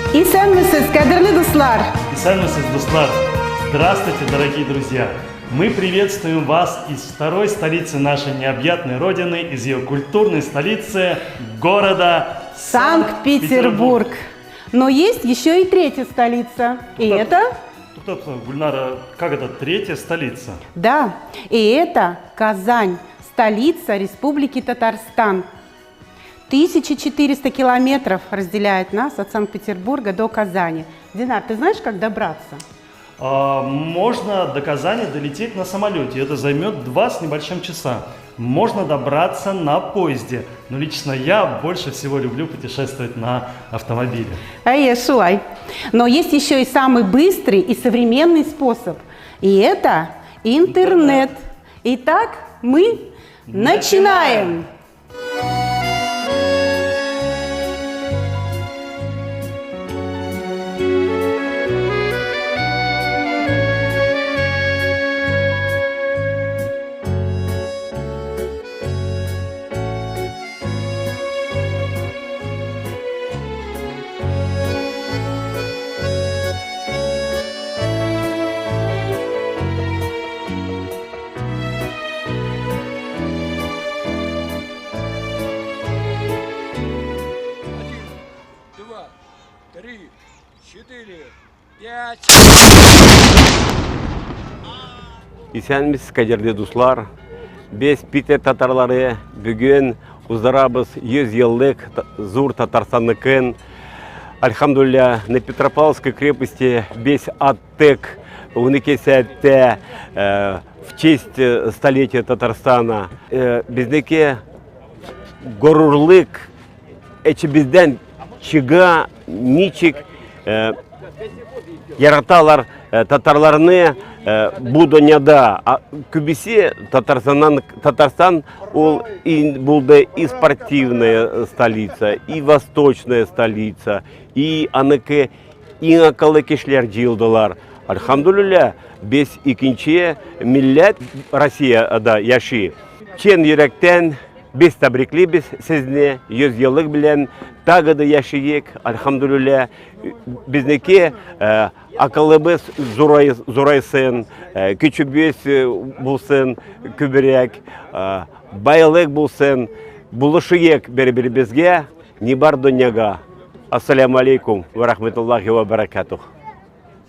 Исәнмесез, кадерлі дуслар! Исәнмесез, дуслар! Здравствуйте, дорогие друзья! Мы приветствуем вас из второй столицы нашей необъятной родины, из ее культурной столицы, города Санкт-Петербург. Но есть еще и третья столица. Гульнара, как это третья столица? Да, и это Казань, столица Республики Татарстан. 1400 километров разделяет нас от Санкт-Петербурга до Казани. Динар, ты знаешь, как добраться? Можно до Казани долететь на самолете. Это займет 2 с небольшим часа. Можно добраться на поезде. Но лично я больше всего люблю путешествовать на автомобиле. Шулай. Но есть еще и самый быстрый и современный способ. И это интернет. Итак, мы начинаем! Исәнмесез, кадерлі дуслар. Без Питер татарлары бүгін уздарабыз 100 еллык зур Татарстанныкын. Альхамдулилля, на Петропавловской крепости без аттек уникесетте в честь столетия Татарстана. Безнеке горурлык, безден чига, ничик, яраталар татарларны будоняда. Күбісе Татарстан болды и спортивная столица, и восточная столица, и аныке иңакалы кешлер жилдылар. Альхамдулилля, без икинче милләт Россияда яши. Чен йөрәктән без табриклы без сезне 100 еллык белән тагыды яшиек. Альхамдулилля, безнеке акылыбыз зурайсын, күчүбез булсын күберәк, байлык булсын, булышыек бер-беребезгә, не бар дөньяга. Ассаламу алейкум ва рахматуллахи ва баракатух.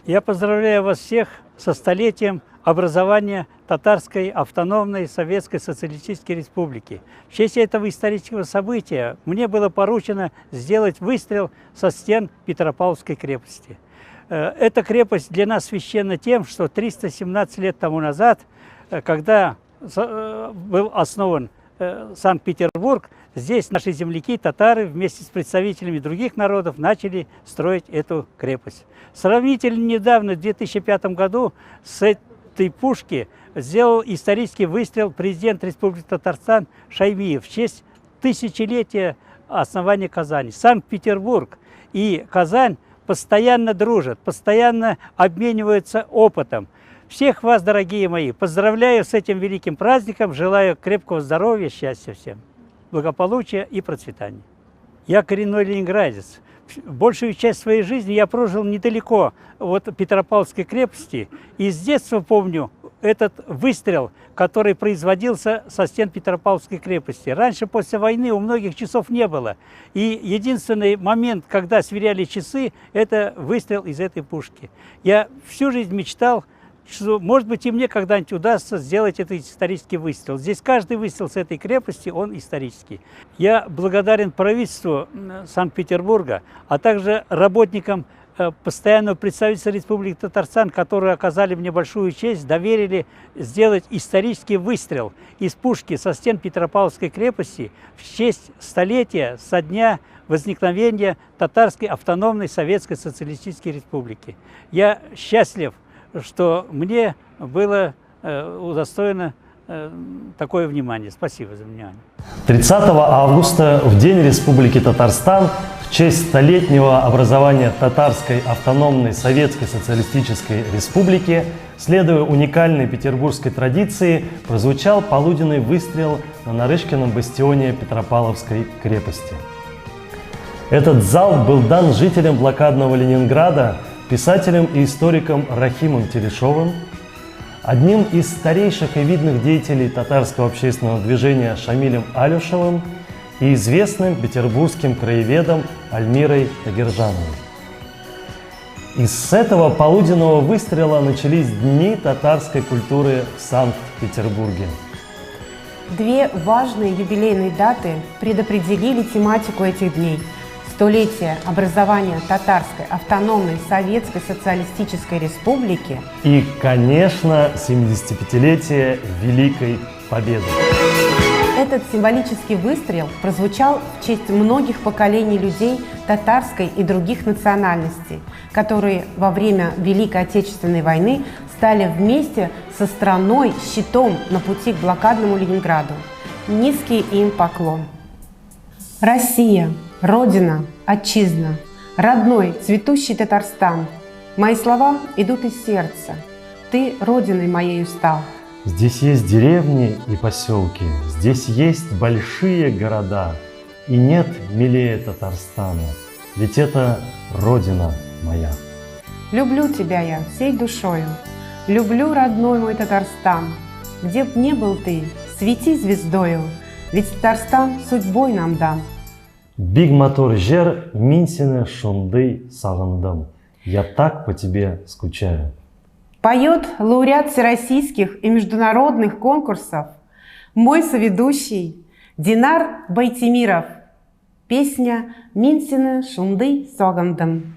Я поздравляю вас всех со столетием образования Татарской автономной Советской Социалистической Республики. В честь этого исторического события мне было поручено сделать выстрел со стен Петропавловской крепости. Эта крепость для нас священна тем, что 317 лет тому назад, когда был основан Санкт-Петербург, здесь наши земляки, татары, вместе с представителями других народов начали строить эту крепость. Сравнительно недавно, в 2005 году, с этой пушки сделал исторический выстрел президент Республики Татарстан Шаймиев в честь тысячелетия основания Казани. Санкт-Петербург и Казань постоянно дружат, постоянно обмениваются опытом. Всех вас, дорогие мои, поздравляю с этим великим праздником, желаю крепкого здоровья, счастья всем, благополучия и процветания. Я коренной ленинградец. Большую часть своей жизни я прожил недалеко от Петропавловской крепости. И с детства помню этот выстрел, который производился со стен Петропавловской крепости. Раньше, после войны, у многих часов не было. И единственный момент, когда сверяли часы, это выстрел из этой пушки. Я всю жизнь мечтал, что, может быть, и мне когда-нибудь удастся сделать этот исторический выстрел. Здесь каждый выстрел с этой крепости, он исторический. Я благодарен правительству Санкт-Петербурга, а также работникам постоянного представительства Республики Татарстан, которые оказали мне большую честь, доверили сделать исторический выстрел из пушки со стен Петропавловской крепости в честь столетия со дня возникновения Татарской автономной Советской Социалистической Республики. Я счастлив, что мне было удостоено такое внимание. Спасибо за внимание. 30 августа, в День Республики Татарстан, в честь столетнего образования Татарской автономной Советской Социалистической Республики, следуя уникальной петербургской традиции, прозвучал полуденный выстрел на Нарышкином бастионе Петропавловской крепости. Этот зал был дан жителям блокадного Ленинграда, писателем и историком Рахимом Телешовым, одним из старейших и видных деятелей татарского общественного движения Шамилем Алюшевым и известным петербургским краеведом Альмирой Тагиржановой. И с этого полуденного выстрела начались дни татарской культуры в Санкт-Петербурге. Две важные юбилейные даты предопределили тематику этих дней. Столетие образования Татарской автономной Советской Социалистической Республики И, конечно, 75-летие Великой Победы. Этот символический выстрел прозвучал в честь многих поколений людей татарской и других национальностей, которые во время Великой Отечественной войны стали вместе со страной щитом на пути к блокадному Ленинграду. Низкий им поклон. Россия, Родина, Отчизна, родной, цветущий Татарстан. Мои слова идут из сердца. Ты Родиной моею стал. Здесь есть деревни и поселки, здесь есть большие города, и нет милее Татарстана, ведь это Родина моя. Люблю тебя я всей душою, люблю родной мой Татарстан. Где б не был ты, свети звездою, ведь Татарстан судьбой нам дан. Биг мотор жер, минсине шунды сағындым. Я так по тебе скучаю. Поет лауреат всероссийских и международных конкурсов, мой соведущий Динар Байтимиров. Песня «Минсине шунды согандым».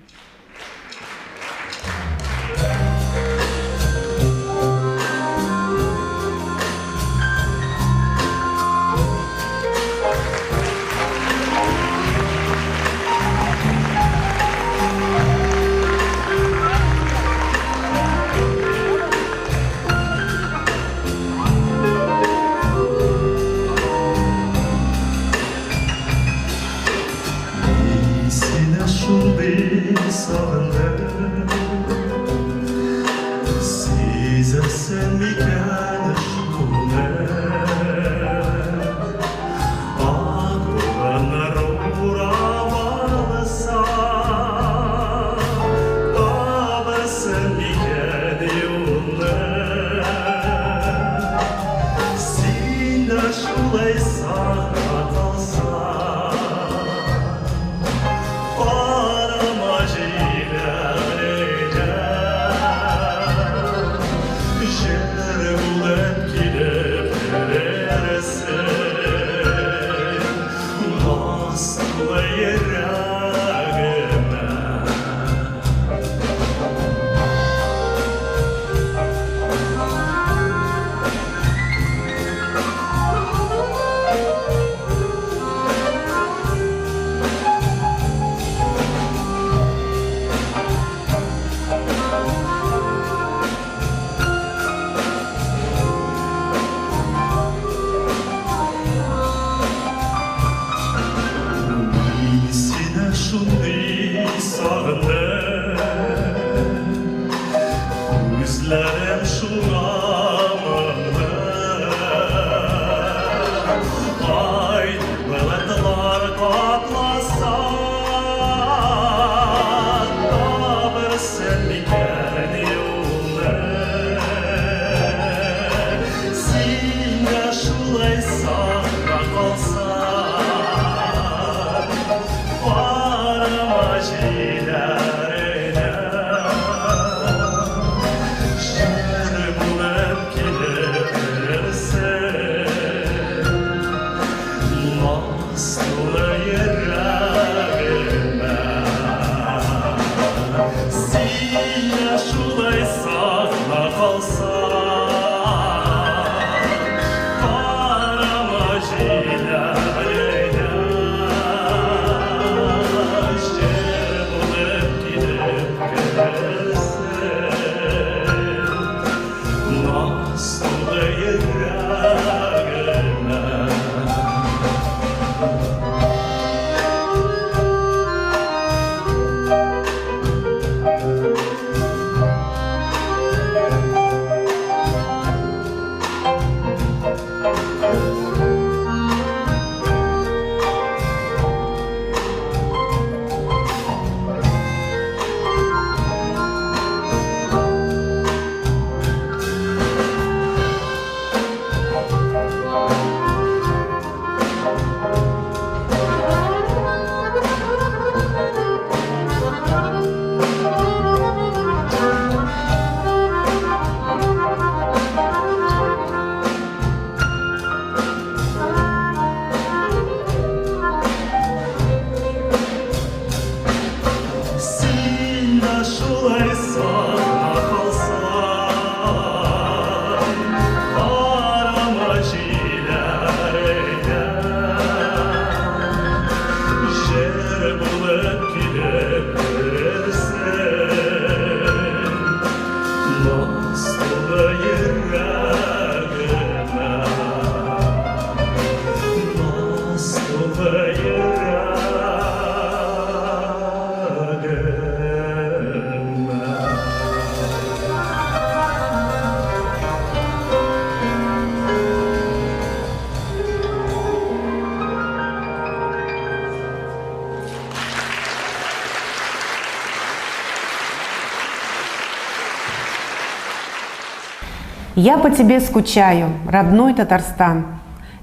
«Я по тебе скучаю, родной Татарстан».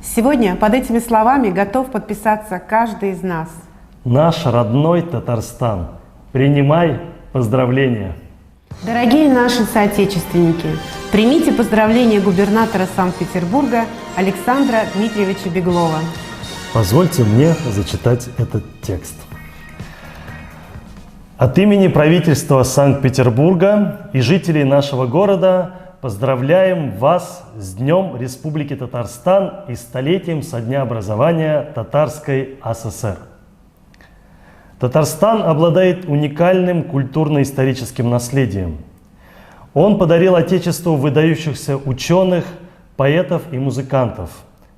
Сегодня под этими словами готов подписаться каждый из нас. Наш родной Татарстан, принимай поздравления. Дорогие наши соотечественники, примите поздравления губернатора Санкт-Петербурга Александра Дмитриевича Беглова. Позвольте мне зачитать этот текст. От имени правительства Санкт-Петербурга и жителей нашего города поздравляем вас с Днем Республики Татарстан и столетием со дня образования Татарской АССР. Татарстан обладает уникальным культурно-историческим наследием. Он подарил Отечеству выдающихся ученых, поэтов и музыкантов,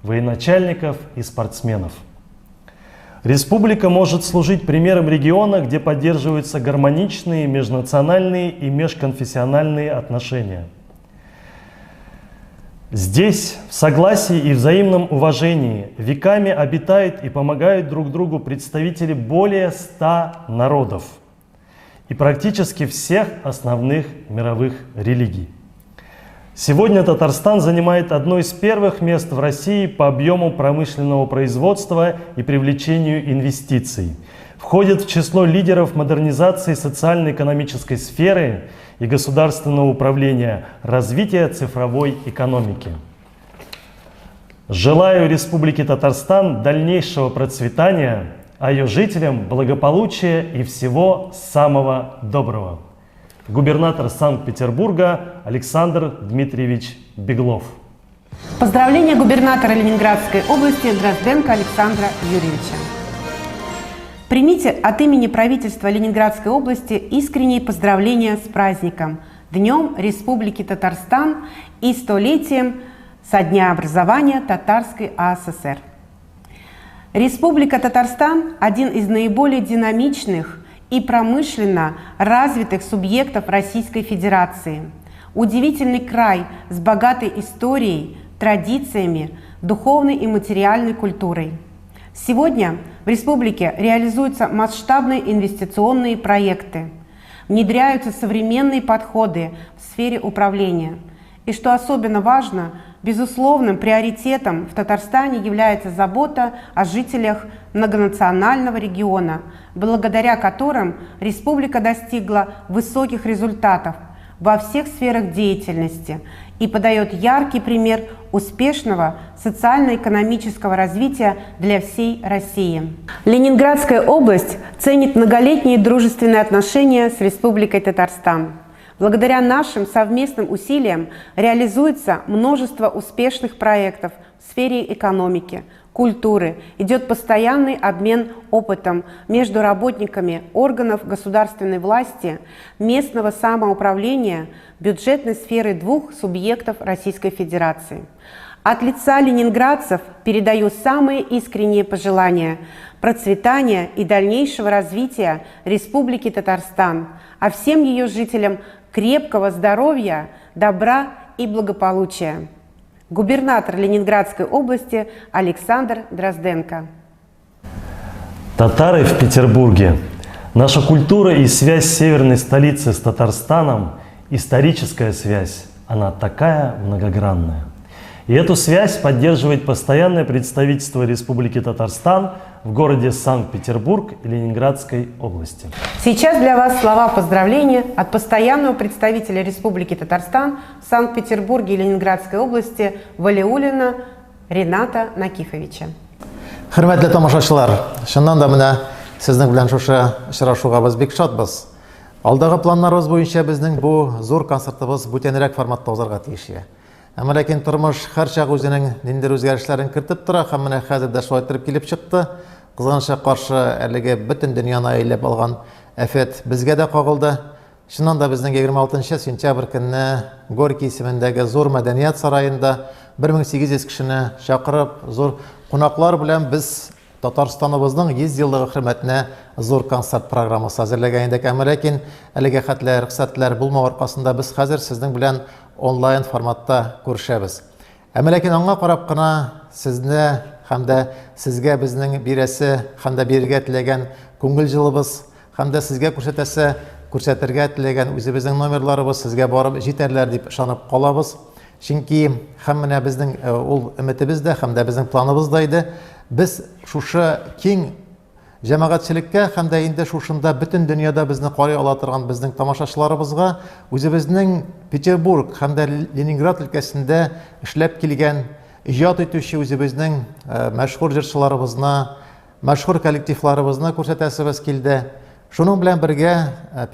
военачальников и спортсменов. Республика может служить примером региона, где поддерживаются гармоничные межнациональные и межконфессиональные отношения. Здесь, в согласии и взаимном уважении, веками обитают и помогают друг другу представители более 100 народов и практически всех основных мировых религий. Сегодня Татарстан занимает одно из первых мест в России по объему промышленного производства и привлечению инвестиций. Входит в число лидеров модернизации социально-экономической сферы и государственного управления, развития цифровой экономики. Желаю Республике Татарстан дальнейшего процветания, а ее жителям благополучия и всего самого доброго. Губернатор Санкт-Петербурга Александр Дмитриевич Беглов. Поздравления губернатора Ленинградской области Дрозденко Александра Юрьевича. Примите от имени правительства Ленинградской области искренние поздравления с праздником Днем Республики Татарстан и столетием со дня образования Татарской АССР. Республика Татарстан – один из наиболее динамичных и промышленно развитых субъектов Российской Федерации. Удивительный край с богатой историей, традициями, духовной и материальной культурой. Сегодня в республике реализуются масштабные инвестиционные проекты, внедряются современные подходы в сфере управления. И что особенно важно, безусловным приоритетом в Татарстане является забота о жителях многонационального региона, благодаря которым республика достигла высоких результатов во всех сферах деятельности и подает яркий пример успешного социально-экономического развития для всей России. Ленинградская область ценит многолетние дружественные отношения с Республикой Татарстан. Благодаря нашим совместным усилиям реализуется множество успешных проектов в сфере экономики, культуры, идет постоянный обмен опытом между работниками органов государственной власти, местного самоуправления, бюджетной сферы двух субъектов Российской Федерации. От лица ленинградцев передаю самые искренние пожелания процветания и дальнейшего развития Республики Татарстан, а всем ее жителям крепкого здоровья, добра и благополучия. Губернатор Ленинградской области Александр Дрозденко. Татары в Петербурге. Наша культура и связь северной столицы с Татарстаном, историческая связь, она такая многогранная. И эту связь поддерживает постоянное представительство Республики Татарстан в городе Санкт-Петербург и Ленинградской области. Сейчас для вас слова поздравления от постоянного представителя Республики Татарстан в Санкт-Петербурге и Ленинградской области Валиуллина Рената Накифовича. Хөрмәтле тамашачылар, шуннан да менә сезнең белән шушы очрашуга без бик шатбыз. Алдагы планнарыбыз буенча безнең бу зур концертыбыз бүтәнрәк форматта узарга тиеш. Әмма ләкин тормыш һәр чак үзенең ниндидер үзгәрешләрен кертеп тора һәм менә хәзер дә шулай торып килеп чыкты. Кызганычка каршы әлеге бөтен дөньяны әйләп алган афәт безгә дә кагылды. Шуннан да безнең 26 сентябрь көнне Горький исемендәге зур мәдәният сараенда 1800 кешене чакырып, зур кунаклар белән без Татарстаныбызның 100 еллыгы хөрмәтенә зур концерт программасы әзерләгән идек. Әмма ләкин әлеге хәтләр, рөхсәтләр булмау аркасында без хәзер сезнең белән онлайн форматта күрешәбез. Әмма ләкин аңа карап кына сезне һәм дә сезгә безнең бирәсе һәм дә бирергә теләгән күңел җылыбыз һәм дә сезгә күрсәтергә теләгән үзебезнең номерларыбыз сезгә барып җитәрләр дип ышанып калабыз. Чөнки һәм менә безнең ул өметебез дә һәм дә безнең планыбыз да иде. Без шушы киң җәмәгатьчелеккә һәм дә инде шушында бөтен дөньяда безне карый ала торган безнең тамашачыларыбызга үзебезнең Петербург һәм дә Ленинград өлкәсендә эшләп килгән иҗат итүче үзебезнең мәшһүр җырчыларыбызны, мәшһүр коллективларыбызны күрсәтәсебез килде. Шуның белән бергә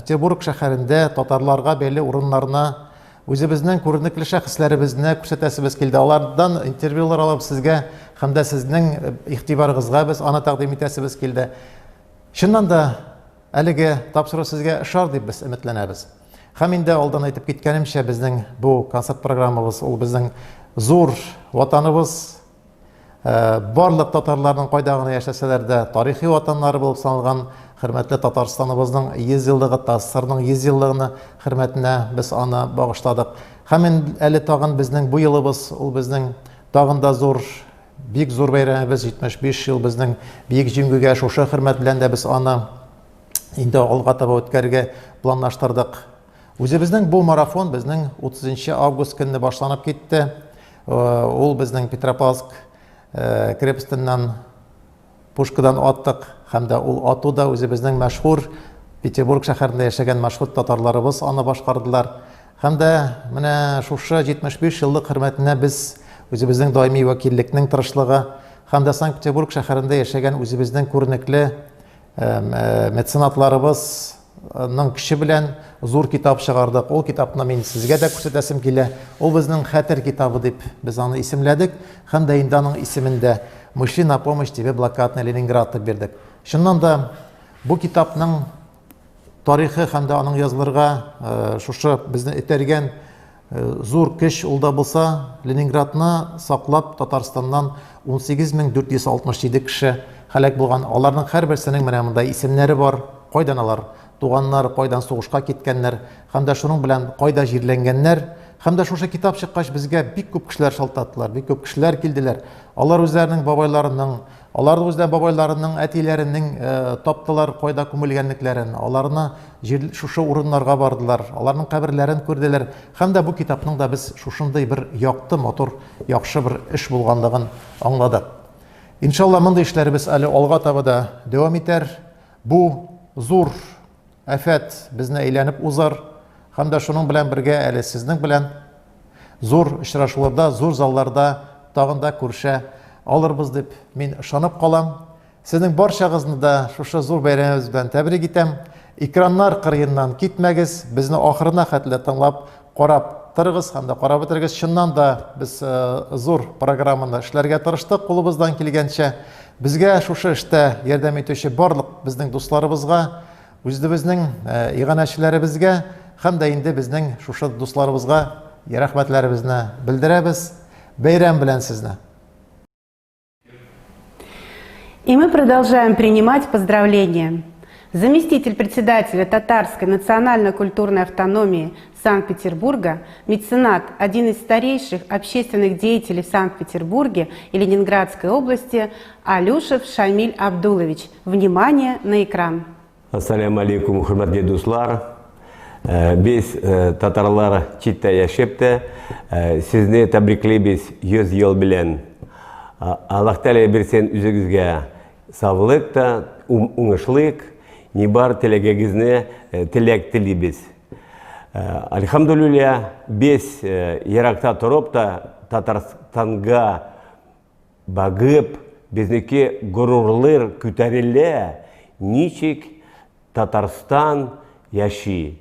Петербург шәһәрендә татарларга бәйле урыннарны, үзебезнең күренекле шәхесләребезне күрсәтәсебез килде. Алардан интервьюлар алып сезгә һәм дә сезнең игътибарыгызга без аны тәкъдим итәсебез килде. Шуннан да әлеге тапшыру сезгә ошар дип без өметләнәбез. Һәм инде алдан әйтеп киткәнемчә безнең бу концерт программабыз ул безнең зур ватаныбыз, барлык татарларның кайда гына яшәсәләр дә тарихи ватаннары булып саналган хөрмәтле Татарстаныбызның 100 еллыгы, ТАССРның 100 еллыгына хөрмәтенә без аны багышладык. Һәм әле тагын безнең бу елыбыз ул безнең тагын да зур, бик зур бәйрәмебез, 75 ел безнең бик җиңгүгә шушы хөрмәт белән дә без аны инде алга таба үткәрергә планлаштырдык. Үзебезнең бу марафон безнең 30 август көнне башланып китте. Ул безнең Петропавловск крепостеннән Пушкадан аттык һәм дә ул ату да үзебезнең мәшһүр Петербург шәһәрендә яшәгән мәшһүр татарларыбыз аны башкардылар. Һәм дә менә шушы 75 еллык хөрмәтенә без үзебезнең даими вәкиллекнең тырышлыгы һәм дә Санкт-Петербург шәһәрендә яшәгән үзебезнең күренекле меценатларыбызның кеше белән зур китап чыгардык. Ул китапны мин сезгә дә күрсәтәсем килә. Ул безнең хәтер китабы дип без аны исемләдек һәм дә инде аның исемендә «Мы на помощь тебе, блокадный Ленинград» дип бирдек. Шуннан да бу китапның тарихы һәм дә аның язылырга шушы безне этәргән зур көч ул да булса Ленинградны саклап Татарстаннан 18467 кеше һәлак булган. Аларның һәрберсенең менә монда исемнәре бар. Кайдан алар туганнар, кайдан сугышка киткәннәр һәм дә шуның белән кайда җирләнгәннәр. Һәм дә шушы китап чыккач безгә бик күп кешеләр шалтаттылар, бик күп кешеләр килделәр. Алар үзләренең бабайларының, алар үзләренең бабайларының, әтиләренең таптылар кайда күмелгәнлекләрен. Аларны шушы урыннарга бардылар, аларның каберләрен күрделәр. Һәм дә бу китапның да без шушындай бер якты, мотор, яхшы бер эш булганлыгын аңладык. Иншалла мондый эшләребез әле алга таба да дәвам итәр. Бу зур афәт безне әйләнеп узар. Һәм дә шуның белән бергә әле сезнең белән зур очрашуларда, зур залларда тагын да күрешә алырбыз дип мин ышанып калам. Сезнең барчагызны да шушы зур бәйрәмебез белән тәбрик итәм. Экраннар кырыеннан китмәгез, безне ахырына хәтле тыңлап, карап торыгыз һәм дә карап бетергез. Шуннан да без зур программаны эшләргә тырыштык кулыбыздан килгәнчә. Безгә шушы эштә ярдәм итүче барлык безнең дусларыбызга, үзебезнең иганәчеләребезгә һәм дә инде безнең шушы дусларыбызга рәхмәтләребезне белдерәбез. Бәйрәм белән сезне. И мы продолжаем принимать поздравления. Заместитель председателя Татарской национально-культурной автономии Санкт-Петербурга, меценат, один из старейших общественных деятелей в Санкт-Петербурге и Ленинградской области Алюшев Шамиль Абдулович. Внимание на экран. Ассаляму алейкум, хурматлы дуслар. Biz Tatarlar çitte yaşaptı. Sizni tebrikleybiz 100 yıl bilen. Allah Teala bersen üzerіңізге sağlık da, уңышлык, не бар тілегіңізне тілек тілейбіз. Альхамдулилля, без еракта тұрып та Татарстанға бағып, безнеке ғұрурлар күтәрелі, ничек Татарстан яши.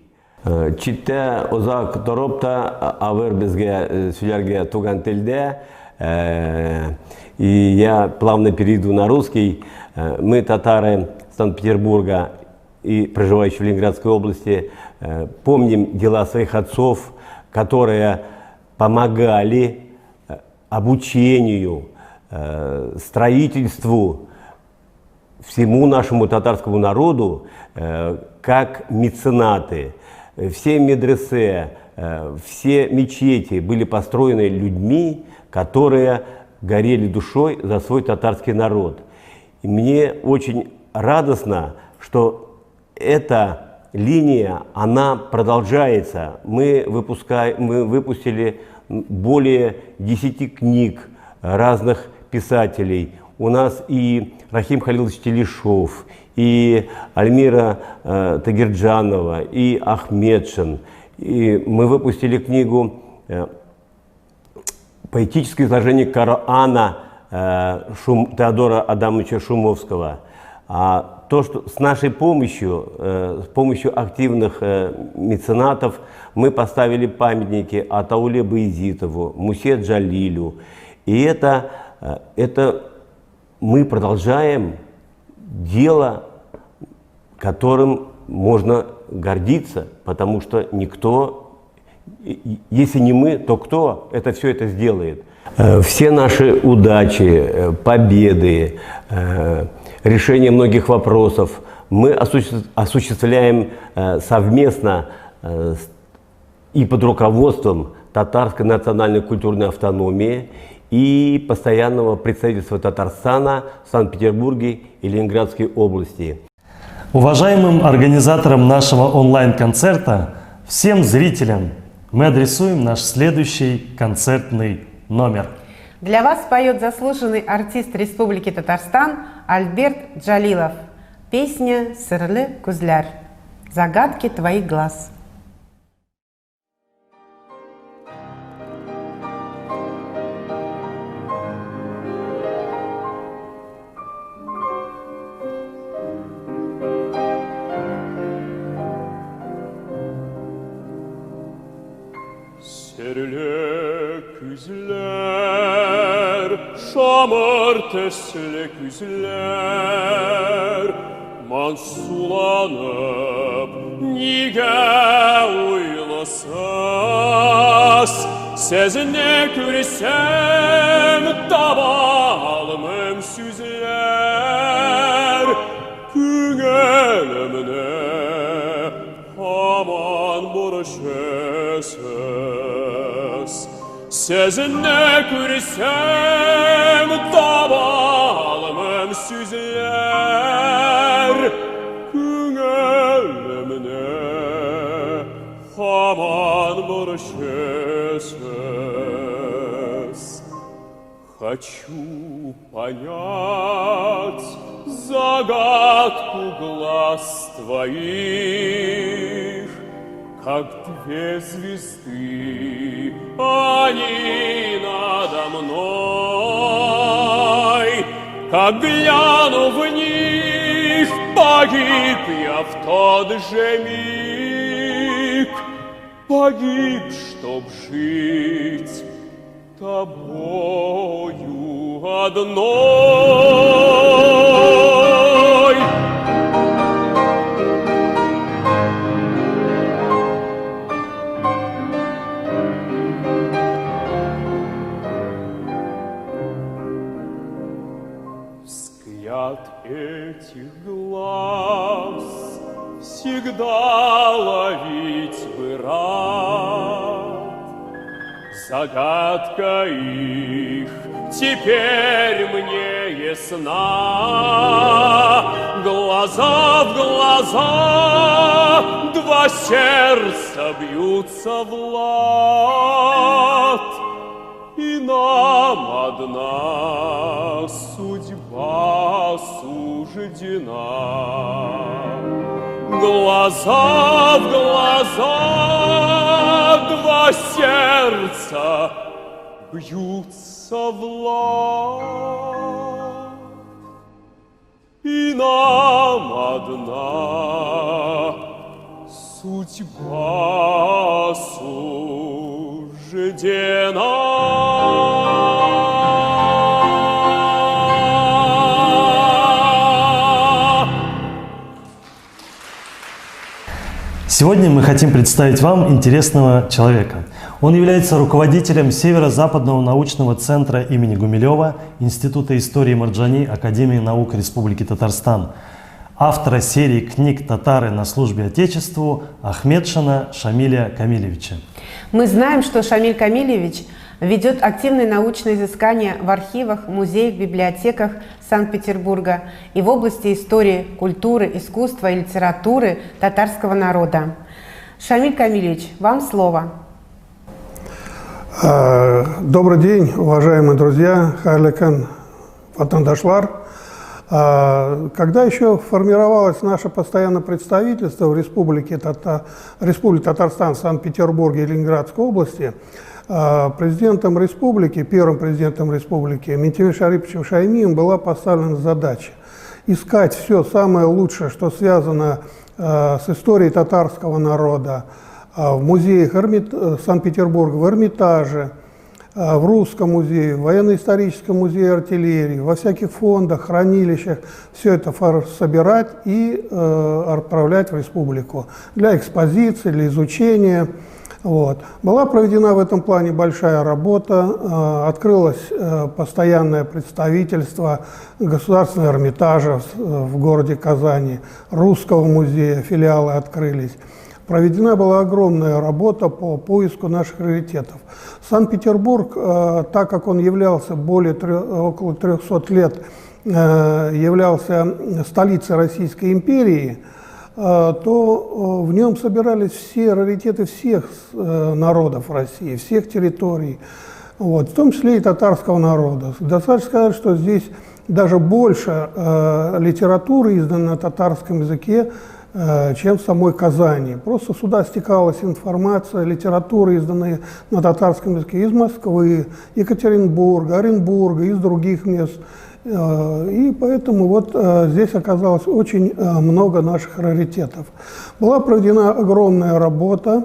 Читте ұзақ тұрып та авыр бізге сөйлерге туған тілде. И я плавно перейду на русский. Мы, татары Санкт-Петербурга и проживающие в Ленинградской области, помним дела своих отцов, которые помогали обучению, строительству всему нашему татарскому народу, как меценаты. Все медресе, все мечети были построены людьми, которые горели душой за свой татарский народ. И мне очень радостно, что эта линия, она продолжается. Мы выпустили более 10 книг разных писателей. У нас и Рахим Халилович Телешов, и Альмира Тагирджанова, и Ахмедшин. И мы выпустили книгу «Поэтическое изложение Корана» Теодора Адамовича Шумовского. А то, что с нашей помощью, с помощью активных меценатов, мы поставили памятники Атауле Баязитову, Мусе Джалилю. И это мы продолжаем дело, которым можно гордиться, потому что никто, если не мы, то кто все это сделает? Все наши удачи, победы, решение многих вопросов мы осуществляем совместно и под руководством Татарской национальной культурной автономии и постоянного представительства Татарстана в Санкт-Петербурге и Ленинградской области. Уважаемым организаторам нашего онлайн-концерта, всем зрителям мы адресуем наш следующий концертный номер. Для вас поет заслуженный артист Республики Татарстан Альберт Джалилов. Песня «Сырлы күзләр». Загадки твоих глаз. Серле күзләр, шамыр төсле күзләр, мансуланып, нигә уйласыз, сезне күрсәм, таба алмыйм сүзләр, күңелемне һаман бурышысыз. Сезне күрсәм, таба алмыйм сүзләр, күңелемне һаман бурышысыз. Хочу понять загадку глаз твоих, как две звезды, они надо мной. Как гляну в них, погиб я в тот же миг. Погиб, чтоб жить тобою одной. Взгляд этих глаз всегда ловить бы рад. Загадка их теперь мне ясна. Глаза в глаза, два два сердца бьются в лад, и нам одна судьба суждена. Глаза в глаза два сердца бьются в лад, и нам одна судьба суждена. Сегодня мы хотим представить вам интересного человека. Он является руководителем Северо-Западного научного центра имени Гумилева, Института истории Марджани Академии наук Республики Татарстан, автора серии книг «Татары на службе Отечеству» Ахметшина Шамиля Камилевича. Мы знаем, что Шамиль Камилевич ведет активные научные изыскания в архивах, музеях, библиотеках Санкт-Петербурга и в области истории, культуры, искусства и литературы татарского народа. Шамиль Камилевич, вам слово. Добрый день, уважаемые друзья, хайрлыкан ватандашлар. Когда еще формировалось наше постоянное представительство в Республике Татарстан, Санкт-Петербурге и Ленинградской области, президентом республики, первым президентом республики Ментимиром Шариповичем Шаймием была поставлена задача искать все самое лучшее, что связано с историей татарского народа, в музеях Санкт-Петербурга, в Эрмитаже, в Русском музее, в Военно-историческом музее артиллерии, во всяких фондах, хранилищах, все это собирать и отправлять в республику для экспозиции, для изучения. Вот. Была проведена в этом плане большая работа, открылось постоянное представительство Государственного Эрмитажа в городе Казани, Русского музея, филиалы открылись. Проведена была огромная работа по поиску наших раритетов. Санкт-Петербург, так как он являлся около 300 лет, являлся столицей Российской империи, то в нем собирались все раритеты всех народов России, всех территорий, вот, в том числе и татарского народа. Достаточно сказать, что здесь даже больше литературы издано на татарском языке, чем в самой Казани. Просто сюда стекалась информация, литература, изданная на татарском языке из Москвы, Екатеринбурга, Оренбурга, из других мест. И поэтому вот здесь оказалось очень много наших раритетов. Была проведена огромная работа,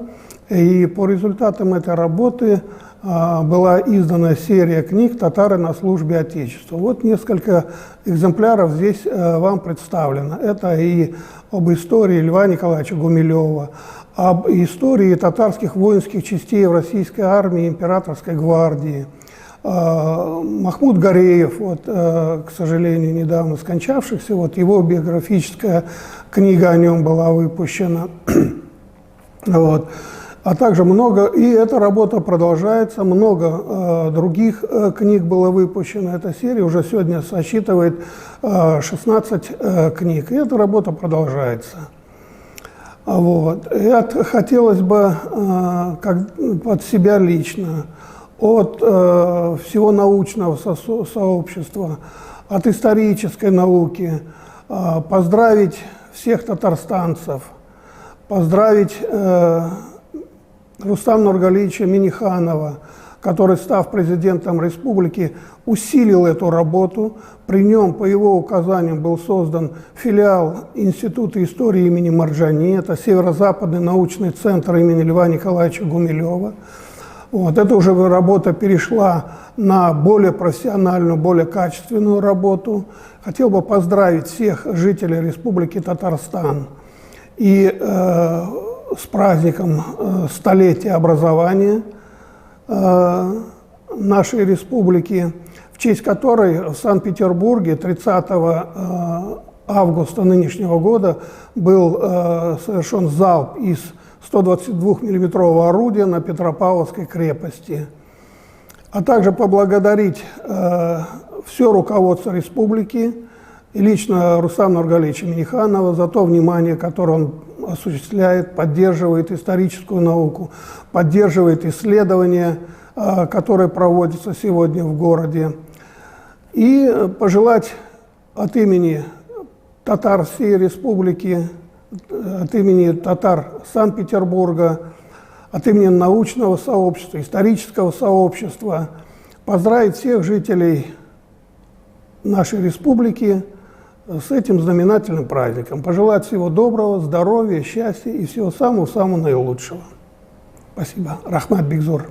и по результатам этой работы была издана серия книг «Татары на службе Отечеству». Вот несколько экземпляров здесь вам представлено. Это и об истории Льва Николаевича Гумилева, об истории татарских воинских частей в российской армии, императорской гвардии. Махмуд Гареев, вот, к сожалению, недавно скончавшийся, вот его биографическая книга о нем была выпущена. Вот. А также много, и эта работа продолжается, много других книг было выпущено. Эта серия уже сегодня сосчитывает 16 книг, и эта работа продолжается. Вот. И хотелось бы от себя лично, от всего научного сообщества, от исторической науки поздравить всех татарстанцев, поздравить Рустама Нургалиевича Минниханова, который, став президентом республики, усилил эту работу. При нем, по его указаниям, был создан филиал Института истории имени Марджани, это Северо-Западный научный центр имени Льва Николаевича Гумилева. Вот. Эта уже работа перешла на более профессиональную, более качественную работу. Хотел бы поздравить всех жителей Республики Татарстан и с праздником столетия образования нашей республики, в честь которой в Санкт-Петербурге 30 августа нынешнего года был совершен залп из 122-миллиметрового орудия на Петропавловской крепости. А также поблагодарить все руководство республики и лично Рустама Нургалиевича Минниханова за то внимание, которое он осуществляет, поддерживает историческую науку, поддерживает исследования, которые проводятся сегодня в городе. И пожелать от имени татар всей республики, от имени татар Санкт-Петербурга, от имени научного сообщества, исторического сообщества поздравить всех жителей нашей республики с этим знаменательным праздником. Пожелать всего доброго, здоровья, счастья и всего самого-самого наилучшего. Спасибо. Рахмат Бигзор.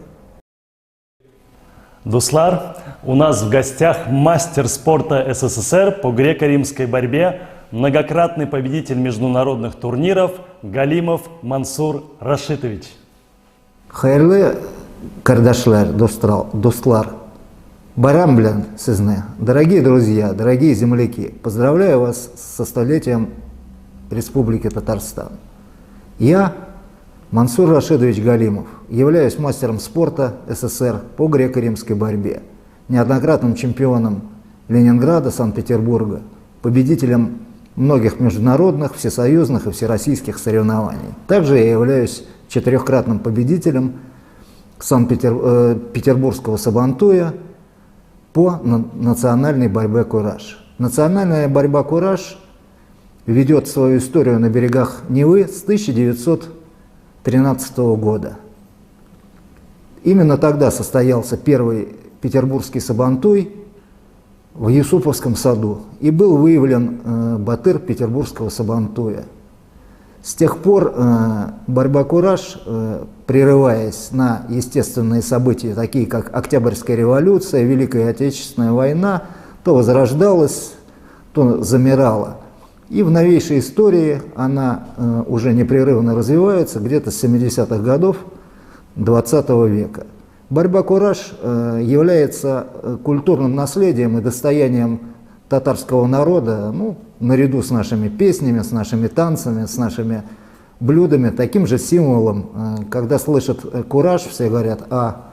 Дуслар, у нас в гостях мастер спорта СССР по греко-римской борьбе, многократный победитель международных турниров Галимов Мансур Рашитович. Хайрлы кардашлар, достлар, барам белән сезне, дорогие друзья, дорогие земляки, поздравляю вас со столетием Республики Татарстан. Я, Мансур Рашидович Галимов, являюсь мастером спорта СССР по греко-римской борьбе, неоднократным чемпионом Ленинграда, Санкт-Петербурга, победителем многих международных, всесоюзных и всероссийских соревнований. Также я являюсь четырехкратным победителем Петербургского сабантуя по национальной борьбе «Кураж». Национальная борьба «Кураж» ведет свою историю на берегах Невы с 1913 года. Именно тогда состоялся первый петербургский сабантуй в Юсуповском саду и был выявлен батыр петербургского сабантуя. С тех пор борьба «Кураж», прерываясь на естественные события, такие как Октябрьская революция, Великая Отечественная война, то возрождалась, то замирала. И в новейшей истории она уже непрерывно развивается где-то с 70-х годов XX века. Борьба «Кураж» является культурным наследием и достоянием татарского народа, ну, наряду с нашими песнями, с нашими танцами, с нашими блюдами, таким же символом. Когда слышат «Кураж», все говорят: «А,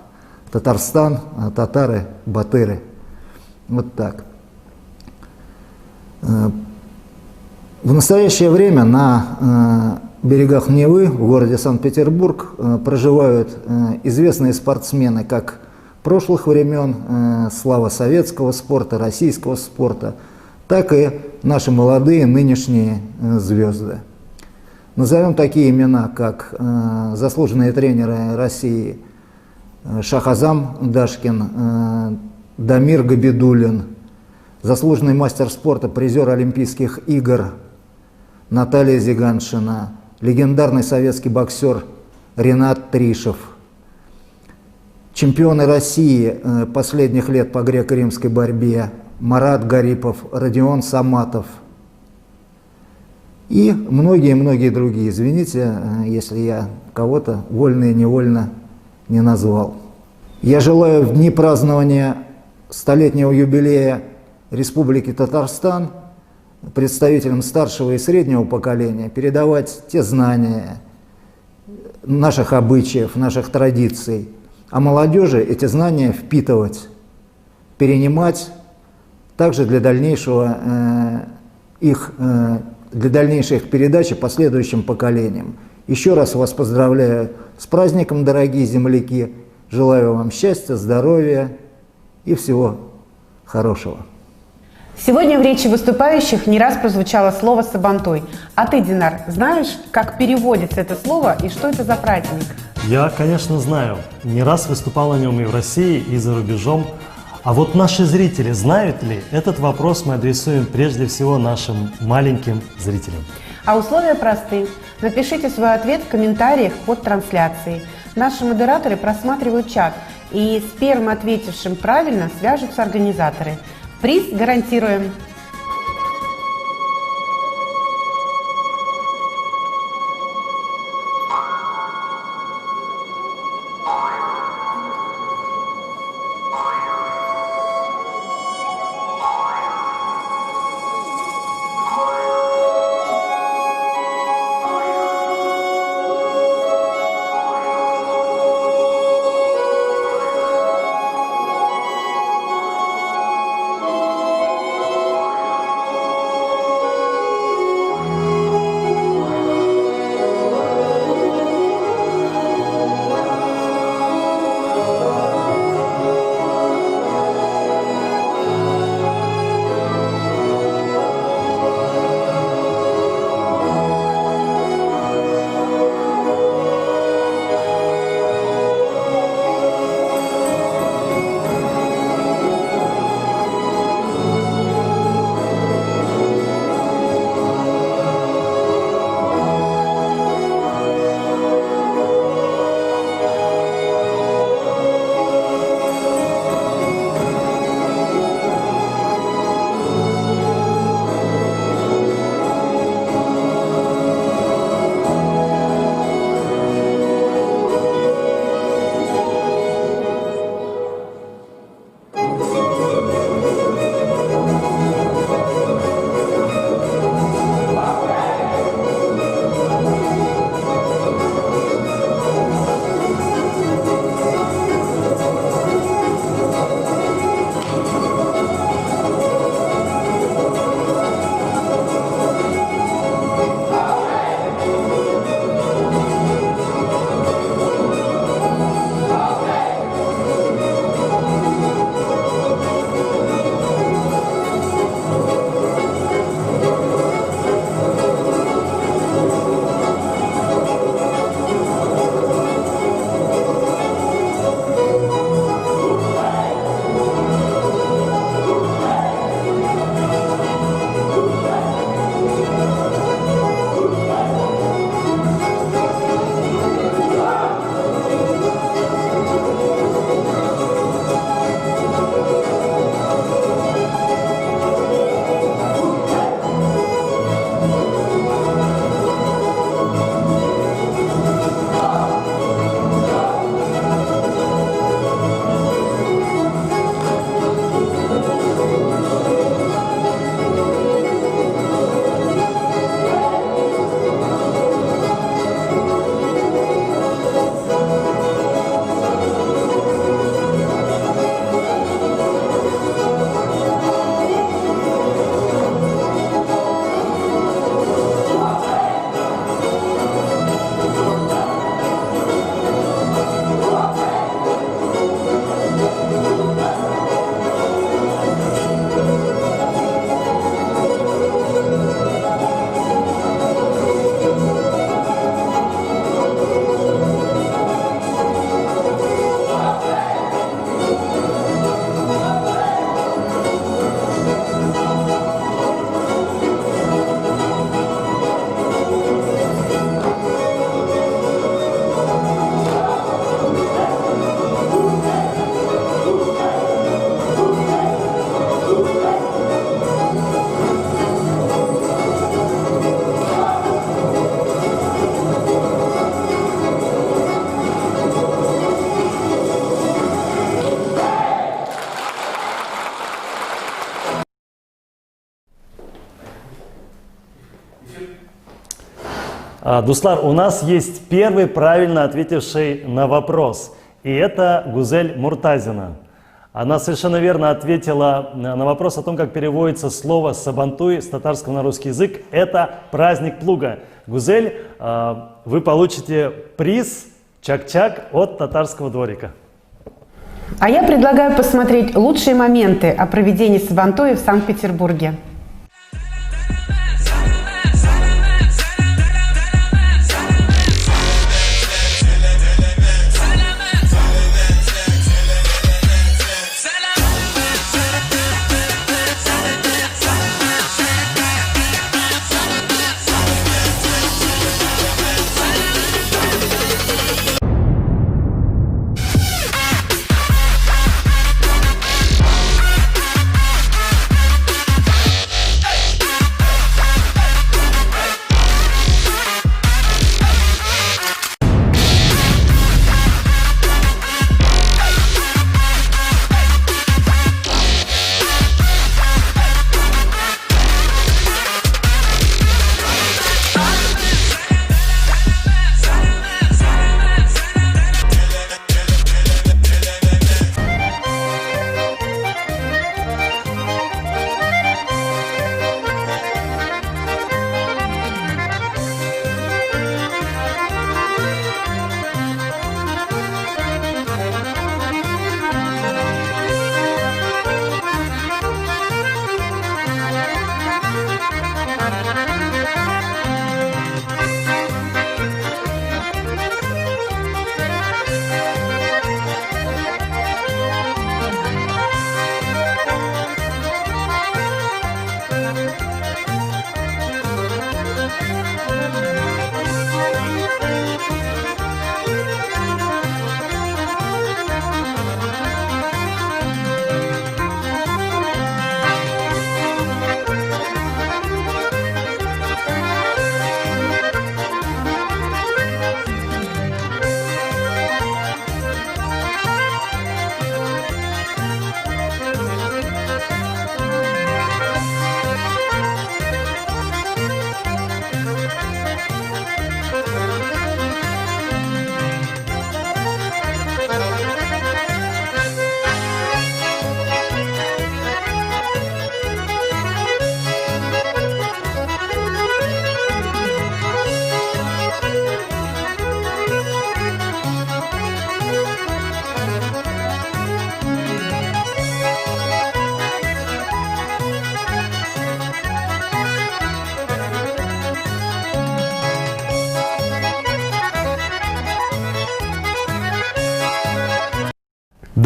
Татарстан, татары, батыры». Вот так. В настоящее время на берегах Невы в городе Санкт-Петербург проживают известные спортсмены как прошлых времен, слава советского спорта, российского спорта, так и наши молодые нынешние звезды. Назовем такие имена, как заслуженные тренеры России Шахазам Дашкин, Дамир Габидуллин, заслуженный мастер спорта, призер Олимпийских игр Наталья Зиганшина, легендарный советский боксер Ренат Тришев, чемпионы России последних лет по греко-римской борьбе Марат Гарипов, Родион Саматов и многие-многие другие. Извините, если я кого-то вольно и невольно не назвал. Я желаю в дни празднования столетнего юбилея Республики Татарстан представителям старшего и среднего поколения передавать те знания наших обычаев, наших традиций, а молодежи эти знания впитывать, перенимать также для дальнейшего для дальнейшей их передачи последующим поколениям. Еще раз вас поздравляю с праздником, дорогие земляки. Желаю вам счастья, здоровья и всего хорошего. Сегодня в речи выступающих не раз прозвучало слово «сабантуй». А ты, Динар, знаешь, как переводится это слово и что это за праздник? Я, конечно, знаю. Не раз выступал о нем и в России, и за рубежом. А вот наши зрители знают ли? Этот вопрос мы адресуем прежде всего нашим маленьким зрителям. А условия просты. Напишите свой ответ в комментариях под трансляцией. Наши модераторы просматривают чат, и с первым ответившим правильно свяжутся организаторы. Приз гарантируем. Дуслар, у нас есть первый правильно ответивший на вопрос. И это Гузель Муртазина. Она совершенно верно ответила на вопрос о том, как переводится слово «сабантуй» с татарского на русский язык. Это праздник плуга. Гузель, вы получите приз «Чак-чак» от татарского дворика. А я предлагаю посмотреть лучшие моменты о проведении Сабантуя в Санкт-Петербурге.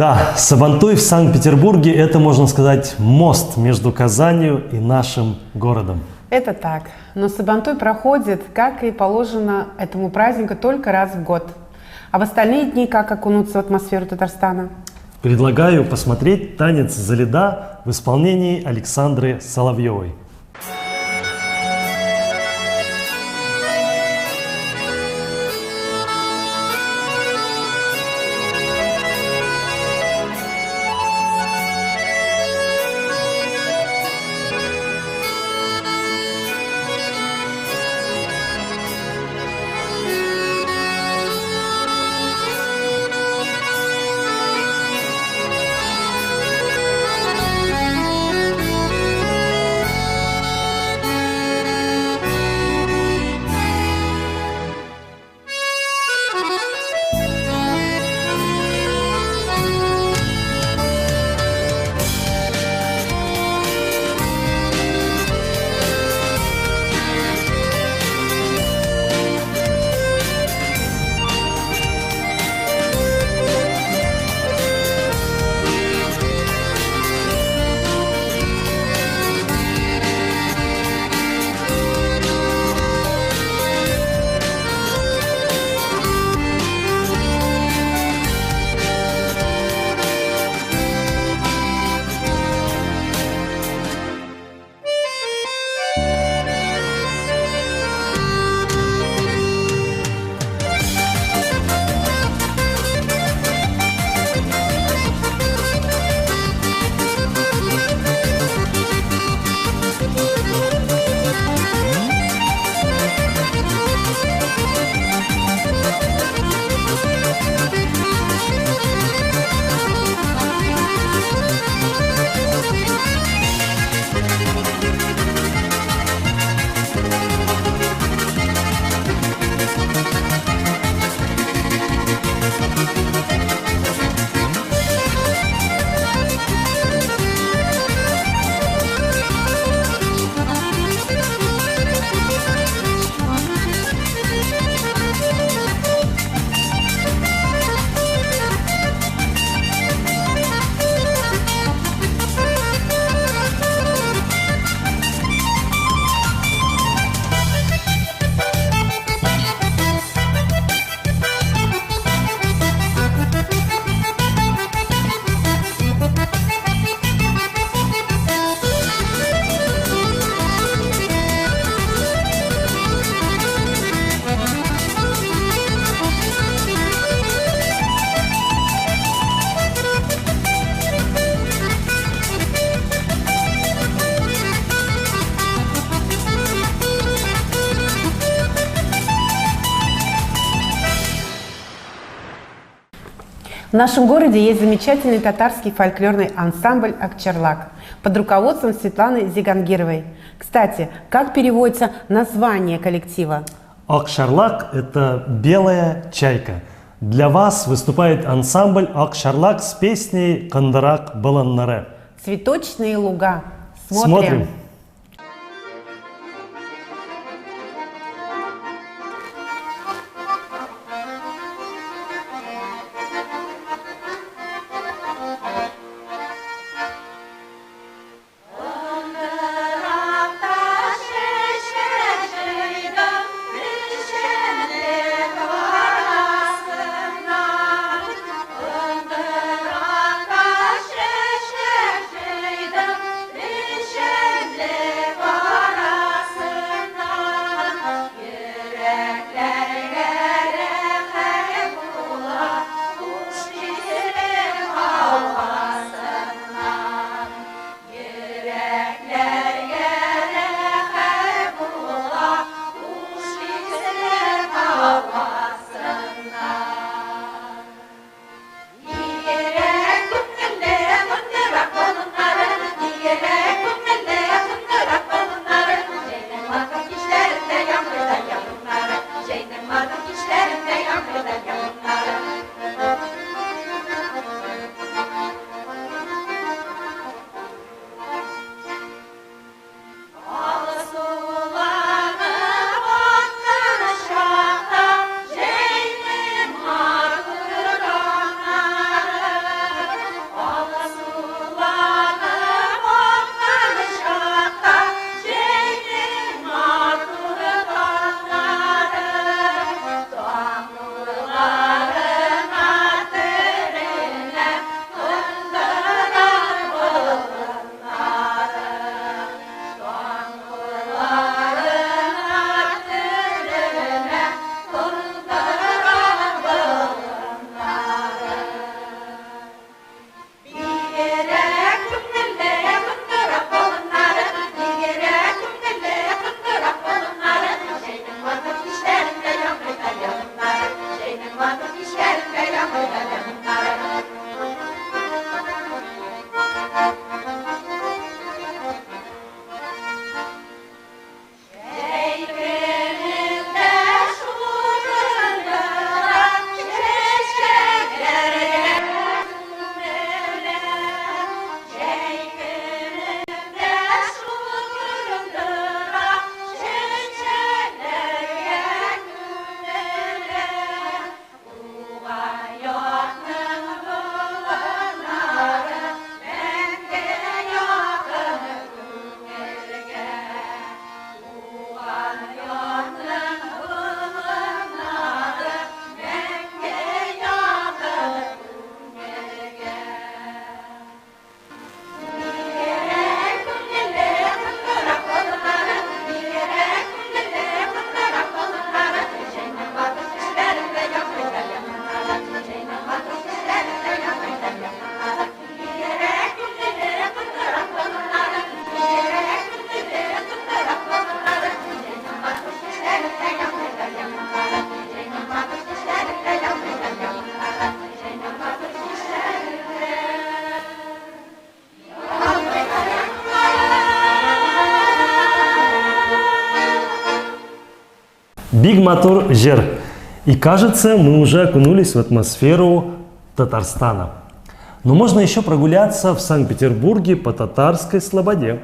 Да, Сабантуй в Санкт-Петербурге – это, можно сказать, мост между Казанью и нашим городом. Это так. Но Сабантуй проходит, как и положено этому празднику, только раз в год. А в остальные дни как окунуться в атмосферу Татарстана? Предлагаю посмотреть танец Залида в исполнении Александры Соловьевой. В нашем городе есть замечательный татарский фольклорный ансамбль «Акчарлак» под руководством Светланы Зигангировой. Кстати, как переводится название коллектива? Акчарлак – это «белая чайка». Для вас выступает ансамбль Акчарлак с песней «Кандарак Баланнаре». «Цветочные луга». Смотрим. Биг Матур Жер. И кажется, мы уже окунулись в атмосферу Татарстана. Но можно еще прогуляться в Санкт-Петербурге по татарской слободе.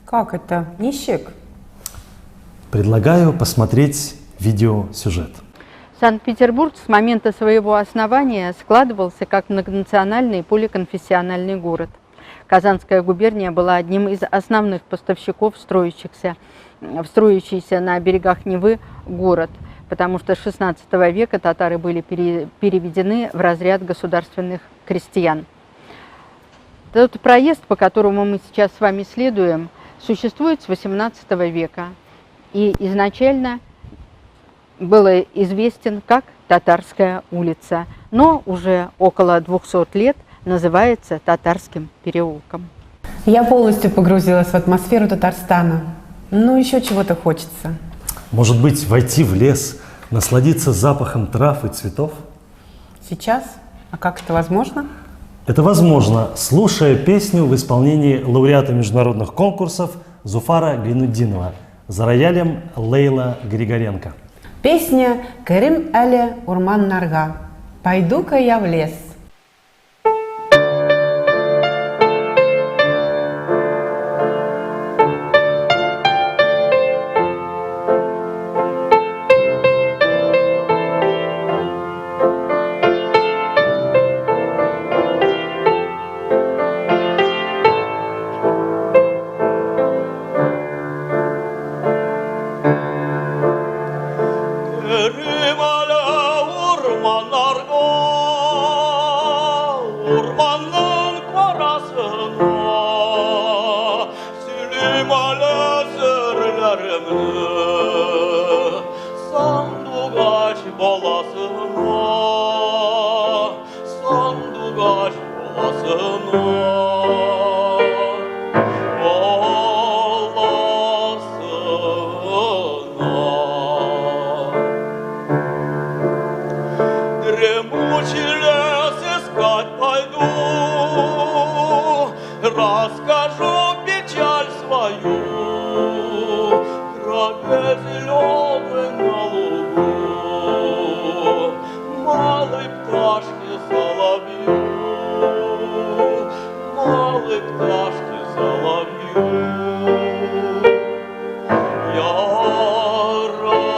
Как это? Нищик? Предлагаю посмотреть видеосюжет. Санкт-Петербург с момента своего основания складывался как многонациональный и поликонфессиональный город. Казанская губерния была одним из основных поставщиков в строящийся на берегах Невы город, потому что с XVI века татары были переведены в разряд государственных крестьян. Тот проезд, по которому мы сейчас с вами следуем, существует с XVIII века и изначально был известен как Татарская улица, но уже около 200 лет называется Татарским переулком. Я полностью погрузилась в атмосферу Татарстана. Ну, еще чего-то хочется. Может быть, войти в лес, насладиться запахом трав и цветов? Сейчас? А как это возможно? Это возможно, слушая песню в исполнении лауреата международных конкурсов Зуфара Гайнутдинова за роялем Лейла Григоренко. Песня «Керим әле урманнарга». «Пойду-ка я в лес». Расскажу печаль свою, траве зеленой на лугу, малой пташке соловью, малой пташке соловью. Я расскажу.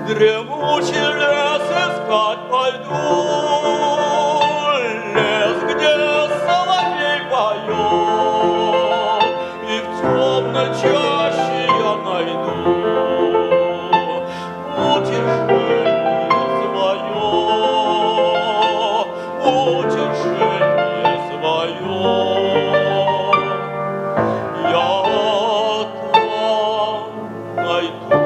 Дремучий лес искать пойду, лес, где соловей поет, и в темной чаще я найду утешение свое, утешение свое. Я там найду.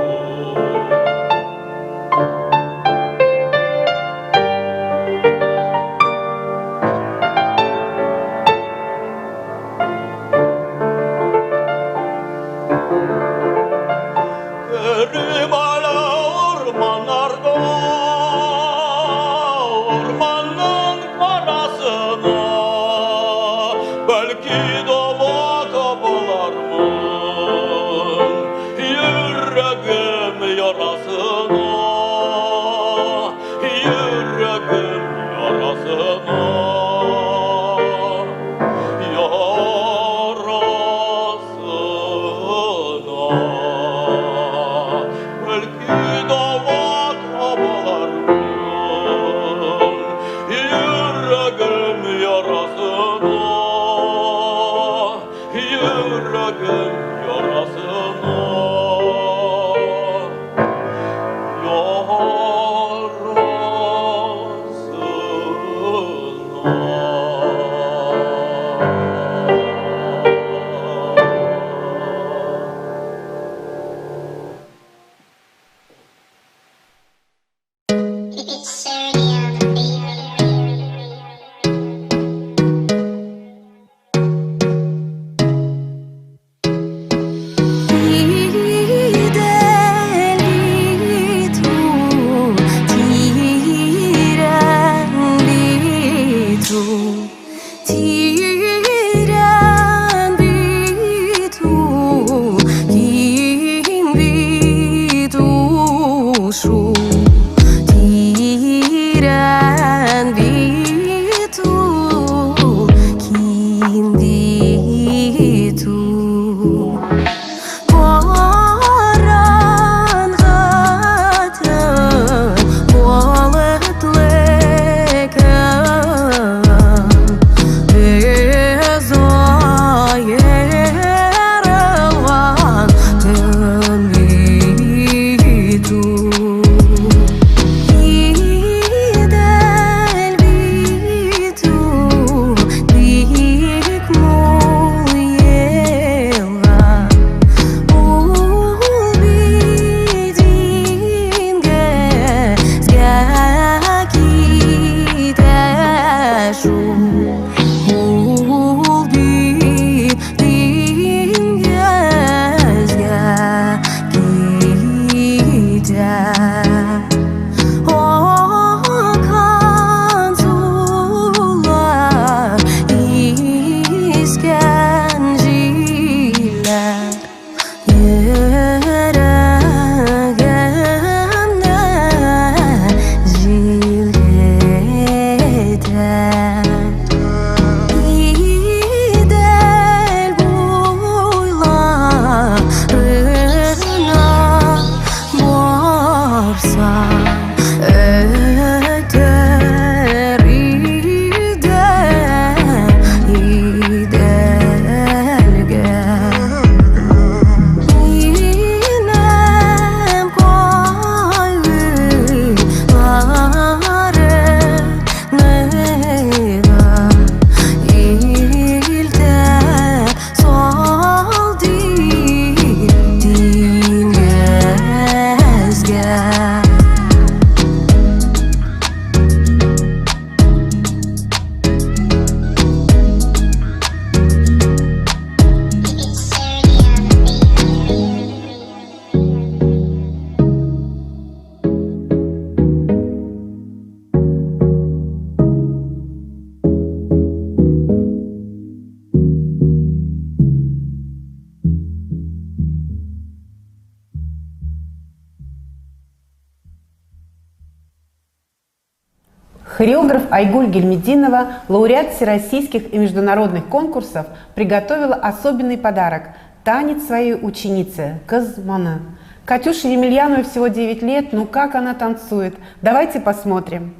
Хореограф Айгуль Гельмединова, лауреат всероссийских и международных конкурсов, приготовила особенный подарок – танец своей ученицы Казмана. Катюше Емельяновой всего 9 лет, ну как она танцует? Давайте посмотрим.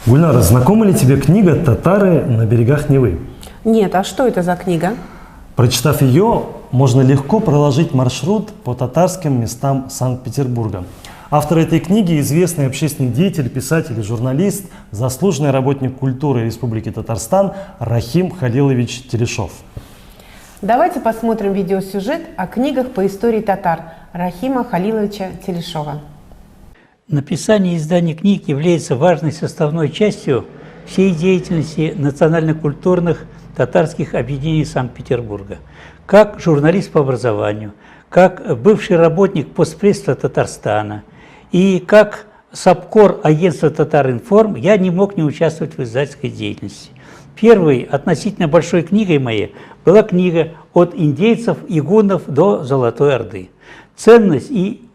Гульнара, знакома ли тебе книга «Татары на берегах Невы»? Нет, а что это за книга? Прочитав ее, можно легко проложить маршрут по татарским местам Санкт-Петербурга. Автор этой книги – известный общественный деятель, писатель и журналист, заслуженный работник культуры Республики Татарстан Рахим Халилович Телешов. Давайте посмотрим видеосюжет о книгах по истории татар Рахима Халиловича Телешова. Написание и издание книг является важной составной частью всей деятельности национально-культурных татарских объединений Санкт-Петербурга. Как журналист по образованию, как бывший работник постпредства Татарстана и как сабкор агентства «Татаринформ» я не мог не участвовать в издательской деятельности. Первой относительно большой книгой моей была книга «От индейцев и гуннов до Золотой Орды». Ценность и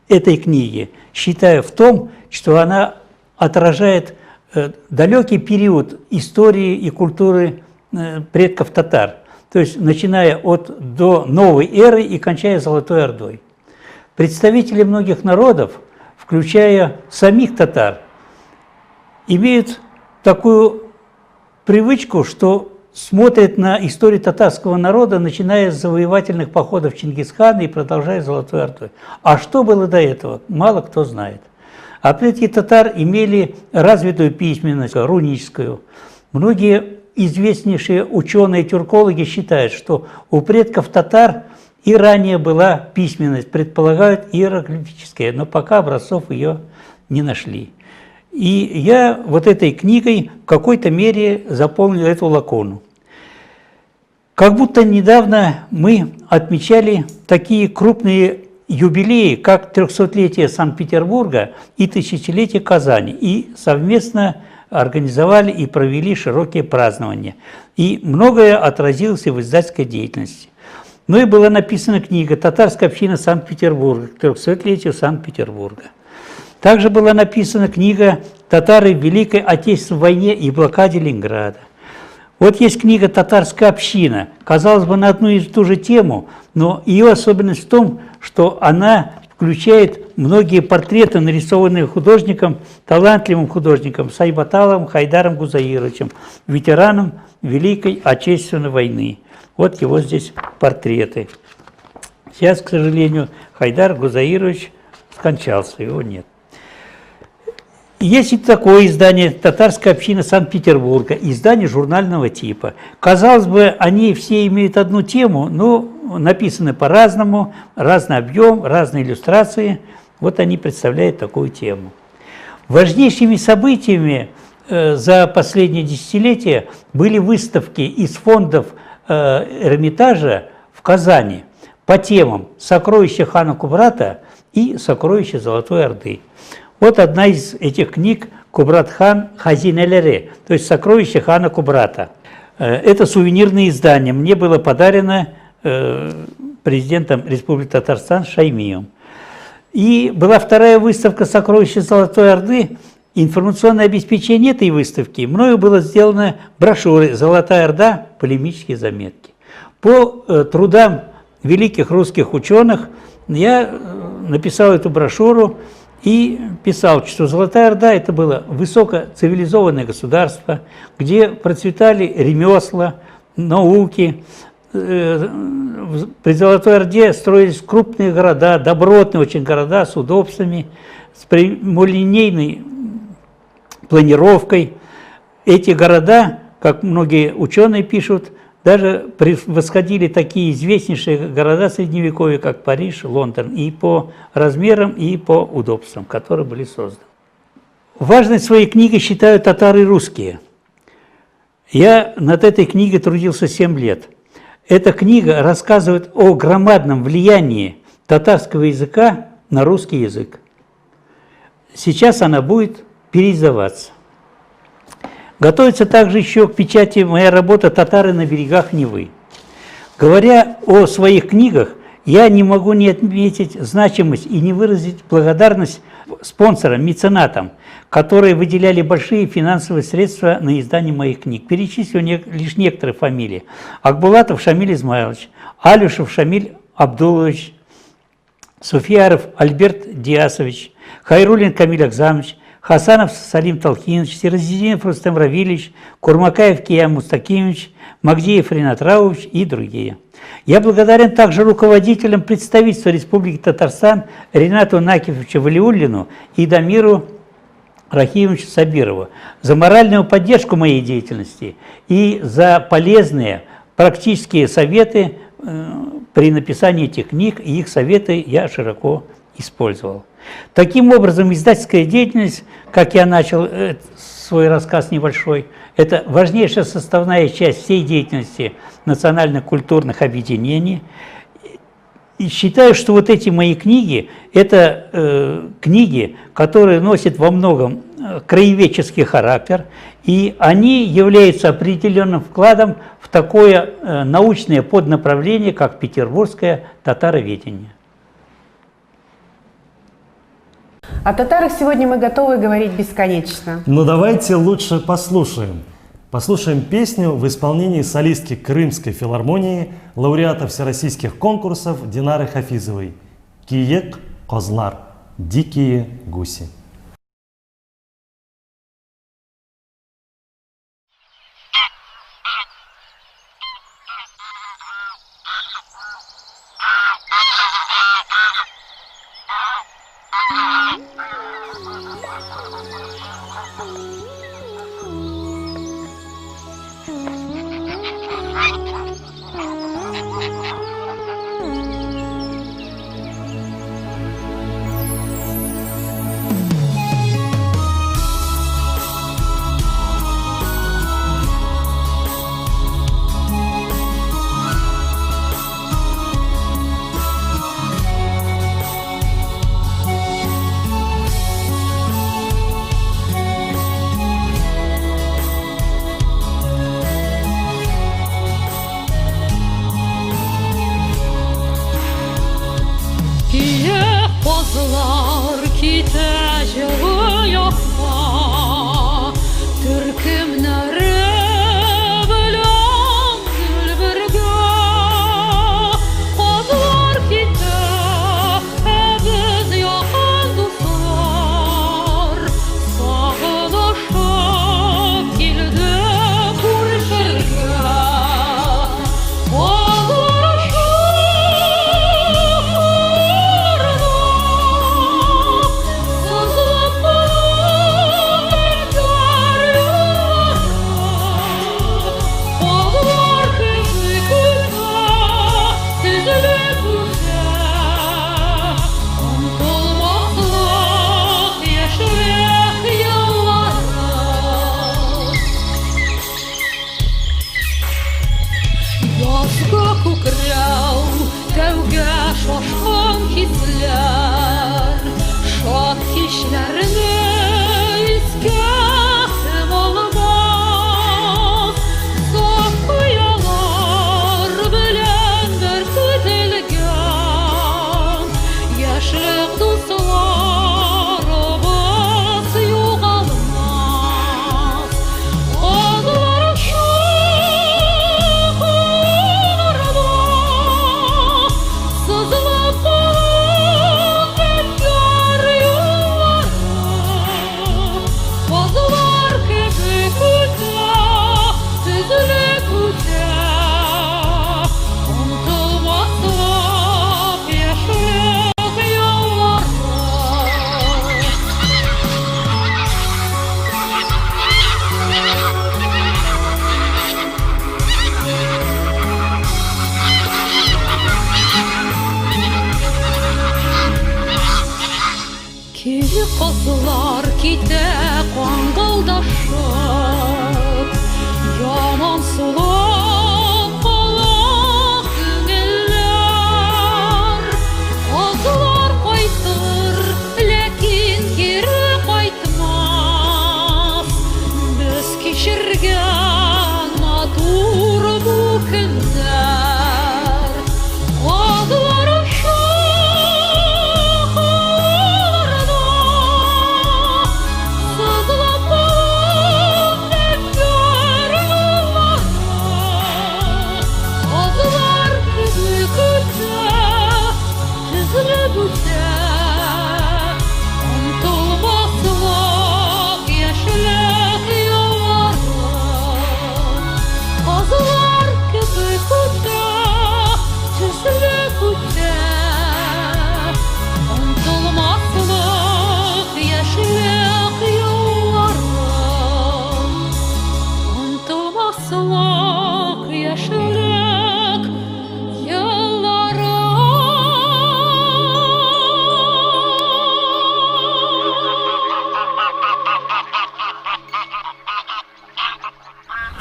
этой книги считаю в том, что она отражает далекий период истории и культуры предков татар, то есть начиная до новой эры и кончая Золотой Ордой. Представители многих народов, включая самих татар, имеют такую привычку, что смотрят на историю татарского народа, начиная с завоевательных походов Чингисхана и продолжая Золотой Ордой. А что было до этого, мало кто знает. А предки татар имели развитую письменность, руническую. Многие известнейшие ученые-тюркологи считают, что у предков татар и ранее была письменность, предполагают иероглифическая, но пока образцов ее не нашли. И я вот этой книгой в какой-то мере заполнил эту лакуну. Как будто недавно мы отмечали такие крупные юбилеи, как 300-летие Санкт-Петербурга и тысячелетие Казани, и совместно организовали и провели широкие празднования. И многое отразилось и в издательской деятельности. Ну и была написана книга «Татарская община Санкт-Петербурга» к 300-летию Санкт-Петербурга. Также была написана книга «Татары в Великой Отечественной войне и блокаде Ленинграда». Вот есть книга «Татарская община». Казалось бы, на одну и ту же тему, но ее особенность в том, что она включает многие портреты, нарисованные художником, талантливым художником Сайбаталовым Хайдаром Гузаировичем, ветераном Великой Отечественной войны. Вот его здесь портреты. Сейчас, к сожалению, Хайдар Гузаирович скончался, его нет. Есть и такое издание «Татарская община Санкт-Петербурга», издание журнального типа. Казалось бы, они все имеют одну тему, но написаны по-разному, разный объем, разные иллюстрации. Вот они представляют такую тему. Важнейшими событиями за последние десятилетия были выставки из фондов Эрмитажа в Казани по темам «Сокровища хана Кубрата» и «Сокровища Золотой Орды». Вот одна из этих книг «Кубрат-хан Хазинелере», то есть «Сокровища хана Кубрата». Это сувенирное издание. Мне было подарено президентом Республики Татарстан Шаймием. И была вторая выставка «Сокровища Золотой Орды». Информационное обеспечение этой выставки мною было сделано брошюрой «Золотая Орда. Полемические заметки». По трудам великих русских ученых я написал эту брошюру и писал, что Золотая Орда – это было высокоцивилизованное государство, где процветали ремесла, науки. При Золотой Орде строились крупные города, добротные очень города с удобствами, с прямолинейной планировкой. Эти города, как многие ученые пишут, даже превосходили такие известнейшие города Средневековья, как Париж, Лондон, и по размерам, и по удобствам, которые были созданы. Важной своей книгой считают татары русские. Я над этой книгой трудился 7 лет. Эта книга рассказывает о громадном влиянии татарского языка на русский язык. Сейчас она будет переиздаваться. Готовится также еще к печати моя работа «Татары на берегах Невы». Говоря о своих книгах, я не могу не отметить значимость и не выразить благодарность спонсорам, меценатам, которые выделяли большие финансовые средства на издание моих книг. Перечислю лишь некоторые фамилии. Акбулатов Шамиль Измайлович, Алюшев Шамиль Абдулович, Суфьяров Альберт Диасович, Хайруллин Камиль Акзамович, Хасанов Салим Талхинович, Сиразидинов Рустем Равильевич, Курмакаев Кия Мустакимович, Магдиев Ринат Раович и другие. Я благодарен также руководителям представительства Республики Татарстан Ринату Накифовичу Валиуллину и Дамиру Рахимовичу Сабирову за моральную поддержку моей деятельности и за полезные практические советы при написании этих книг, и их советы я широко использовал. Таким образом, издательская деятельность, как я начал свой рассказ небольшой, это важнейшая составная часть всей деятельности национально-культурных объединений. И считаю, что вот эти мои книги – это книги, которые носят во многом краеведческий характер, и они являются определенным вкладом в такое научное поднаправление, как петербургское татароведение. О татарах сегодня мы готовы говорить бесконечно. Но давайте лучше послушаем. Послушаем песню в исполнении солистки Крымской филармонии, лауреата всероссийских конкурсов Динары Хафизовой «Киек Козлар. Дикие гуси».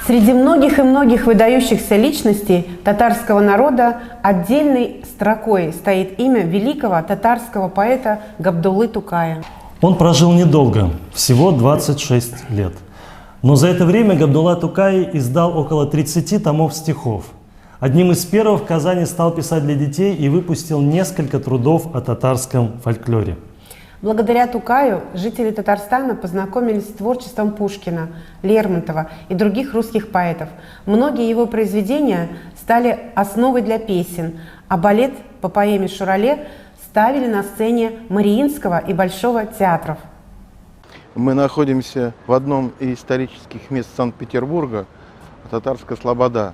Среди многих и многих выдающихся личностей татарского народа отдельной строкой стоит имя великого татарского поэта Габдуллы Тукая. Он прожил недолго, всего 26 лет. Но за это время Габдулла Тукай издал около 30 томов стихов. Одним из первых в Казани стал писать для детей и выпустил несколько трудов о татарском фольклоре. Благодаря Тукаю жители Татарстана познакомились с творчеством Пушкина, Лермонтова и других русских поэтов. Многие его произведения стали основой для песен, а балет по поэме «Шурале» ставили на сцене Мариинского и Большого театров. Мы находимся в одном из исторических мест Санкт-Петербурга, Татарская Слобода.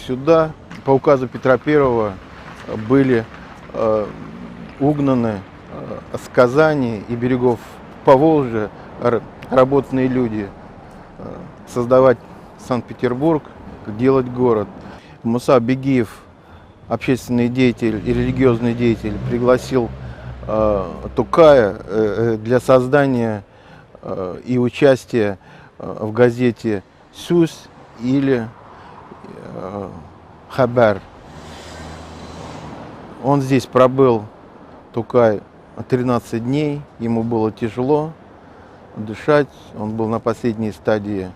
Сюда по указу Петра I были угнаны с Казани и берегов Поволжья работные люди создавать Санкт-Петербург, делать город. Муса Бегиев, общественный деятель и религиозный деятель, пригласил Тукая для создания и участия в газете «Сюс» или «Хабар». Он здесь пробыл, Тукай, 13 дней, ему было тяжело дышать, он был на последней стадии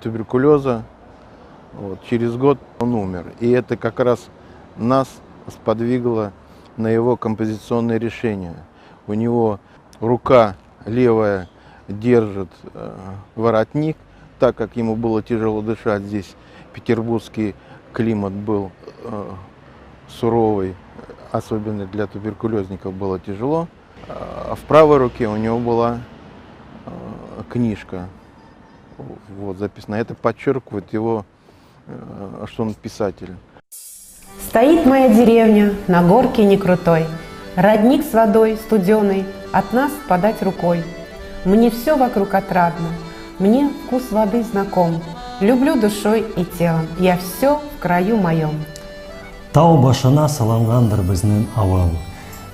туберкулеза. Вот. Через год он умер. И это как раз нас сподвигло на его композиционное решение. У него рука левая держит воротник, так как ему было тяжело дышать. Здесь петербургский климат был суровый, особенно для туберкулезников было тяжело. А в правой руке у него была книжка, вот, записана. Это подчеркивает его, что он писатель. Стоит моя деревня на горке не крутой, родник с водой студеной от нас подать рукой. Мне все вокруг отрадно, мне вкус воды знаком. Люблю душой и телом, я все в краю моем. Тау башына салынгандыр безнең авыл.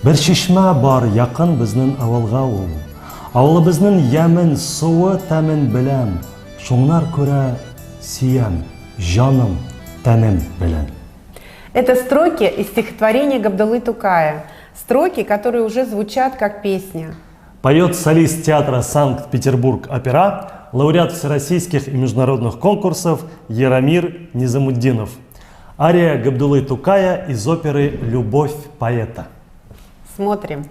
Бер чишмә бар якын безнең авылга ул. Авылыбызның ямен, суы, тәмен беләм. Шуңнар күрә сиям, җаным, тәнем белән. Это строки из стихотворения Габдуллы Тукая. Строки, которые уже звучат как песня. Поет солист театра Санкт-Петербург-Опера, лауреат всероссийских и международных конкурсов Яромир Низамуддинов. Ария Габдуллы Тукая из оперы «Любовь поэта». Смотрим.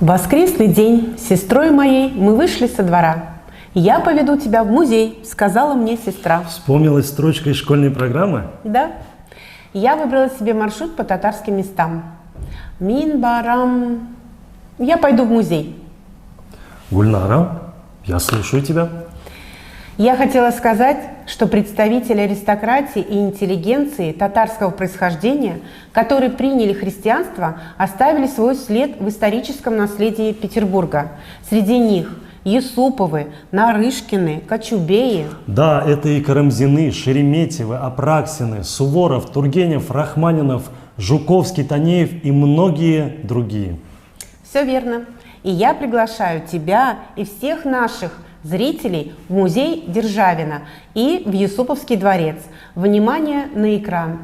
В воскресный день с сестрой моей мы вышли со двора. «Я поведу тебя в музей», — сказала мне сестра. Вспомнилась строчка из школьной программы? Да. Я выбрала себе маршрут по татарским местам. Минбарам. Я пойду в музей. Гульнара, я слушаю тебя. Я хотела сказать, что представители аристократии и интеллигенции татарского происхождения, которые приняли христианство, оставили свой след в историческом наследии Петербурга. Среди них Юсуповы, Нарышкины, Кочубеи. Да, это и Карамзины, Шереметьевы, Апраксины, Суворов, Тургенев, Рахманинов, Жуковский, Танеев и многие другие. Все верно. И я приглашаю тебя и всех наших зрителей в музей Державина и в Юсуповский дворец. Внимание на экран.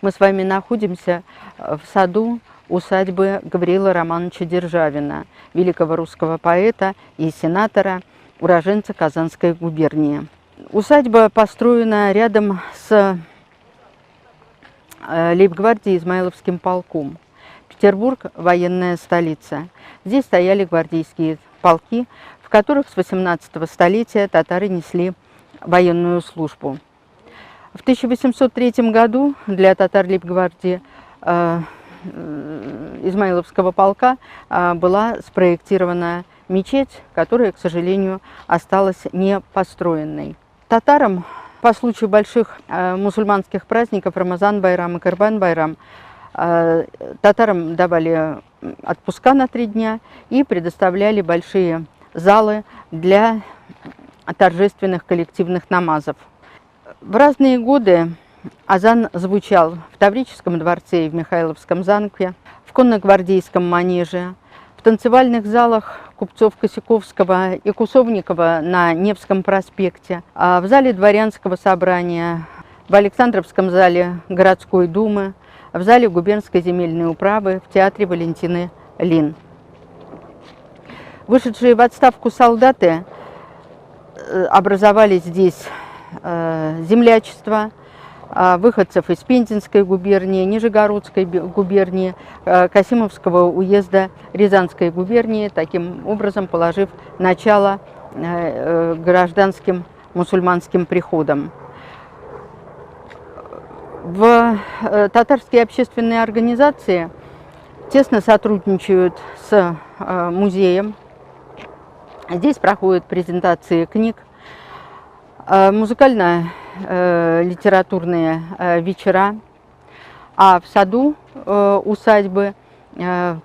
Мы с вами находимся в саду усадьбы Гавриила Романовича Державина, великого русского поэта и сенатора, уроженца Казанской губернии. Усадьба построена рядом с лейб-гвардией Измайловским полком. Петербург – военная столица. Здесь стояли гвардейские полки, в которых с 18 столетия татары несли военную службу. В 1803 году для татар лейб-гвардии Измайловского полка была спроектирована мечеть, которая, к сожалению, осталась не построенной. Татарам по случаю больших мусульманских праздников Рамазан-байрам и Курбан-байрам татарам давали отпуска на 3 дня и предоставляли большие залы для торжественных коллективных намазов. В разные годы азан звучал в Таврическом дворце и в Михайловском замке, в конногвардейском манеже, в танцевальных залах купцов Косяковского и Кусовникова на Невском проспекте, в зале дворянского собрания, в Александровском зале городской думы, в зале губернской земельной управы, в театре Валентины Лин. Вышедшие в отставку солдаты образовали здесь землячество, выходцев из Пензенской губернии, Нижегородской губернии, Касимовского уезда Рязанской губернии, таким образом положив начало гражданским мусульманским приходам. В татарские общественные организации тесно сотрудничают с музеем. Здесь проходят презентации книг, музыкально-литературные вечера, а в саду усадьбы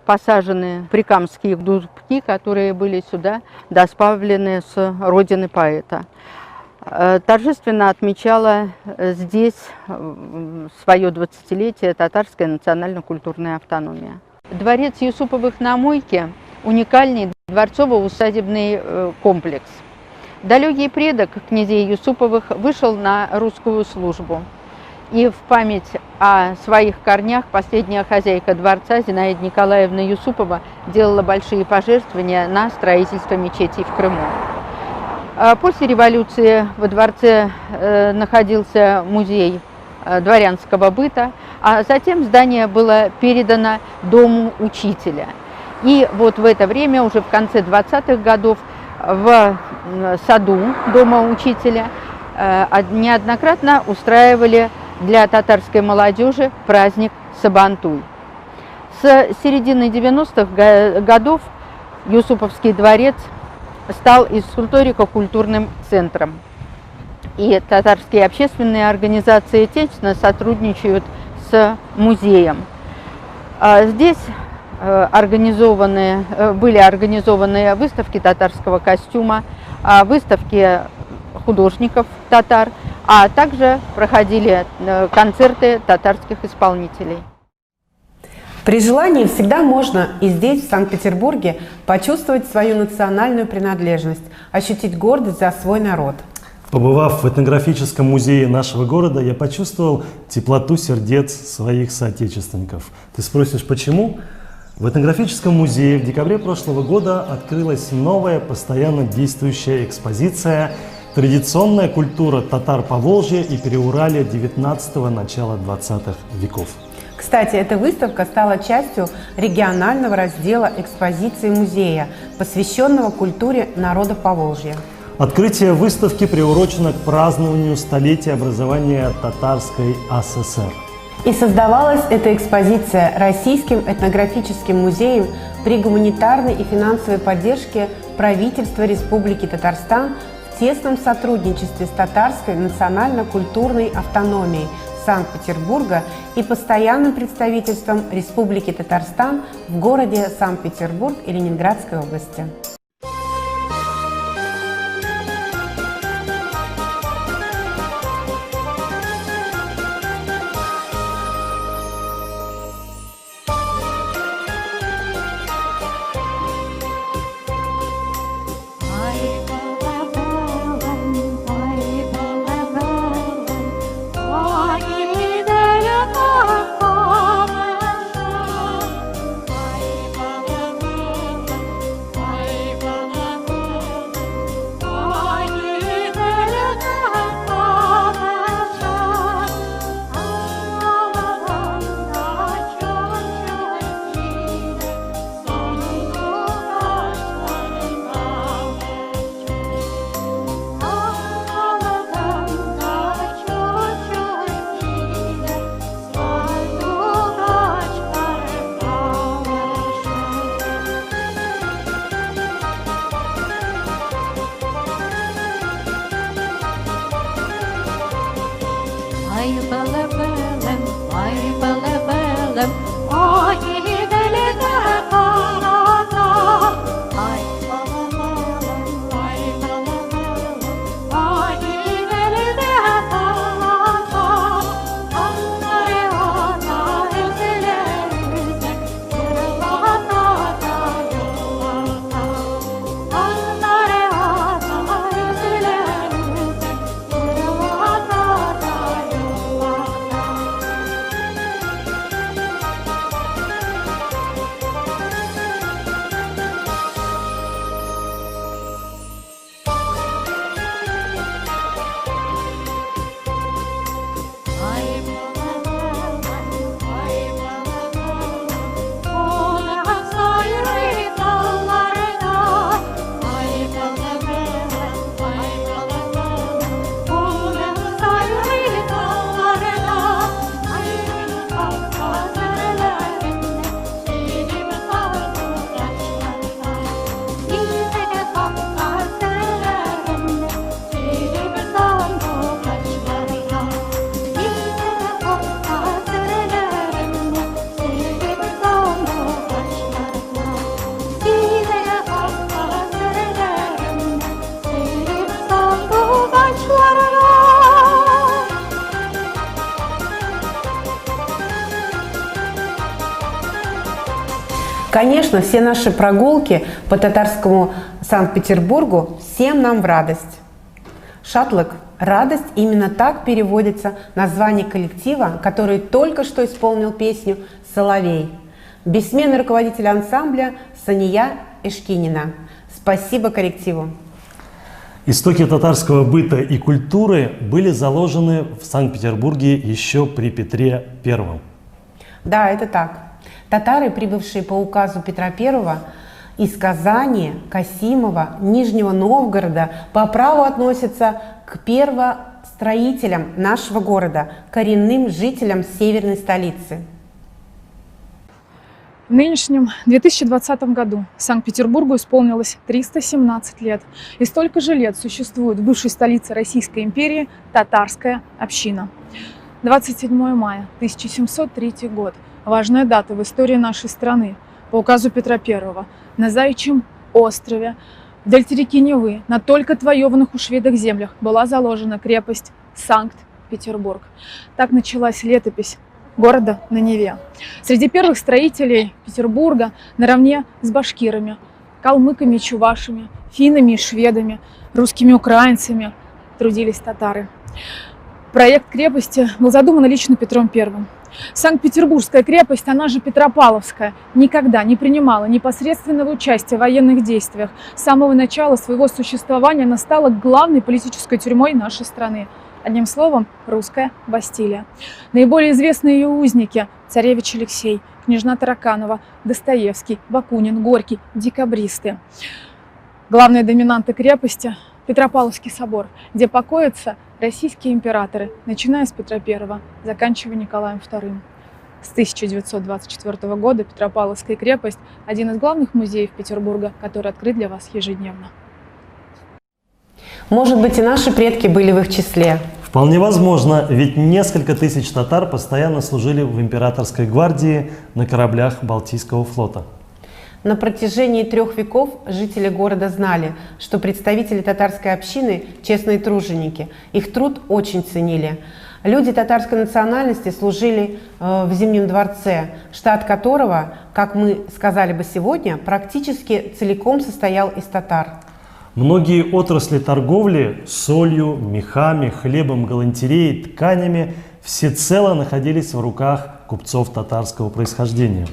посажены прикамские дубки, которые были сюда доставлены с родины поэта. Торжественно отмечала здесь свое 20-летие татарская национально-культурная автономия. Дворец Юсуповых на Мойке – уникальный дворцово-усадебный комплекс. Далекий предок князей Юсуповых вышел на русскую службу. И в память о своих корнях последняя хозяйка дворца Зинаида Николаевна Юсупова делала большие пожертвования на строительство мечетей в Крыму. После революции во дворце находился музей дворянского быта, а затем здание было передано Дому учителя. И вот в это время, уже в конце 20-х годов, в саду Дома учителя неоднократно устраивали для татарской молодежи праздник Сабантуй. С середины 90-х годов Юсуповский дворец стал историко-культурным центром. И татарские общественные организации тесно сотрудничают с музеем. Здесь были организованы выставки татарского костюма, выставки художников татар, а также проходили концерты татарских исполнителей. При желании всегда можно и здесь, в Санкт-Петербурге, почувствовать свою национальную принадлежность, ощутить гордость за свой народ. Побывав в этнографическом музее нашего города, я почувствовал теплоту сердец своих соотечественников. Ты спросишь, почему? В этнографическом музее в декабре прошлого года открылась новая, постоянно действующая экспозиция «Традиционная культура татар Поволжья и Переуралья 19-го, начала 20-х веков». Кстати, эта выставка стала частью регионального раздела экспозиции музея, посвященного культуре народов Поволжья. Открытие выставки приурочено к празднованию столетия образования Татарской АССР. И создавалась эта экспозиция Российским этнографическим музеем при гуманитарной и финансовой поддержке правительства Республики Татарстан в тесном сотрудничестве с Татарской национально-культурной автономией Санкт-Петербурга и постоянным представительством Республики Татарстан в городе Санкт-Петербург и Ленинградской области. Конечно, все наши прогулки по татарскому Санкт-Петербургу всем нам в радость. Шатлык – радость именно так переводится название коллектива, который только что исполнил песню «Соловей». Бессменный руководитель ансамбля Сания Эшкинина. Спасибо коллективу. Истоки татарского быта и культуры были заложены в Санкт-Петербурге еще при Петре I. Да, это так. Татары, прибывшие по указу Петра I из Казани, Касимова, Нижнего Новгорода, по праву относятся к первостроителям нашего города, коренным жителям северной столицы. В нынешнем 2020 году Санкт-Петербургу исполнилось 317 лет. И столько же лет существует в бывшей столице Российской империи татарская община. 27 мая 1703 год. Важная дата в истории нашей страны. По указу Петра I на Заячьем острове, в дельте реки Невы, на только отвоеванных у шведов землях была заложена крепость Санкт-Петербург. Так началась летопись города на Неве. Среди первых строителей Петербурга наравне с башкирами, калмыками и чувашами, финнами и шведами, русскими украинцами трудились татары. Проект крепости был задуман лично Петром I. Санкт-Петербургская крепость, она же Петропавловская, никогда не принимала непосредственного участия в военных действиях. С самого начала своего существования она стала главной политической тюрьмой нашей страны. Одним словом, русская Бастилия. Наиболее известные ее узники – царевич Алексей, княжна Тараканова, Достоевский, Бакунин, Горький, декабристы. Главные доминанты крепости – Петропавловский собор, где покоятся российские императоры, начиная с Петра I, заканчивая Николаем II. С 1924 года Петропавловская крепость – один из главных музеев Петербурга, который открыт для вас ежедневно. Может быть, и наши предки были в их числе. Вполне возможно, ведь несколько тысяч татар постоянно служили в императорской гвардии на кораблях Балтийского флота. На протяжении 3 веков жители города знали, что представители татарской общины – честные труженики. Их труд очень ценили. Люди татарской национальности служили в Зимнем дворце, штат которого, как мы сказали бы сегодня, практически целиком состоял из татар. Многие отрасли торговли солью, мехами, хлебом, галантереей, тканями всецело находились в руках купцов татарского происхождения.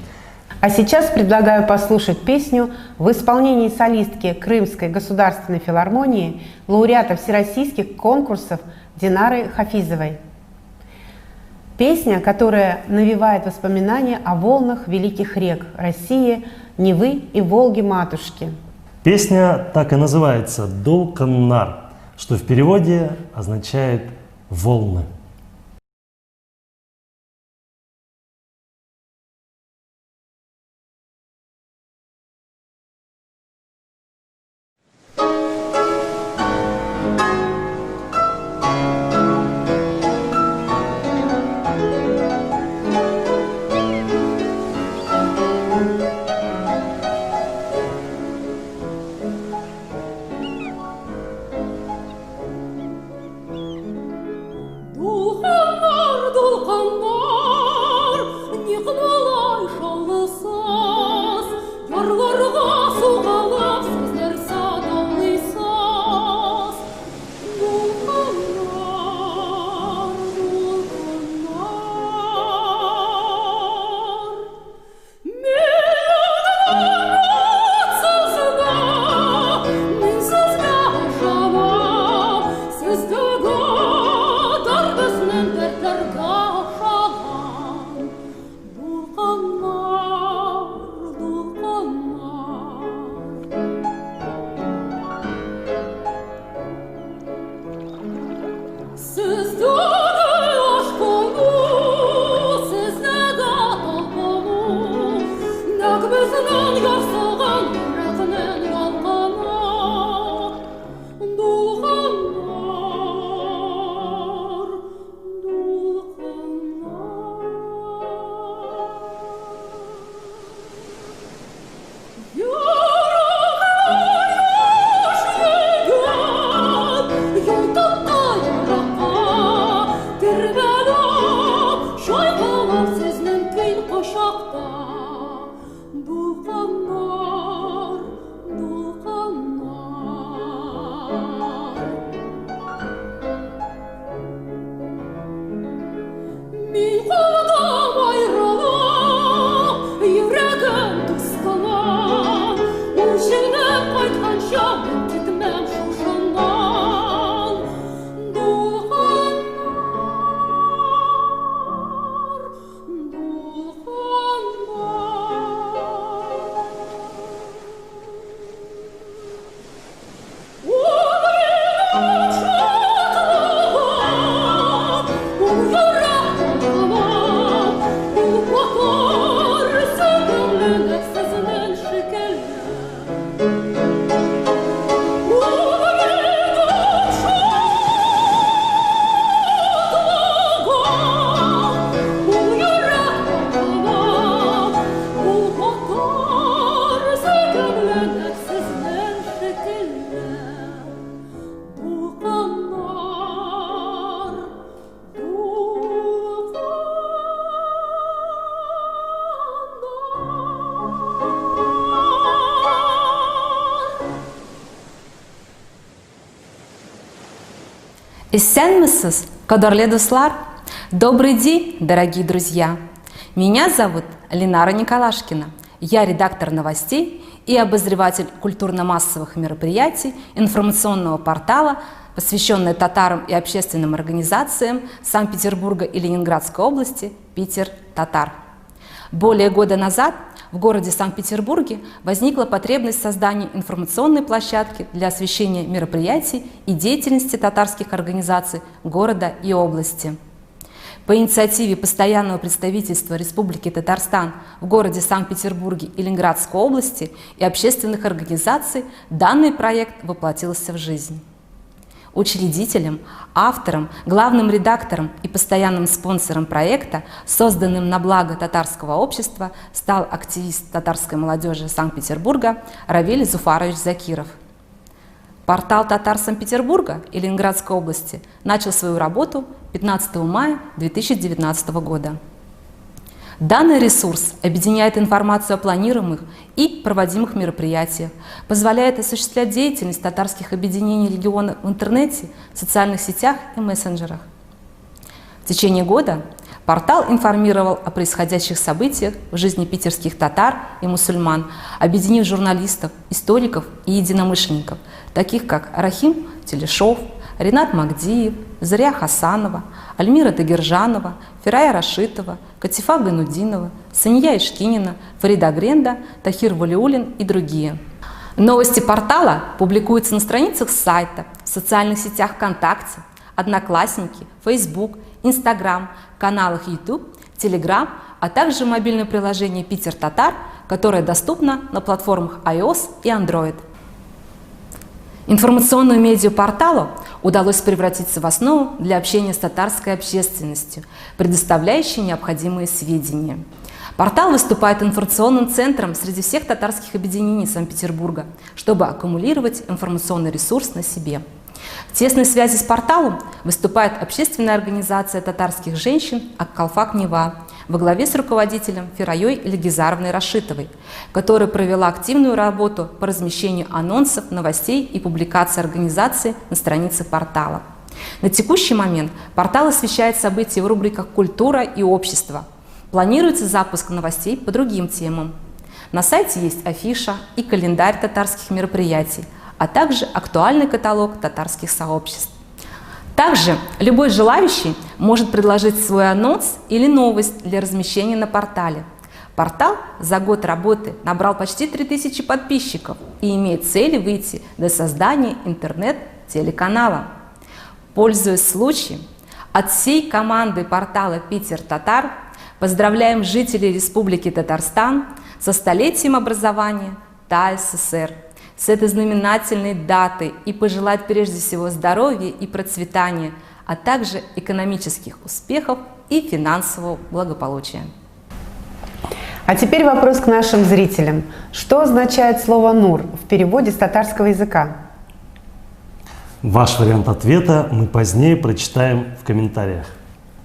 А сейчас предлагаю послушать песню в исполнении солистки Крымской государственной филармонии, лауреата всероссийских конкурсов Динары Хафизовой. Песня, которая навевает воспоминания о волнах великих рек России, Невы и Волги-матушки. Песня так и называется «Дулканнар», что в переводе означает «волны». Исәнмесез, кадерлі достар? Добрый день, дорогие друзья! Меня зовут Ленара Николашкина. Я редактор новостей и обозреватель культурно-массовых мероприятий информационного портала, посвященного татарам и общественным организациям Санкт-Петербурга и Ленинградской области «Питер Татар». Более года назад в городе Санкт-Петербурге возникла потребность в создании информационной площадки для освещения мероприятий и деятельности татарских организаций города и области. По инициативе Постоянного представительства Республики Татарстан в городе Санкт-Петербурге и Ленинградской области и общественных организаций данный проект воплотился в жизнь. Учредителем, автором, главным редактором и постоянным спонсором проекта, созданным на благо татарского общества, стал активист татарской молодежи Санкт-Петербурга Равиль Зуфарович Закиров. Портал «Татар Санкт-Петербурга» и Ленинградской области начал свою работу 15 мая 2019 года. Данный ресурс объединяет информацию о планируемых и проводимых мероприятиях, позволяет осуществлять деятельность татарских объединений региона в интернете, социальных сетях и мессенджерах. В течение года портал информировал о происходящих событиях в жизни питерских татар и мусульман, объединив журналистов, историков и единомышленников, таких как Рахим Телешов, Ринат Магдиев, Заря Хасанова, Альмира Дагержанова, Фирая Рашитова, Катифа Гайнудинова, Сания Ишкинина, Фарида Гренда, Тахир Валиулин и другие. Новости портала публикуются на страницах сайта, в социальных сетях ВКонтакте, Одноклассники, Facebook, Instagram, каналах YouTube, Telegram, а также в мобильном приложении «Питер Татар», которое доступно на платформах iOS и Android. Информационную медиапорталу удалось превратиться в основу для общения с татарской общественностью, предоставляющей необходимые сведения. Портал выступает информационным центром среди всех татарских объединений Санкт-Петербурга, чтобы аккумулировать информационный ресурс на себе. В тесной связи с порталом выступает общественная организация татарских женщин «Аккалфак Нева» во главе с руководителем Фираей Ильгизаровной Рашитовой, которая провела активную работу по размещению анонсов, новостей и публикаций организации на странице портала. На текущий момент портал освещает события в рубриках «Культура» и «Общество». Планируется запуск новостей по другим темам. На сайте есть афиша и календарь татарских мероприятий, а также актуальный каталог татарских сообществ. Также любой желающий может предложить свой анонс или новость для размещения на портале. Портал за год работы набрал почти 3000 подписчиков и имеет цели выйти до создания интернет-телеканала. Пользуясь случаем, от всей команды портала «Питер Татар» поздравляем жителей Республики Татарстан со столетием образования ТАССР, с этой знаменательной датой и пожелать прежде всего здоровья и процветания, а также экономических успехов и финансового благополучия. А теперь вопрос к нашим зрителям. Что означает слово «нур» в переводе с татарского языка? Ваш вариант ответа мы позднее прочитаем в комментариях.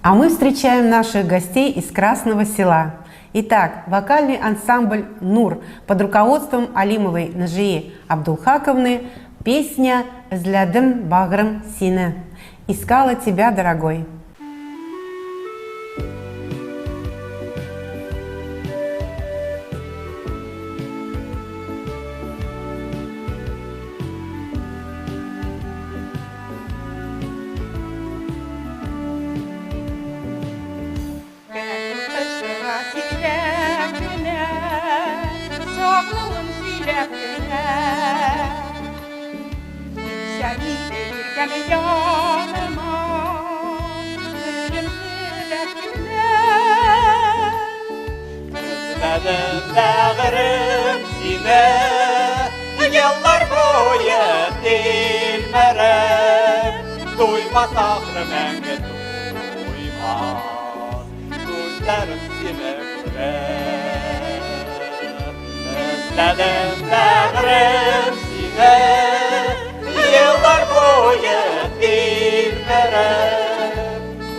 А мы встречаем наших гостей из Красного Села. Итак, вокальный ансамбль «Нур» под руководством Алимовой Нажии Абдулхаковны, песня «Злядым багрым сине» «Искала тебя, дорогой». Bağrım sine yıllar boyu dilmerem duymaz ahrım enge duymaz gözlerim sine görer özledim bağrım sine yıllar boyu dilmerem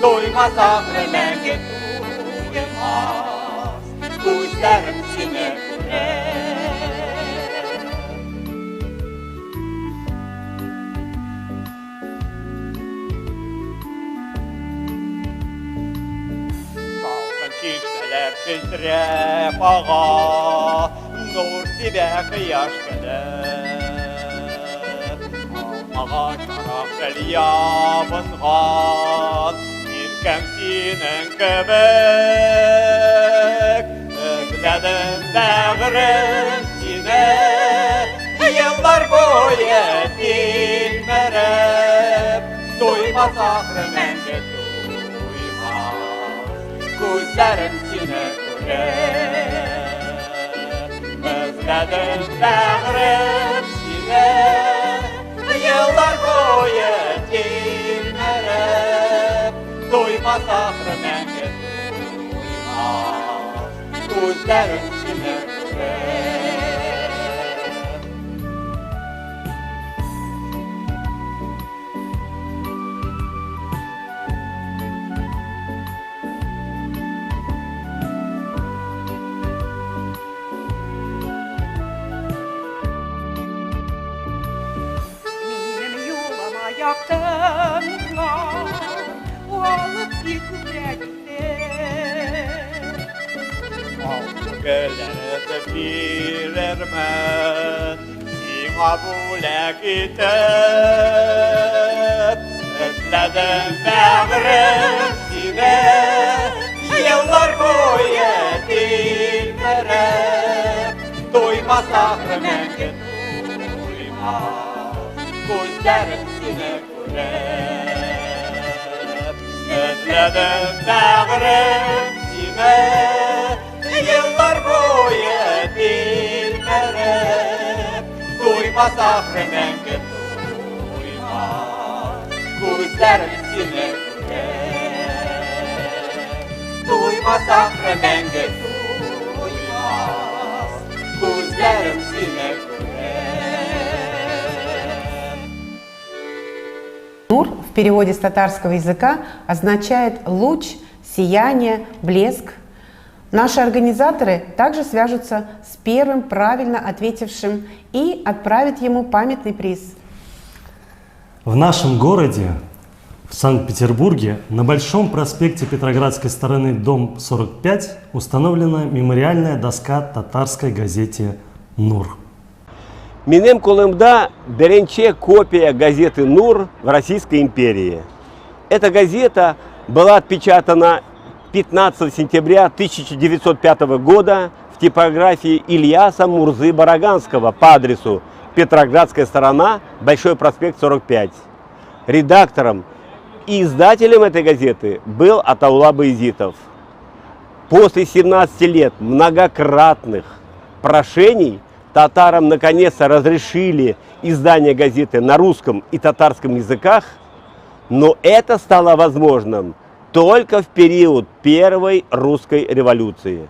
duymaz ahrım enge duymaz gözlerim sine görer. Salkın çiçeler келтіріп аға, нұр себе қияш кіліп. Алмаға жарақ ябынған, еркем сенің кібік. Özledim bağrım seni, yıllar boyu bilmerem. Duymaz aklım enge duymaz, gözlerim seni görer. Özledim bağrım seni, yıllar boyu bilmerem. Duymaz aklım enge duymaz, gözlerim seni görer. Benim yoluma yaktığımla alıp yıkılecekler. Göllerinde bilirmen, sima bule gidip. Özledim bağrım seni, yıllar boyu bilmerem. Duymaz aklım enge duymaz, gözlerim seni görer. Özledim bağrım seni, yıllar boyu bilmerem. Duymaz aklım enge duymaz, gözlerim seni görer. Duymaz aklım enge duymaz, gözlerim seni görer. Нур в переводе с татарского языка означает луч, сияние, блеск. Наши организаторы также свяжутся с первым правильно ответившим и отправят ему памятный приз. В нашем городе, в Санкт-Петербурге, на Большом проспекте Петроградской стороны, дом 45, установлена мемориальная доска татарской газете «Нур». Менем Колымда беренче копия газеты «Нур» в Российской империи. Эта газета была отпечатана 15 сентября 1905 года в типографии Ильяса Мурзы Бараганского по адресу Петроградская сторона, Большой проспект 45. Редактором и издателем этой газеты был Атаула Баязитов. После 17 лет многократных прошений татарам наконец-то разрешили издание газеты на русском и татарском языках, но это стало возможным только в период Первой русской революции.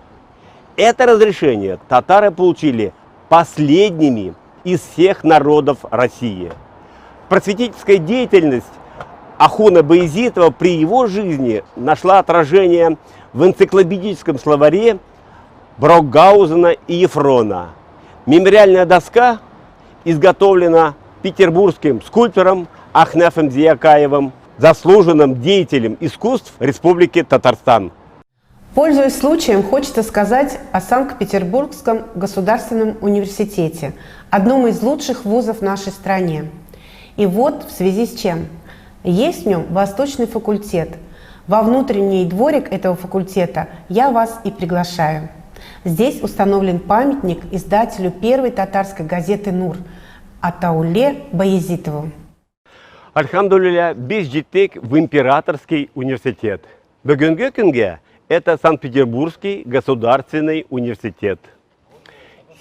Это разрешение татары получили последними из всех народов России. Просветительская деятельность Ахуна Баязитова при его жизни нашла отражение в энциклопедическом словаре Брокгаузена и Ефрона. Мемориальная доска изготовлена петербургским скульптором Ахнефом Зиякаевым, заслуженным деятелем искусств Республики Татарстан. Пользуясь случаем, хочется сказать о Санкт-Петербургском государственном университете, одном из лучших вузов в нашей стране. И вот в связи с чем. Есть в нем Восточный факультет. Во внутренний дворик этого факультета я вас и приглашаю. Здесь установлен памятник издателю первой татарской газеты «Нур» Атауле Баязитову. Альхамдулилля, без життик в Императорский университет. Бүгінгі күнге это Санкт-Петербургский государственный университет.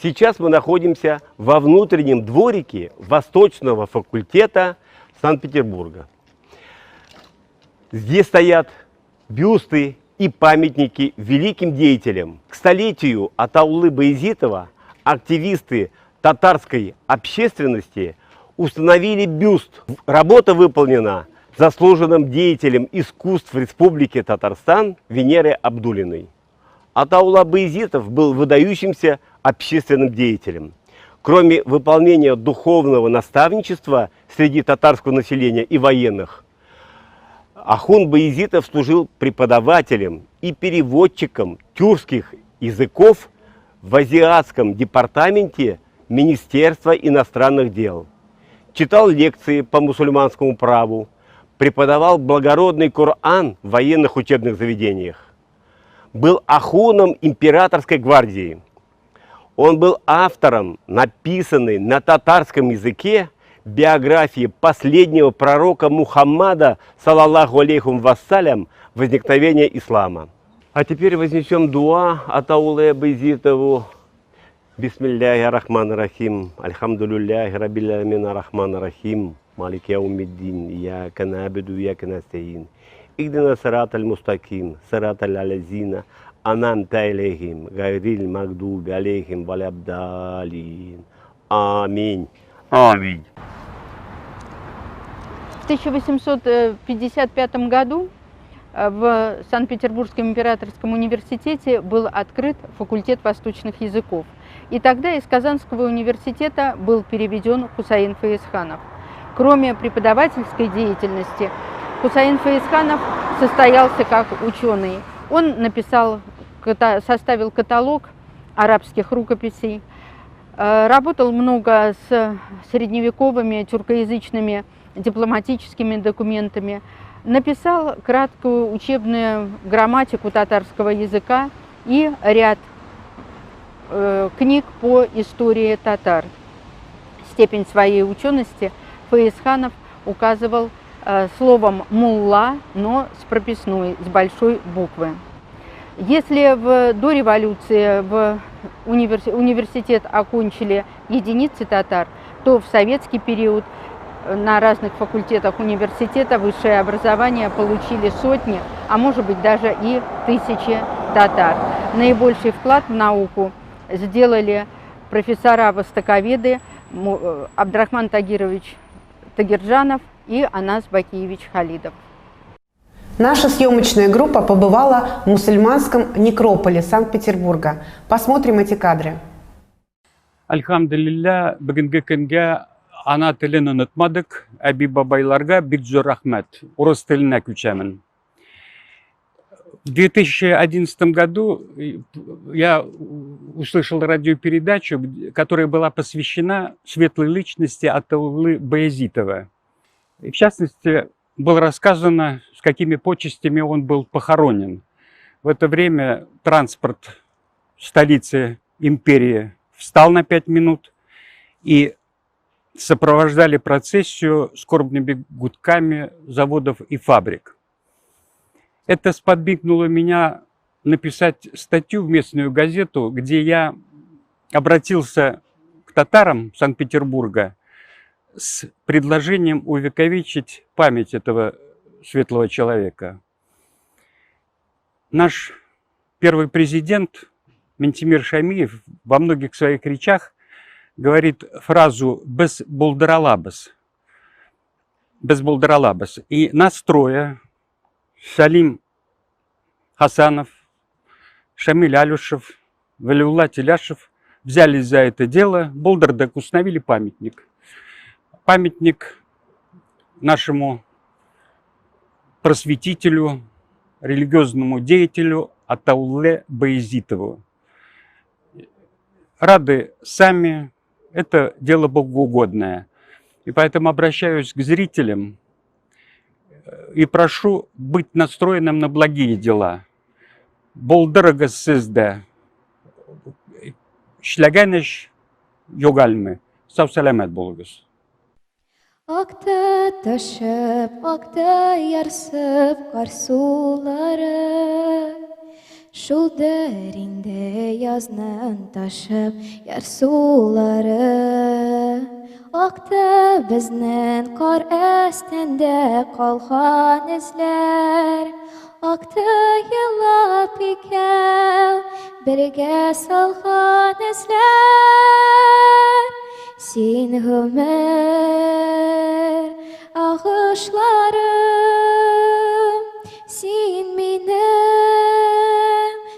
Сейчас мы находимся во внутреннем дворике Восточного факультета Санкт-Петербурга. Здесь стоят бюсты и памятники великим деятелям. К столетию Атаулы Баязитова активисты татарской общественности установили бюст. Работа выполнена заслуженным деятелем искусств Республики Татарстан Венерой Абдуллиной. Атаула Баязитов был выдающимся общественным деятелем. Кроме выполнения духовного наставничества среди татарского населения и военных, Ахун Баязитов служил преподавателем и переводчиком тюркских языков в Азиатском департаменте Министерства иностранных дел. Читал лекции по мусульманскому праву, преподавал благородный Коран в военных учебных заведениях. Был ахуном императорской гвардии. Он был автором, написанной на татарском языке, биографии последнего пророка Мухаммада, салаллаху алейхи вассалям, возникновения ислама. А теперь вознесем дуа Атаулле Баязитову. Бисмилляхи рахмани рахим, альхамдулилляхи раббил аламин рахмани рахим, малик яумиддин, ияка набуду ва ияка настаин. Ихдина сиратал мустаким, сиратал лазина ан'амта алейхим, гайрил магдуби алейхим валябдалин. Аминь. Аминь. В 1855 году в Санкт-Петербургском императорском университете был открыт факультет восточных языков. И тогда из Казанского университета был переведен Хусаин Фаизханов. Кроме преподавательской деятельности, Хусаин Фаизханов состоялся как ученый. Он составил каталог арабских рукописей, работал много с средневековыми тюркоязычными дипломатическими документами, написал краткую учебную грамматику татарского языка и ряд книг по истории татар. Степень своей учености Фаизханов указывал словом «мулла», но с прописной, с большой буквы. Если до революции университет окончили единицы татар, то в советский период на разных факультетах университета высшее образование получили сотни, а может быть даже и тысячи татар. Наибольший вклад в науку сделали профессора-востоковеды Абдрахман Тагирович Тагирджанов и Анас Бакиевич Халидов. Наша съемочная группа побывала в мусульманском некрополе Санкт-Петербурга. Посмотрим эти кадры. Альхамдулилля, бүгінгі күнге ана тілін ұнытмадық, әби бабайларға бик зор рахмет. Орыс тіліне көшемін. В 2011 году я услышал радиопередачу, которая была посвящена светлой личности Атауллы Баязитова. И в частности, было рассказано, с какими почестями он был похоронен. В это время транспорт столицы империи встал на 5 минут и сопровождали процессию скорбными гудками заводов и фабрик. Это сподвигнуло меня написать статью в местную газету, где я обратился к татарам Санкт-Петербурга с предложением увековечить память этого светлого человека. Наш первый президент Ментимир Шаймиев во многих своих речах говорит фразу «без болдаралабас». «Без болдаралабас». И нас трое, Салим Хасанов, Шамиль Алюшев, Валиулла Теляшев, взялись за это дело, Болдардак установили памятник. Памятник нашему просветителю, религиозному деятелю Атаулле Баязитову. Рады сами, это дело богоугодное. И поэтому обращаюсь к зрителям и прошу быть настроенным на благие дела. Болдырыгы сізді, шләгәнеш йогальмы. Сау сәләмәт болугыз. Акты ташып, акты ярсып карсулары, шул дәринде язнын ташып ярсулары. Акты безнең кар әстендә калган эзләр, акты елап икәү бергә салган эзләр. Син гомер агышларым, син минем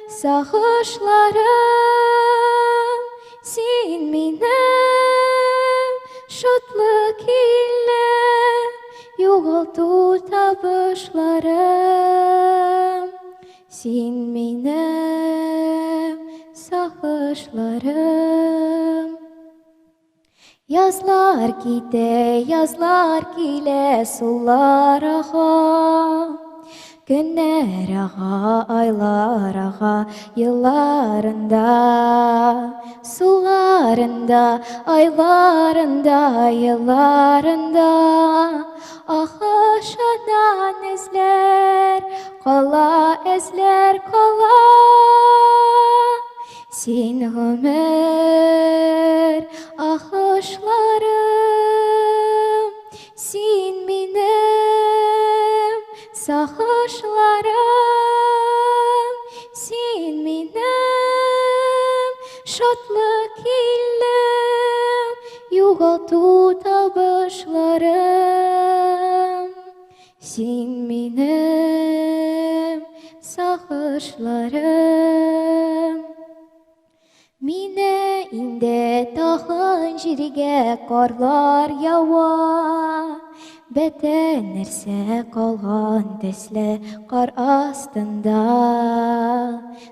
сагышларым, син минем шатлык иле югалту таб табышларым, син минем сагышларым. Yazlar gide, yazlar kile sular ağa, günler ağa, aylar ağa, yıllarında, sularında, aylarında, yıllarında, ahışadan izler, kola ezler kola. Sin ömür ahışlarım, sin minem sahışlarım, sin minem şatlık illim, yugaltu tabışlarım, sin minem sahışlarım. Mine inde tağın jirge karlar yawa, bete nerse kalgan tesle kar astında.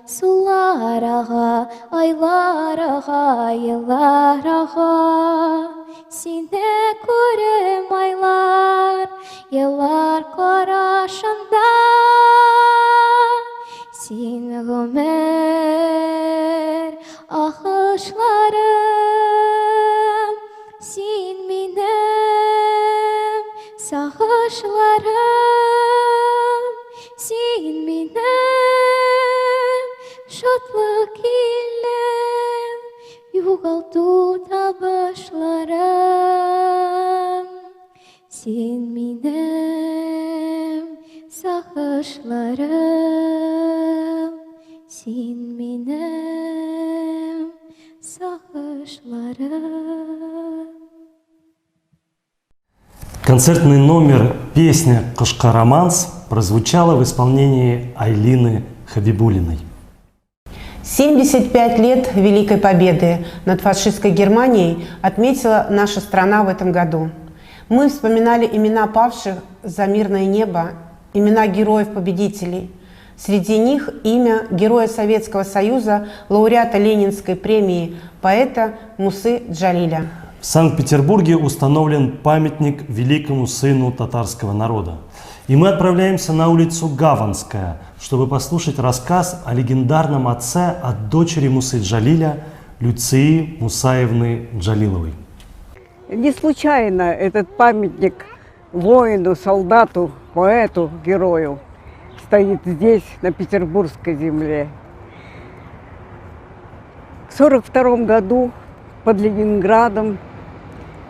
Sular ağa, aylar ağa, yıllar ağa, sine körem aylar, yıllar karaşında. Sin ömer ahışlarım, sin minem sahışlarım, sin minem şatlık illim, yugaltu tabışlarım, sin minem sahışlarım, sin minem sахышларым. Концертный номер «Песня Кышка-романс» прозвучала в исполнении Айлины Хабибуллиной. 75 лет Великой Победы над фашистской Германией отметила наша страна в этом году. Мы вспоминали имена павших за мирное небо, имена героев-победителей. Среди них имя Героя Советского Союза, лауреата Ленинской премии, поэта Мусы Джалиля. В Санкт-Петербурге установлен памятник великому сыну татарского народа. И мы отправляемся на улицу Гаванская, чтобы послушать рассказ о легендарном отце от дочери Мусы Джалиля, Люции Мусаевны Джалиловой. Не случайно этот памятник воину, солдату, поэту, герою стоит здесь, на петербургской земле. В 1942 году под Ленинградом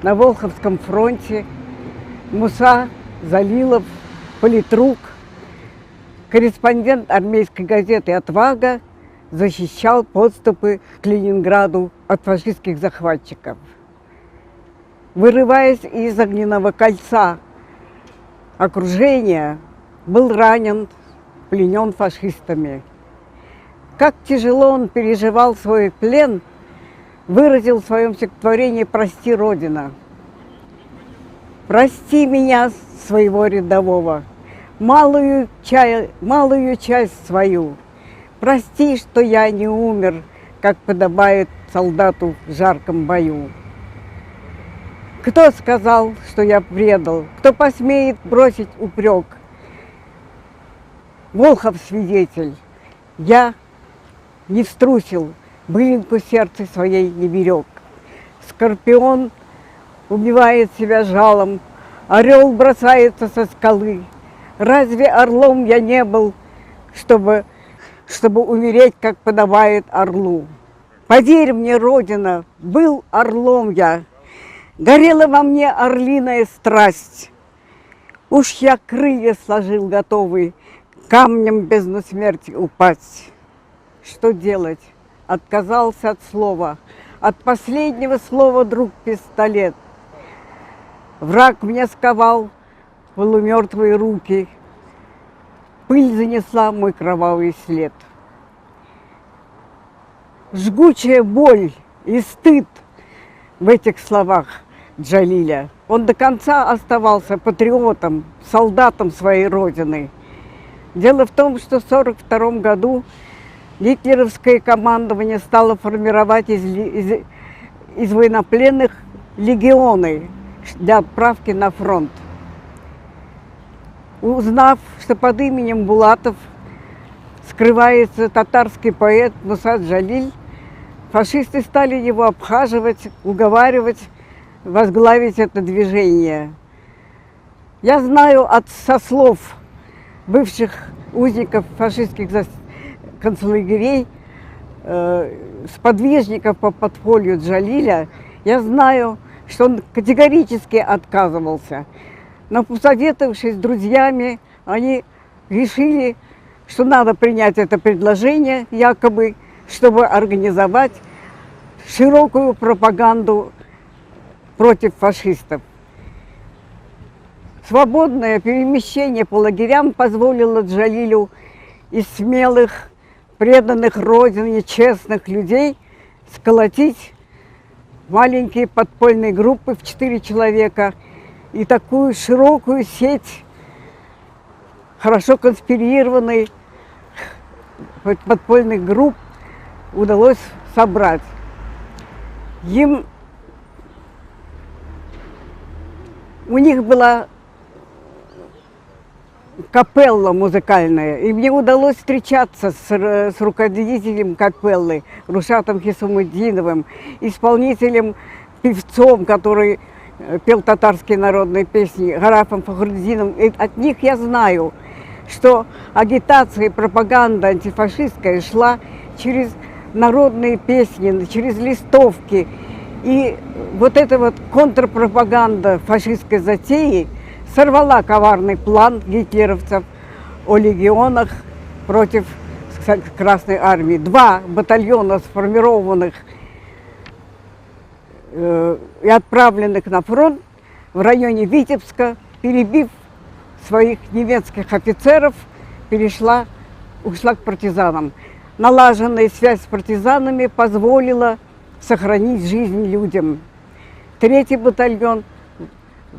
на Волховском фронте Муса Джалилов, политрук, корреспондент армейской газеты «Отвага», защищал подступы к Ленинграду от фашистских захватчиков. Вырываясь из огненного кольца окружения, был ранен, пленен фашистами. Как тяжело он переживал свой плен, выразил в своем стихотворении «Прости, Родина». «Прости меня, своего рядового, малую часть свою. Прости, что я не умер, как подобает солдату в жарком бою. Кто сказал, что я предал? Кто посмеет бросить упрек? Волхов свидетель, я не струсил, былинку сердца своей не берег. Скорпион убивает себя жалом, орел бросается со скалы. Разве орлом я не был, чтобы умереть, как подобает орлу? Поверь мне, Родина, был орлом я, горела во мне орлиная страсть. Уж я крылья сложил готовый, камнем в бездну смерти упасть. Что делать? Отказался от слова, от последнего слова, друг, пистолет. Враг мне сковал полумертвые руки, пыль занесла мой кровавый след. Жгучая боль и стыд в этих словах Джалиля. Он до конца оставался патриотом, солдатом своей родины. Дело в том, что в 1942 году гитлеровское командование стало формировать из военнопленных легионы для отправки на фронт. Узнав, что под именем Булатов скрывается татарский поэт Муса Джалиль, фашисты стали его обхаживать, уговаривать возглавить это движение. Я знаю со слов бывших узников фашистских концлагерей, сподвижников по подполью Джалиля, я знаю, что он категорически отказывался. Но посоветовавшись с друзьями, они решили, что надо принять это предложение, якобы, чтобы организовать широкую пропаганду против фашистов. Свободное перемещение по лагерям позволило Джалилю из смелых, преданных родине, честных людей сколотить маленькие подпольные группы в 4 человека и такую широкую сеть хорошо конспирированных подпольных групп удалось собрать. У них была капелла музыкальная, и мне удалось встречаться с руководителем капеллы Рушатом Хисамуддиновым, исполнителем, певцом, который пел татарские народные песни, Гарафом Фахруддином. И от них я знаю, что агитация и пропаганда антифашистская шла через народные песни, через листовки. И вот эта вот контрпропаганда фашистской затеи сорвала коварный план гитлеровцев о легионах против Красной армии. 2 батальона, сформированных и отправленных на фронт в районе Витебска, перебив своих немецких офицеров, ушла к партизанам. Налаженная связь с партизанами позволила сохранить жизнь людям. 3-й батальон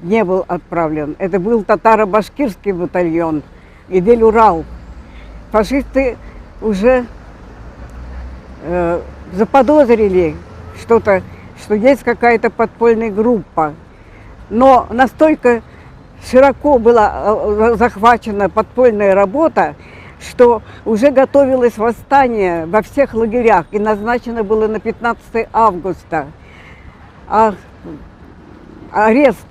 не был отправлен. Это был татаро-башкирский батальон Идель-Урал. Фашисты уже заподозрили что есть какая-то подпольная группа. Но настолько широко была захвачена подпольная работа, что уже готовилось восстание во всех лагерях и назначено было на 15 августа. А арест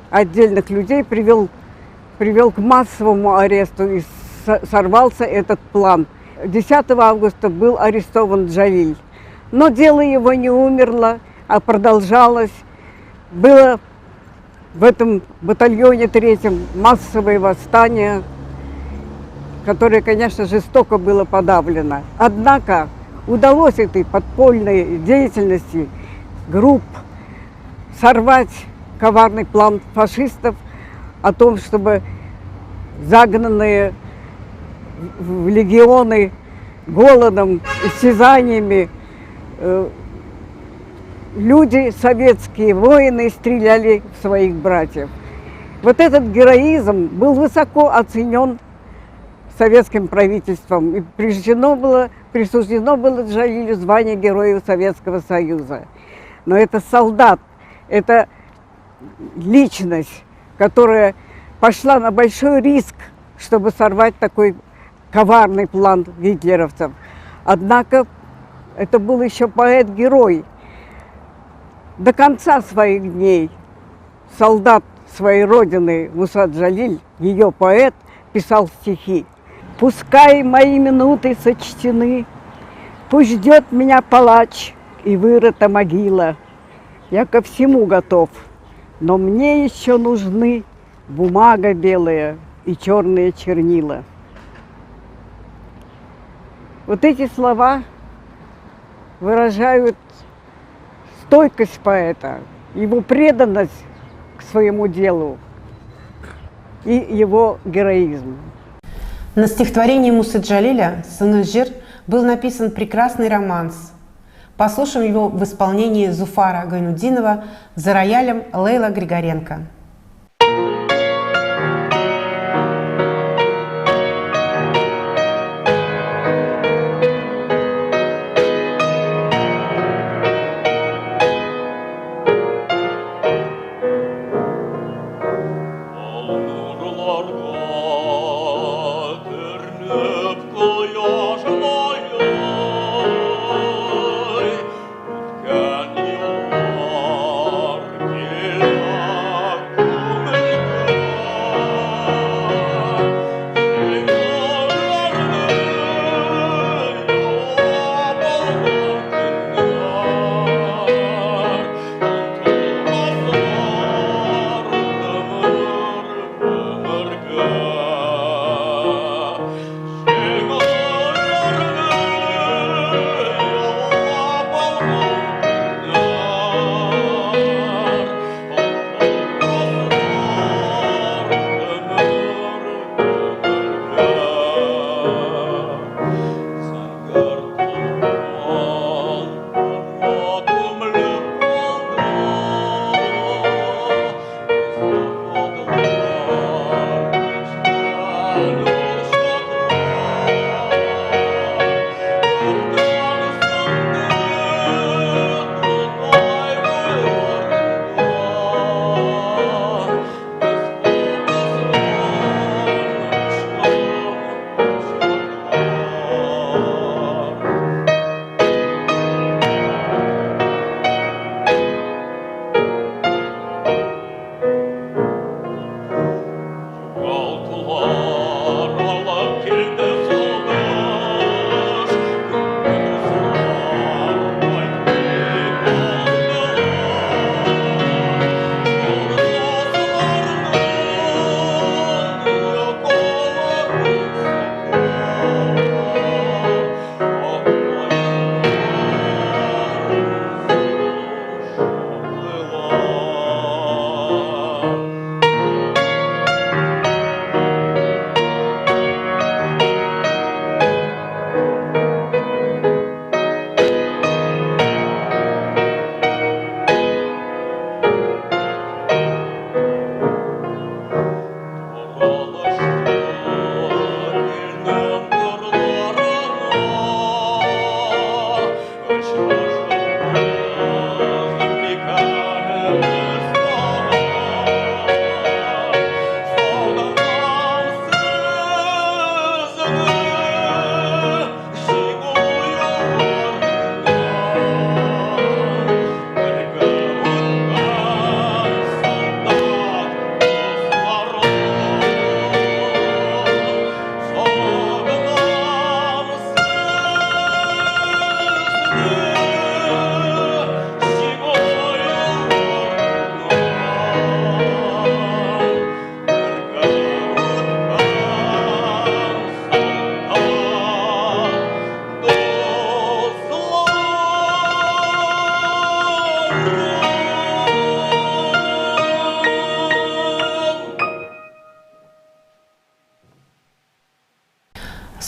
отдельных людей привел к массовому аресту, и сорвался этот план. 10 августа был арестован Джалиль. Но дело его не умерло, а продолжалось. Было в этом батальоне 3-м массовое восстание, которое, конечно, жестоко было подавлено. Однако удалось этой подпольной деятельности групп сорвать коварный план фашистов о том, чтобы загнанные в легионы голодом, истязаниями люди, советские воины, стреляли в своих братьев. Вот этот героизм был высоко оценен советским правительством, и присуждено было Джалилю звание Героя Советского Союза. Но это солдат, это личность, которая пошла на большой риск, чтобы сорвать такой коварный план гитлеровцев. Однако это был еще поэт-герой. До конца своих дней солдат своей родины Муса Джалиль, ее поэт, писал стихи. «Пускай мои минуты сочтены, пусть ждет меня палач и вырыта могила. Я ко всему готов, но мне еще нужны бумага белая и черные чернила». Вот эти слова выражают стойкость поэта, его преданность к своему делу и его героизм. На стихотворении Мусы Джалиля «Сунуджир» был написан прекрасный романс. Послушаем его в исполнении Зуфара Гайнудинова, за роялем Лейла Григоренко.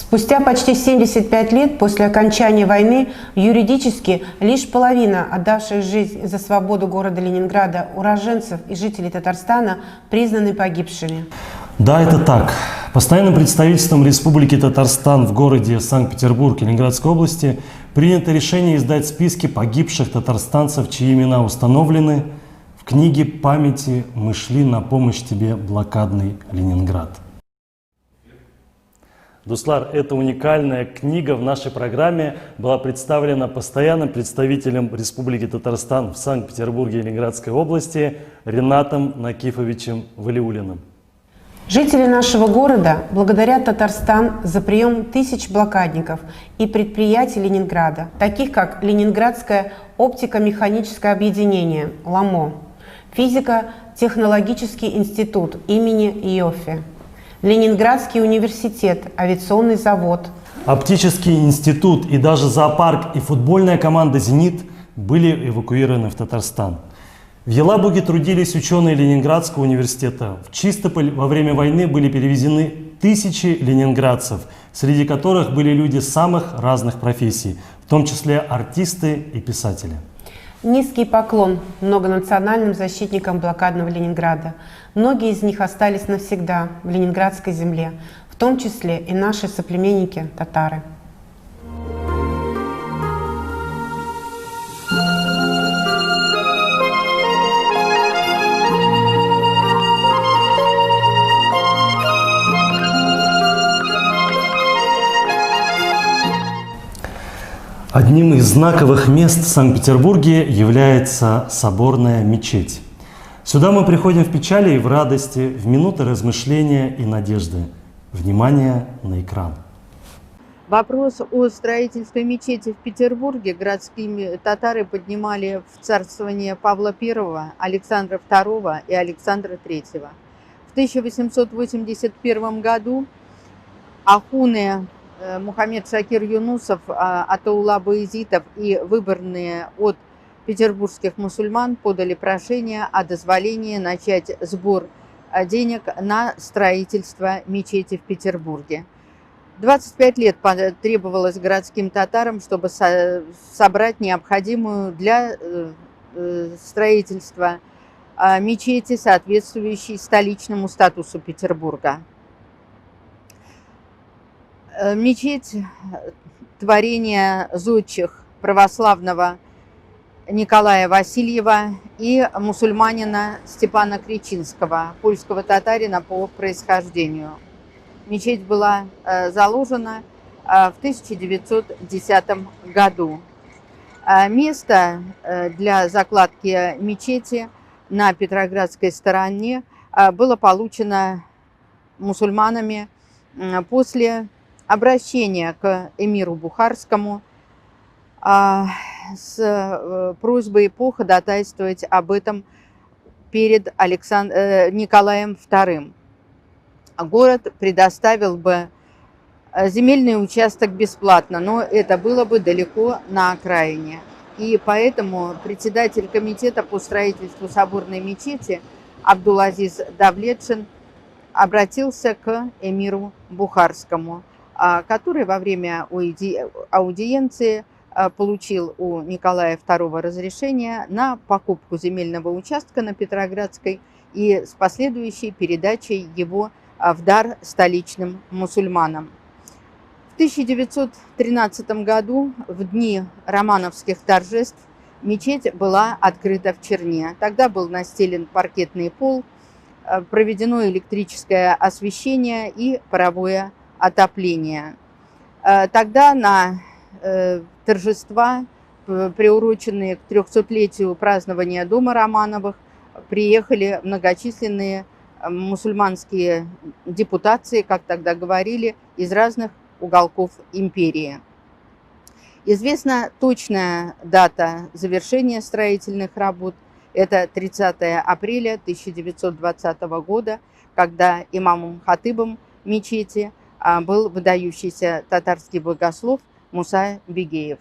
Спустя почти 75 лет после окончания войны юридически лишь половина отдавших жизнь за свободу города Ленинграда уроженцев и жителей Татарстана признаны погибшими. Да, это так. Постоянным представительством Республики Татарстан в городе Санкт-Петербург Ленинградской области принято решение издать списки погибших татарстанцев, чьи имена установлены в книге памяти «Мы шли на помощь тебе, блокадный Ленинград». Дуслар, эта уникальная книга в нашей программе была представлена постоянным представителем Республики Татарстан в Санкт-Петербурге и Ленинградской области Ринатом Накифовичем Валиуллиным. Жители нашего города благодарят Татарстан за прием тысяч блокадников и предприятий Ленинграда, таких как Ленинградское оптико-механическое объединение «ЛАМО», физико-технологический институт имени Иоффе, Ленинградский университет, авиационный завод. Оптический институт и даже зоопарк и футбольная команда «Зенит» были эвакуированы в Татарстан. В Елабуге трудились ученые Ленинградского университета. В Чистополь во время войны были перевезены тысячи ленинградцев, среди которых были люди самых разных профессий, в в том числе артисты и писатели. Низкий поклон многонациональным защитникам блокадного Ленинграда. Многие из них остались навсегда в ленинградской земле, в том числе и наши соплеменники татары. Одним из знаковых мест в Санкт-Петербурге является соборная мечеть. Сюда мы приходим в печали и в радости, в минуты размышления и надежды. Внимание на экран. Вопрос о строительстве мечети в Петербурге городские татары поднимали в царствование Павла I, Александра II и Александра III. В 1881 году ахуны Мухаммед Шакир Юнусов, Атаулла Баязитов и выборные от петербургских мусульман подали прошение о дозволении начать сбор денег на строительство мечети в Петербурге. 25 лет потребовалось городским татарам, чтобы собрать необходимую для строительства мечети, соответствующей столичному статусу Петербурга. Мечеть – творение зодчих православного Николая Васильева и мусульманина Степана Кречинского, польского татарина по происхождению. Мечеть была заложена в 1910 году. Место для закладки мечети на Петроградской стороне было получено мусульманами после обращения к эмиру Бухарскому с просьбой походатайствовать об этом перед Николаем II. Город предоставил бы земельный участок бесплатно, но это было бы далеко на окраине. И поэтому председатель комитета по строительству соборной мечети Абдулазиз Давлетшин обратился к эмиру Бухарскому, который во время аудиенции получил у Николая II разрешение на покупку земельного участка на Петроградской и с последующей передачей его в дар столичным мусульманам. В 1913 году, в дни романовских торжеств, мечеть была открыта в Черне. Тогда был настелен паркетный пол, проведено электрическое освещение и паровое отопление. Тогда на торжества, приуроченные к 300-летию празднования Дома Романовых, приехали многочисленные мусульманские депутации, как тогда говорили, из разных уголков империи. Известна точная дата завершения строительных работ. Это 30 апреля 1920 года, когда имамом хатыбом мечети был выдающийся татарский богослов Муса Бегеев.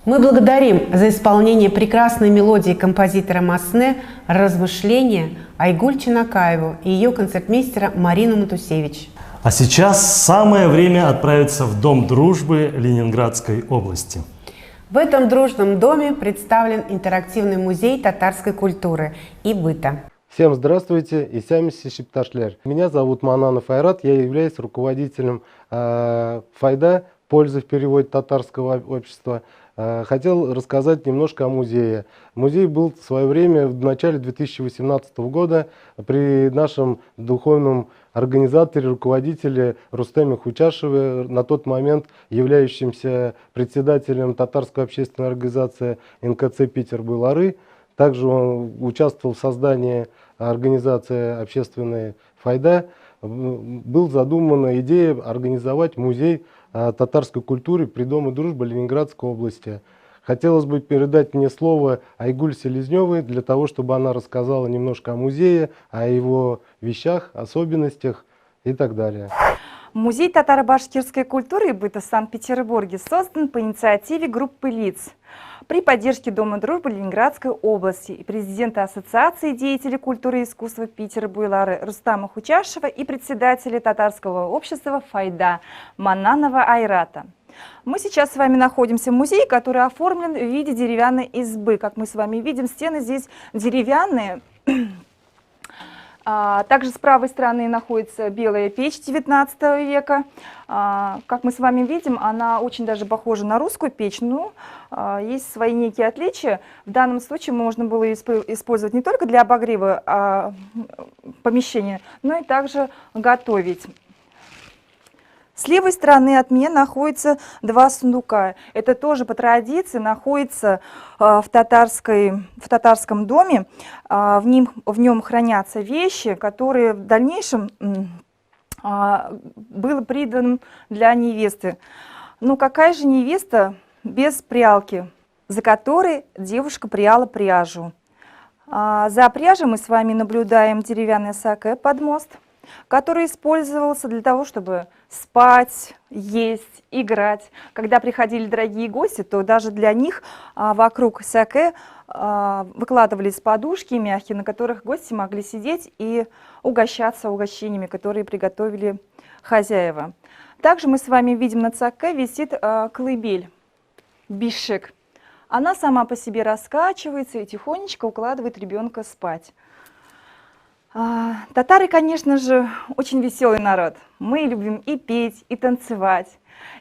Мы благодарим за исполнение прекрасной мелодии композитора Масне «Размышления» Айгуль Чинакаеву и ее концертмейстера Марину Матусевич. А сейчас самое время отправиться в Дом дружбы Ленинградской области. В этом дружном доме представлен интерактивный музей татарской культуры и быта. Всем здравствуйте, исямиси шипташлер. Меня зовут Мананов Айрат, я являюсь руководителем Файда, пользы в переводе татарского общества. Хотел рассказать немножко о музее. Музей был в свое время, в начале 2018 года, при нашем духовном организаторе, руководителе Рустеме Хучашеве, на тот момент являющимся председателем татарской общественной организации НКЦ Питер-Былары. Также он участвовал в создании организации общественной Файда. Была задумана идея организовать музей татарской культуры при Доме дружбы Ленинградской области. Хотелось бы передать мне слово Айгуль Селезневой для того, чтобы она рассказала немножко о музее, о его вещах, особенностях и так далее. Музей татаро-башкирской культуры и быта в Санкт-Петербурге создан по инициативе группы лиц при поддержке Дома дружбы Ленинградской области и президента Ассоциации деятелей культуры и искусства Питер-Былары Рустама Хучашева и председателя татарского общества Файда Мананова Айрата. Мы сейчас с вами находимся в музее, который оформлен в виде деревянной избы. Как мы с вами видим, стены здесь деревянные. Также с правой стороны находится белая печь 19 века. Как мы с вами видим, она очень даже похожа на русскую печь, но есть свои некие отличия. В данном случае можно было использовать не только для обогрева помещения, но и также готовить. С левой стороны от меня находится два сундука. Это тоже по традиции находится в татарском доме. В нем хранятся вещи, которые в дальнейшем было придано для невесты. Ну какая же невеста без прялки, за которой девушка пряла пряжу? За пряжей мы с вами наблюдаем деревянный саке под мост, который использовался для того, чтобы спать, есть, играть. Когда приходили дорогие гости, то даже для них вокруг саке выкладывались подушки мягкие, на которых гости могли сидеть и угощаться угощениями, которые приготовили хозяева. Также мы с вами видим, на саке висит колыбель, бишек. Она сама по себе раскачивается и тихонечко укладывает ребенка спать. Татары, конечно же, очень веселый народ. Мы любим и петь, и танцевать.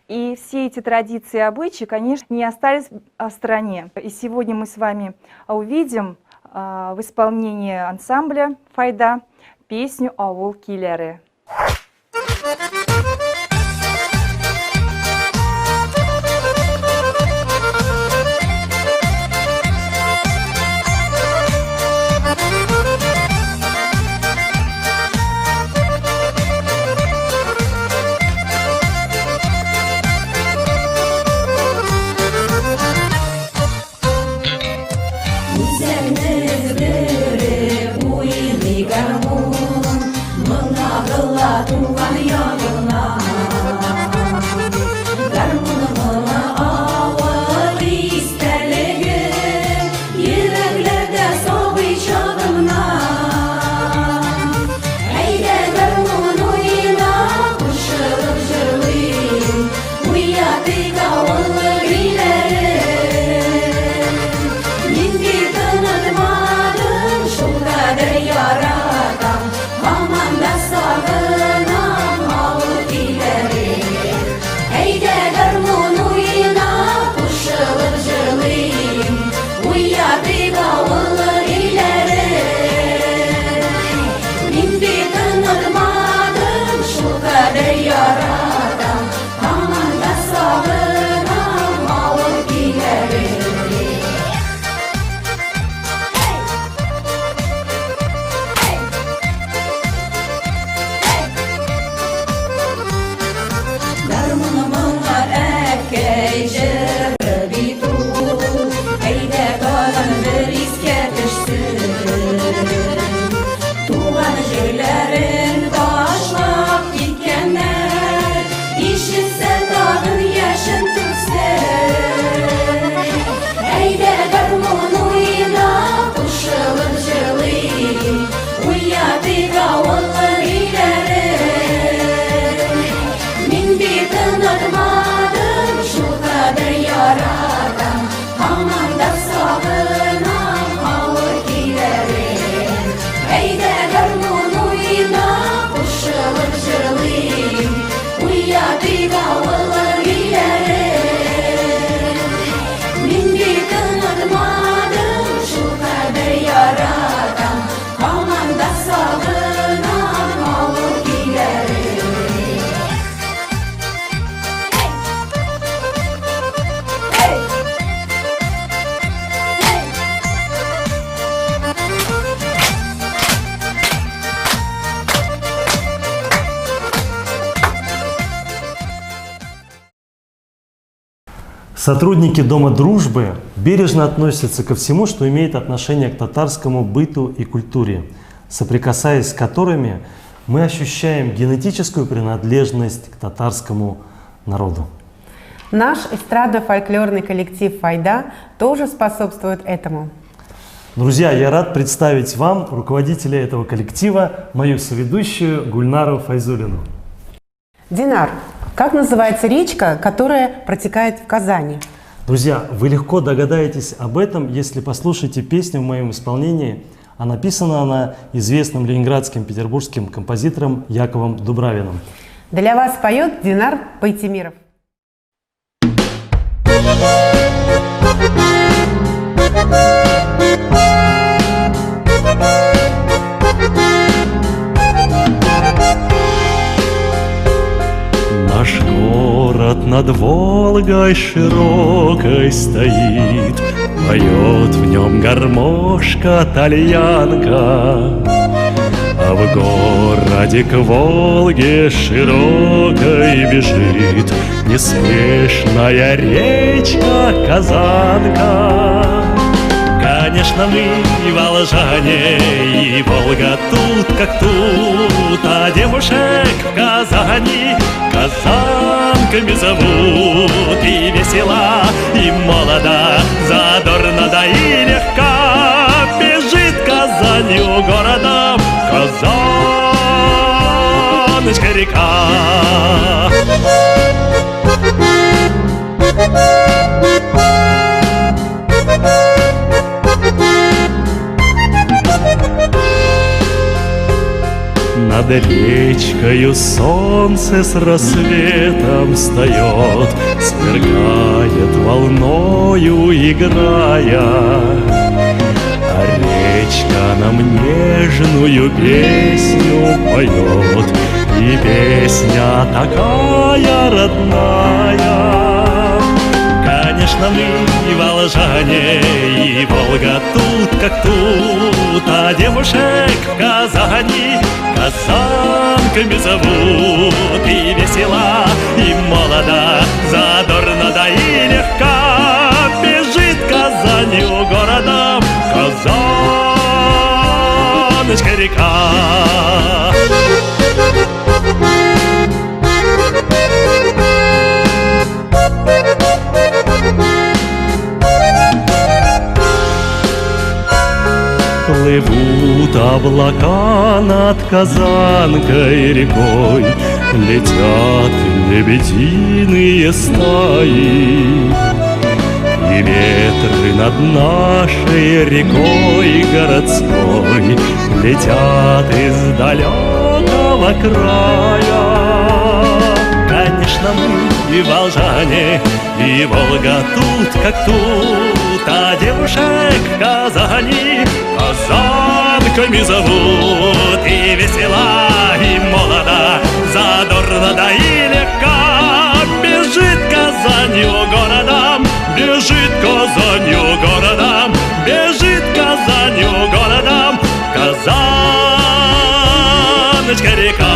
И все эти традиции и обычаи, конечно, не остались в стороне. И сегодня мы с вами увидим в исполнении ансамбля Файда песню «Ауыл Килеры». Garmon, mengagel Сотрудники Дома дружбы бережно относятся ко всему, что имеет отношение к татарскому быту и культуре, соприкасаясь с которыми мы ощущаем генетическую принадлежность к татарскому народу. Наш эстрадно-фольклорный коллектив «Файда» тоже способствует этому. Друзья, я рад представить вам руководителя этого коллектива, мою соведущую Гульнару Файзулину. Динар, как называется речка, которая протекает в Казани? Друзья, вы легко догадаетесь об этом, если послушаете песню в моем исполнении, а написана она известным ленинградским петербургским композитором Яковом Дубравиным. Для вас поет Динар Байтемиров. Наш город над Волгой широкой стоит, поет в нем гармошка-тальянка. А в городе к Волге широкой бежит неспешная речка Казанка. Конечно, мы и волжане, и Волга тут как тут, а девушек в Казани казанками зовут. И весела, и молода, задорно да и легка бежит Казанью городом Казаночка-река. Над речкою солнце с рассветом встает, сверкает волною играя, а речка нам нежную песню поет, и песня такая родная. Конечно, мы и волжане, и Волга тут как тут, а девушек в Казани казанками зовут. И весела, и молода, задорно да и легка бежит Казанью городом Казаночка-река. Плывут облака над Казанкой рекой, летят лебединые стаи, и ветры над нашей рекой городской летят из далекого края. Конечно, мы и волжане, и Волга тут как тут, а девушек в Казани казанками зовут. И весела, и молода, задорно да и легка бежит Казанью городом, бежит Казанью городом, бежит Казанью городом Казаночка-река.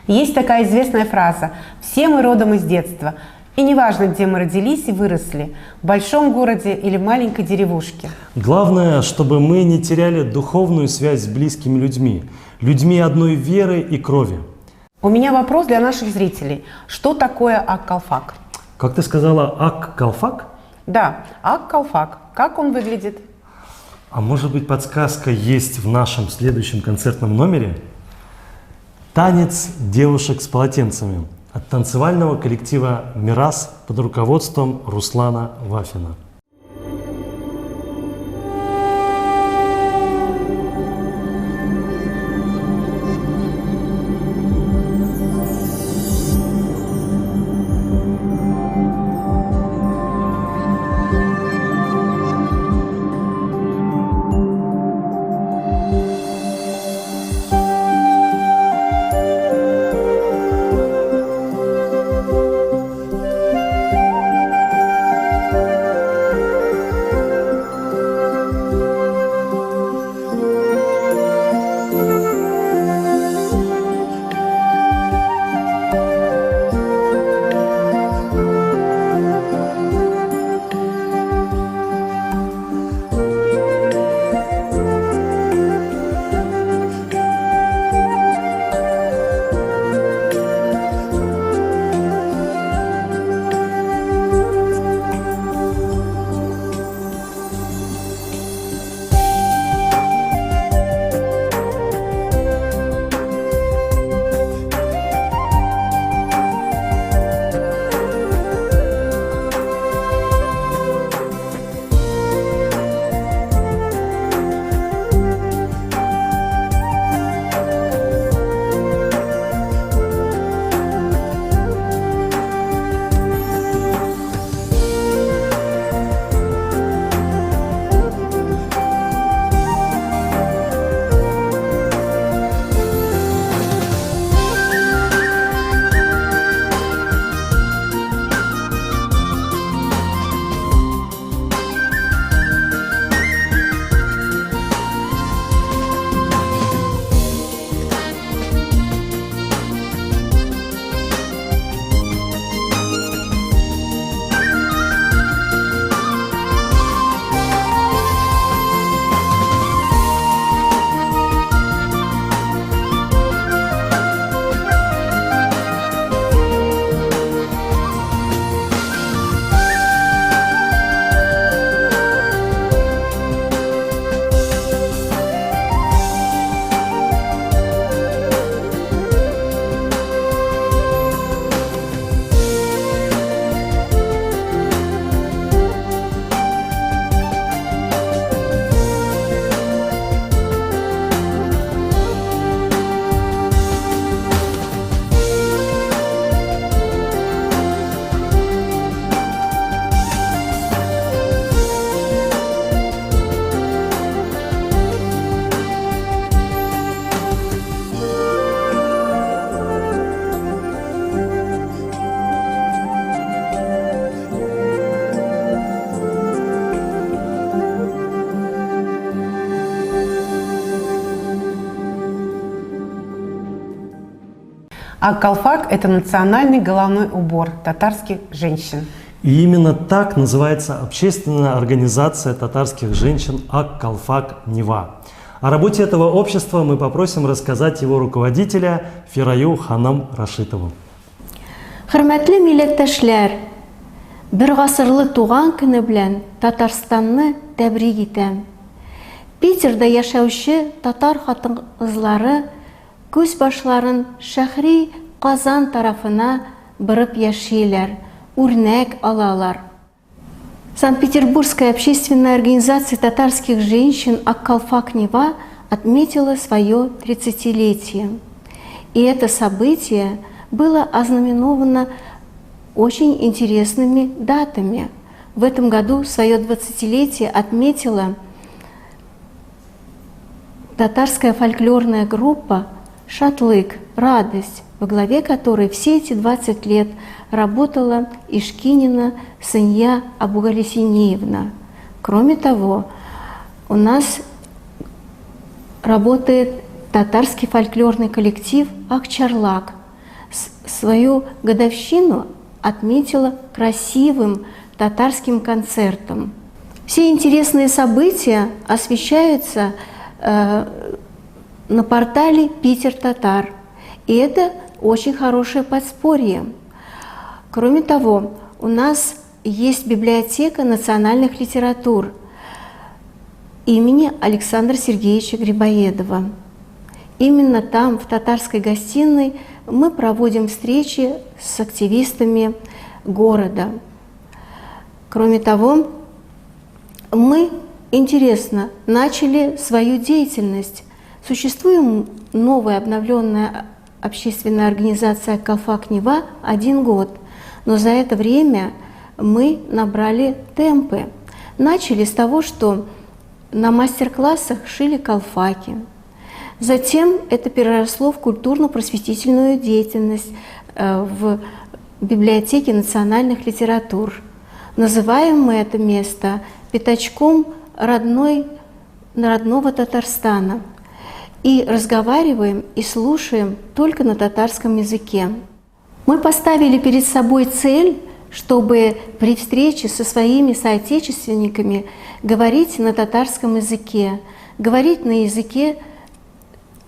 Есть такая известная фраза «Все мы родом из детства». И неважно, где мы родились и выросли, в большом городе или в маленькой деревушке. Главное, чтобы мы не теряли духовную связь с близкими людьми, людьми одной веры и крови. У меня вопрос для наших зрителей. Что такое ак-калфак? Как ты сказала, ак-калфак? Да, ак-калфак. Как он выглядит? А может быть, подсказка есть в нашем следующем концертном номере? Танец девушек с полотенцами от танцевального коллектива «Мирас» под руководством Руслана Вафина. А калфак – это национальный головной убор татарских женщин. И именно так называется общественная организация татарских женщин Ак-Калфак Нева. О работе этого общества мы попросим рассказать его руководителя Фираю Ханам Рашитову. Хөрмәтле милләттәшләр, бер гасырлы туган көне белән Татарстанны тәбрик итәм. Питерда яшәүче татар хатын-кызлары күз башларын шәһри Казан тарафына борып яшиләр, үрнәк алалар. Санкт-Петербургская общественная организация татарских женщин Ак-Калфак Нева отметила свое 30-летие. И это событие было ознаменовано очень интересными датами. В этом году свое 20-летие отметила татарская фольклорная группа «Шатлык. Радость», во главе которой все эти 20 лет работала Ишкинина Сынья Абугалисинеевна. Кроме того, у нас работает татарский фольклорный коллектив «Акчарлак». Свою годовщину отметила красивым татарским концертом. Все интересные события освещаются на портале «Питер Татар». И это очень хорошее подспорье. Кроме того, у нас есть библиотека национальных литератур имени Александра Сергеевича Грибоедова. Именно там, в татарской гостиной, мы проводим встречи с активистами города. Кроме того, мы, интересно, начали свою деятельность. Существует новая обновленная общественная организация «Калфак Нева» 1 год, но за это время мы набрали темпы. Начали с того, что на мастер-классах шили калфаки. Затем это переросло в культурно-просветительную деятельность в библиотеке национальных литератур. Называем мы это место пятачком родного Татарстана. И разговариваем и слушаем только на татарском языке. Мы поставили перед собой цель, чтобы при встрече со своими соотечественниками говорить на татарском языке, говорить на языке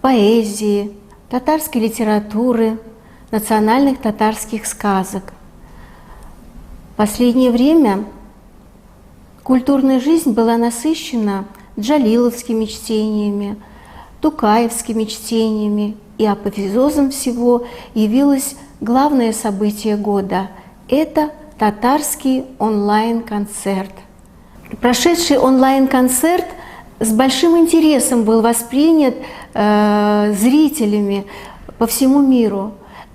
поэзии, татарской литературы, национальных татарских сказок. В последнее время культурная жизнь была насыщена джалиловскими чтениями, тукаевскими чтениями, и апофеозом всего явилось главное событие года – это татарский онлайн-концерт. Прошедший онлайн-концерт с большим интересом был воспринят зрителями по всему миру.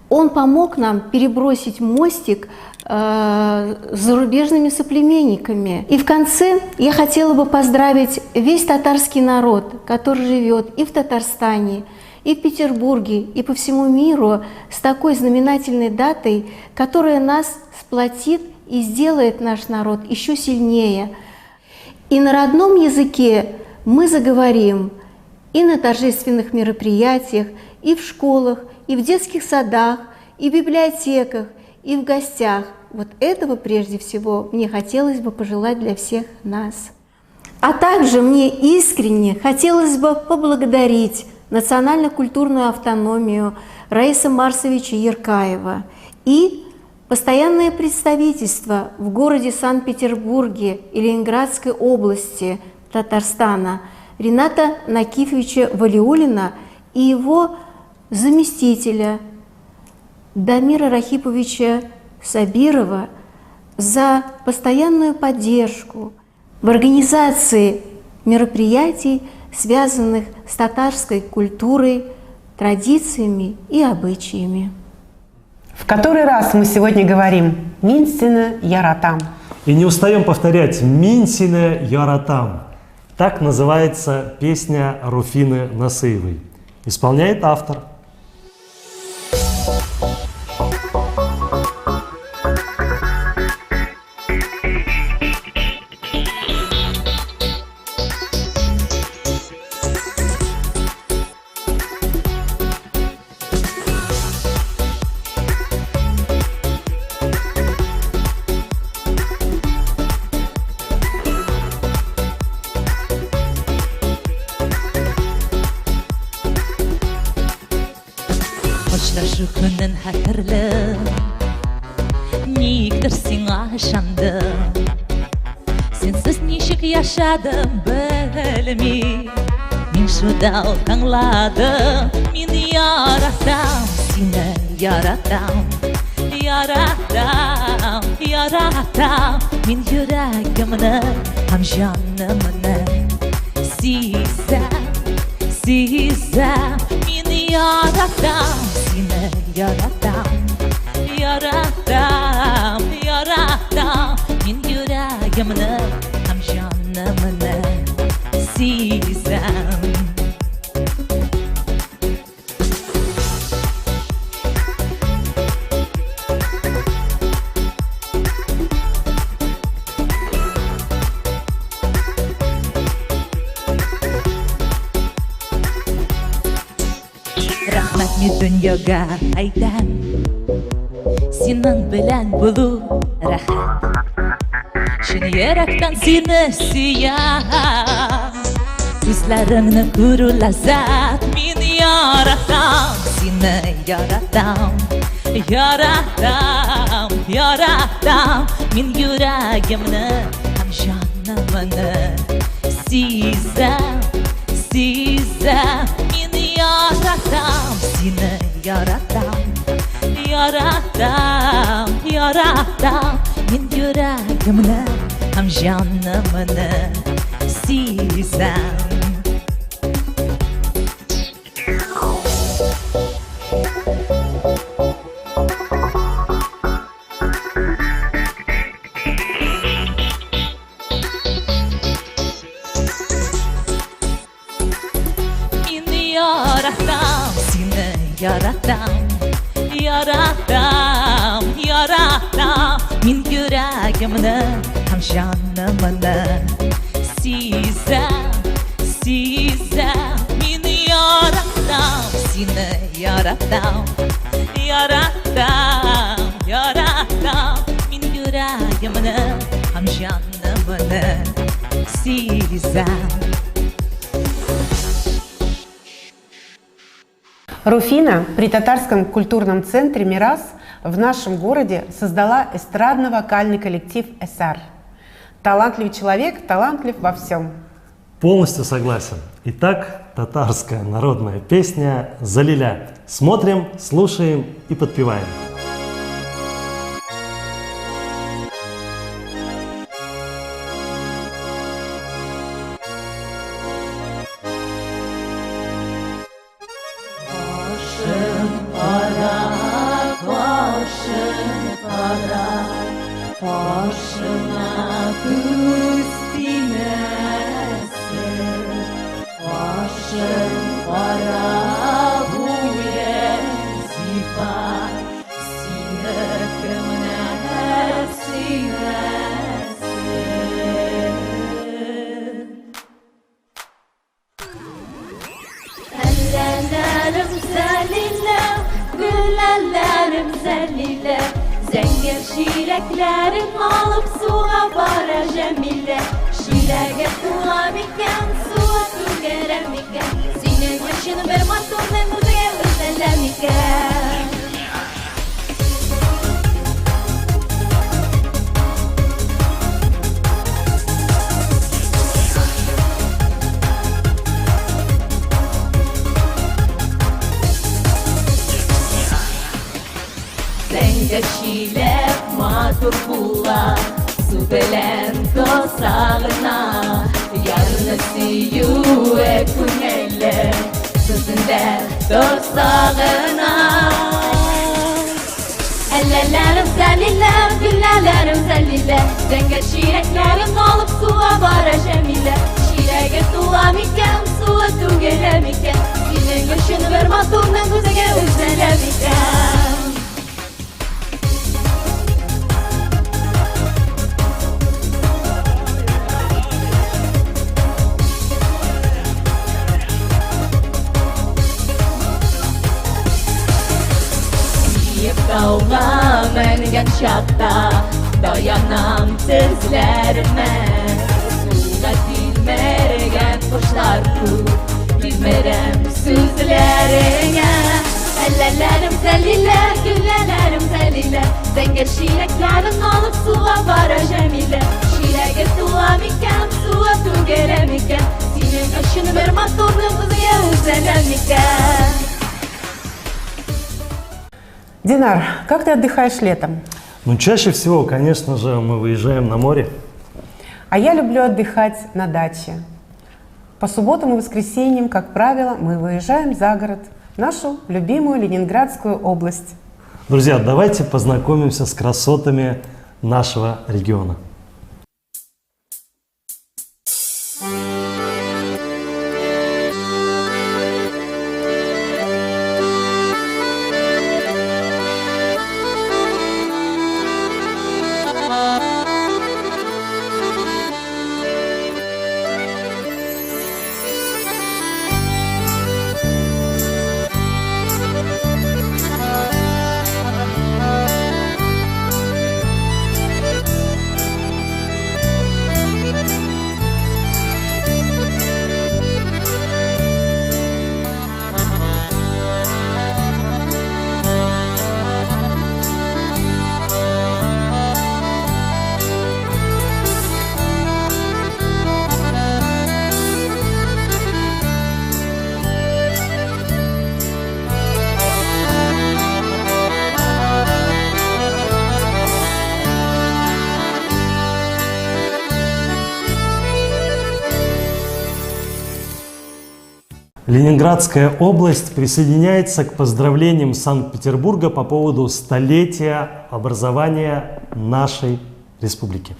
Он помог нам перебросить мостик с зарубежными соплеменниками. И в конце я хотела бы поздравить весь татарский народ, который живет и в Татарстане, и в Петербурге, и по всему миру с такой знаменательной датой, которая нас сплотит и сделает наш народ еще сильнее. И на родном языке мы заговорим и на торжественных мероприятиях, и в школах, и в детских садах, и в библиотеках, и в гостях. Вот этого прежде всего мне хотелось бы пожелать для всех нас. А также мне искренне хотелось бы поблагодарить национально-культурную автономию Раиса Марсовича Еркаева и постоянное представительство в городе Санкт-Петербурге и Ленинградской области Татарстана Рената Накифовича Валиуллина и его заместителя Дамира Рахиповича Сабирова за постоянную поддержку в организации мероприятий, связанных с татарской культурой, традициями и обычаями. В который раз мы сегодня говорим «Минсина яратам». И не устаем повторять «Минсина яратам». Так называется песня Руфины Насыевой. Исполняет автор. Şu günün hatırlı Nikdir sina ışandım Sensiz nişik yaşadım bilmi Min şu dal tanladım Min yaratam seni yaratam Yaratam, yaratam Min yüreğimni hem canımni Sizem, sizem Min yaratam seni yaratam Yaratam, yaratam Min yüreğimni hem canımni Sizem Rahmatni dunyoga aytan Sening bilan bo'lu rahat Shin yurakdan seni suyam Ko'zlaringni ko'ru lazzat Men yaratam seni yaratam Yaratam, yaratam Men yuragimni ham jonimni Sizam, sizam Yaratam seni yaratam Yaratam, yaratam Men yüreğimni hem canımni Sizam Yaratam, yaratam, yaratam Men yüreğimni hem canımni Sizam, sizam Men yaratam seni yaratam Yaratam, yaratam Men yüreğimni hem canımni Sizam Руфина при Татарском культурном центре «Мирас» в нашем городе создала эстрадно-вокальный коллектив «Эсар». Талантливый человек, талантлив во всем. Полностью согласен. Итак, татарская народная песня «Залиля». Смотрим, слушаем и подпеваем. Başına kız dinlesin Başın para buye zifat Sinekimne sinesin Ellerim zelile, güllerim zelile Zenger şireklerin alıp suğa bara Cemile Şirege tuğamiken suğa tügeremiken Senin başını bir maturnun müziğe özelemiken Geçilep matur bulla Su belen tosağına Yarını siyu ekunelle Sözünde dostağına Ellerim zelile, güllelerim zelile Zenger şireklerim alıp suğa bara Cemile Şirege tuğamiken suğa tügeremiken Senin yaşını ver maturnun güzege özelemiken Dağla mengen şakta dayanam tezlerime Suda dilmergen kuşlar ku bilmerem sözlerine Ellelerim zelile, güllelerim zelile Zenger şireklerin alıp suğa vara cemile Şireke suğa mikem, suğa tu geremikem Senin ışını ver motorluğumuzu ya üzeremikem Динар, как ты отдыхаешь летом? Ну, чаще всего, конечно же, мы выезжаем на море. А я люблю отдыхать на даче. По субботам и воскресеньям, как правило, мы выезжаем за город, в нашу любимую Ленинградскую область. Друзья, давайте познакомимся с красотами нашего региона. Ленинградская область присоединяется к поздравлениям Санкт-Петербурга по поводу столетия образования нашей республики.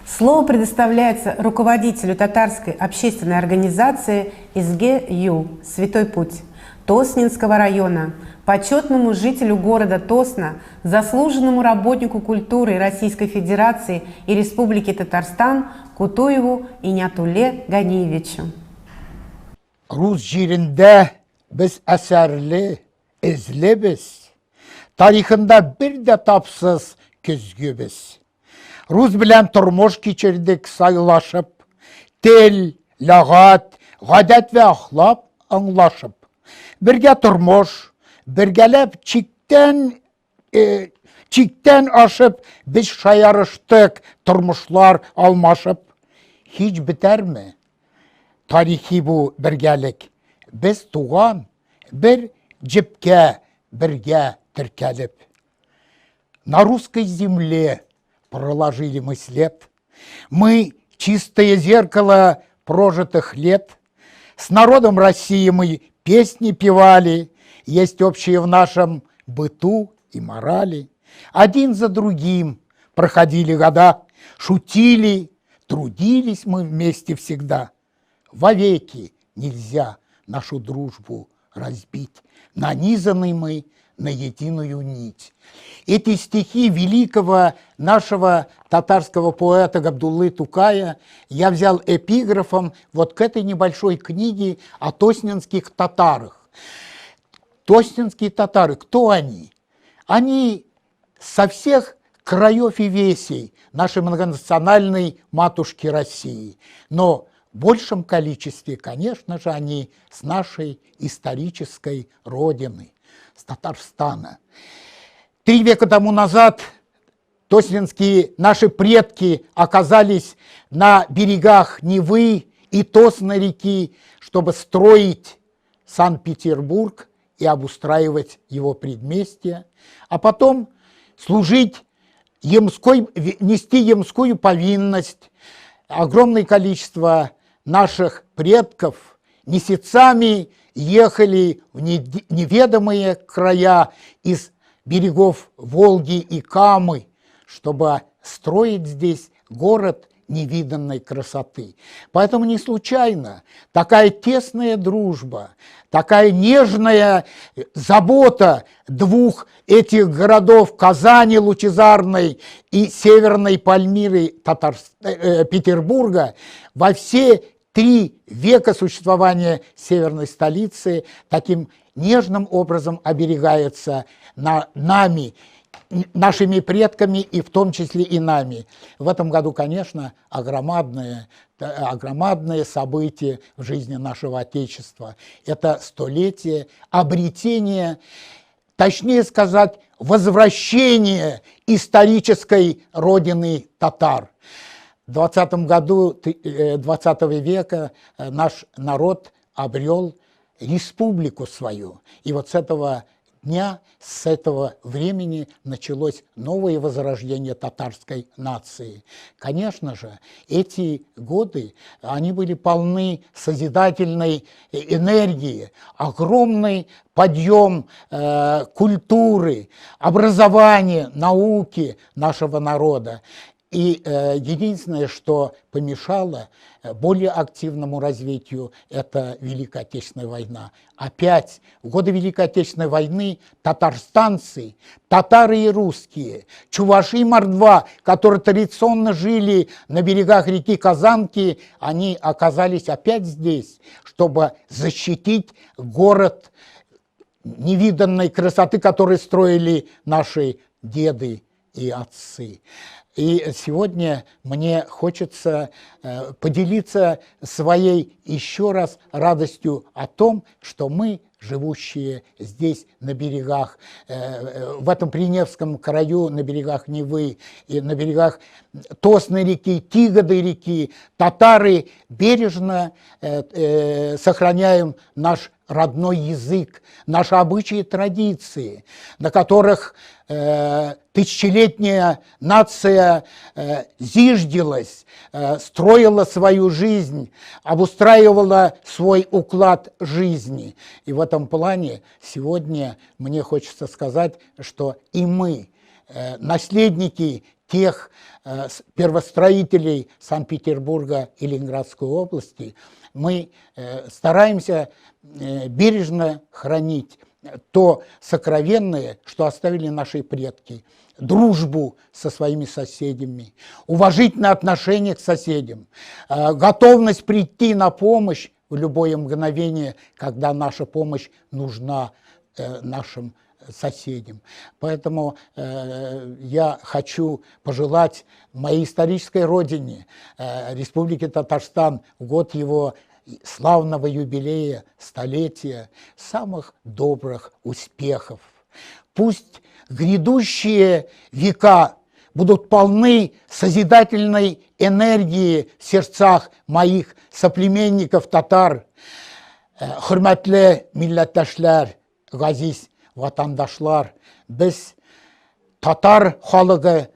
Слово предоставляется руководителю татарской общественной организации СГЮ «Святой путь» Тоснинского района, почетному жителю города Тосна, заслуженному работнику культуры Российской Федерации и Республики Татарстан Кутуеву Инятулле Ганиевичу. Rus жерінде biz əsərli, izli-biz. Tarixində bir də tapsız küzgü biz. Rus bilən turmuş keçirdik sayılaşıb. Tel, lağat, ғадət və əxlaq anlaşıb. Birgə turmuş, birgələb çikdən aşıb biz şayarışdıq, turmuşlar almaşıb. Hiç biter mi? Tarihi bu birgelik. Biz tuğan bir cipke birge тіркеліп. На русской земле проложили мы след. Мы чистое зеркало прожитых лет. С народом России мы песни певали. Есть общее в нашем быту и морали. Один за другим проходили года. Шутили, трудились мы вместе всегда. Вовеки нельзя нашу дружбу разбить. Нанизаны мы на единую нить. Эти стихи великого нашего татарского поэта Габдуллы Тукая я взял эпиграфом вот к этой небольшой книге о тоснинских татарах. Тоснинские татары, кто они? Они со всех краев и весей нашей многонациональной матушки России. Но в большем количестве, конечно же, они с нашей исторической родины, с Татарстана. 3 века тому назад тоснинские наши предки оказались на берегах Невы и Тосной реки, чтобы строить Санкт-Петербург и обустраивать его предместья, а потом служить нести ямскую повинность. Огромное количество наших предков месяцами ехали в неведомые края из берегов Волги и Камы, чтобы строить здесь город невиданной красоты. Поэтому не случайно такая тесная дружба, такая нежная забота двух этих городов, Казани Лучезарной и Северной Пальмиры Петербурга, во все 3 века существования северной столицы таким нежным образом оберегается нами, нашими предками и в том числе и нами. В этом году, конечно, огромадное событие в жизни нашего Отечества. Это столетие обретения, точнее сказать, возвращения исторической родины татар. В 20 году 20 века наш народ обрел республику свою. И вот с этого дня, с этого времени началось новое возрождение татарской нации. Конечно же, эти годы, они были полны созидательной энергии, огромный подъем культуры, образования, науки нашего народа. И единственное, что помешало более активному развитию, это Великая Отечественная война. Опять в годы Великой Отечественной войны татарстанцы, татары и русские, чуваши и мордва, которые традиционно жили на берегах реки Казанки, они оказались опять здесь, чтобы защитить город невиданной красоты, который строили наши деды и отцы. И сегодня мне хочется поделиться своей еще раз радостью о том, что мы, живущие здесь на берегах, в этом Приневском краю, на берегах Невы и на берегах Тосной реки, Тигады реки, татары бережно сохраняем наш родной язык, наши обычаи и традиции, на которых тысячелетняя нация зиждилась, строила свою жизнь, обустраивала свой уклад жизни. И в этом плане сегодня мне хочется сказать, что и мы, наследники тех первостроителей Санкт-Петербурга и Ленинградской области, мы стараемся бережно хранить то сокровенное, что оставили наши предки, дружбу со своими соседями, уважительное отношение к соседям, готовность прийти на помощь в любое мгновение, когда наша помощь нужна нашим соседям. Поэтому я хочу пожелать моей исторической родине, Республике Татарстан, в год его славного юбилея, столетия, самых добрых успехов. Пусть грядущие века будут полны созидательной энергии в сердцах моих соплеменников татар. Hürmetli milletteşler, газиз vatandaşlar, biz татар халыгы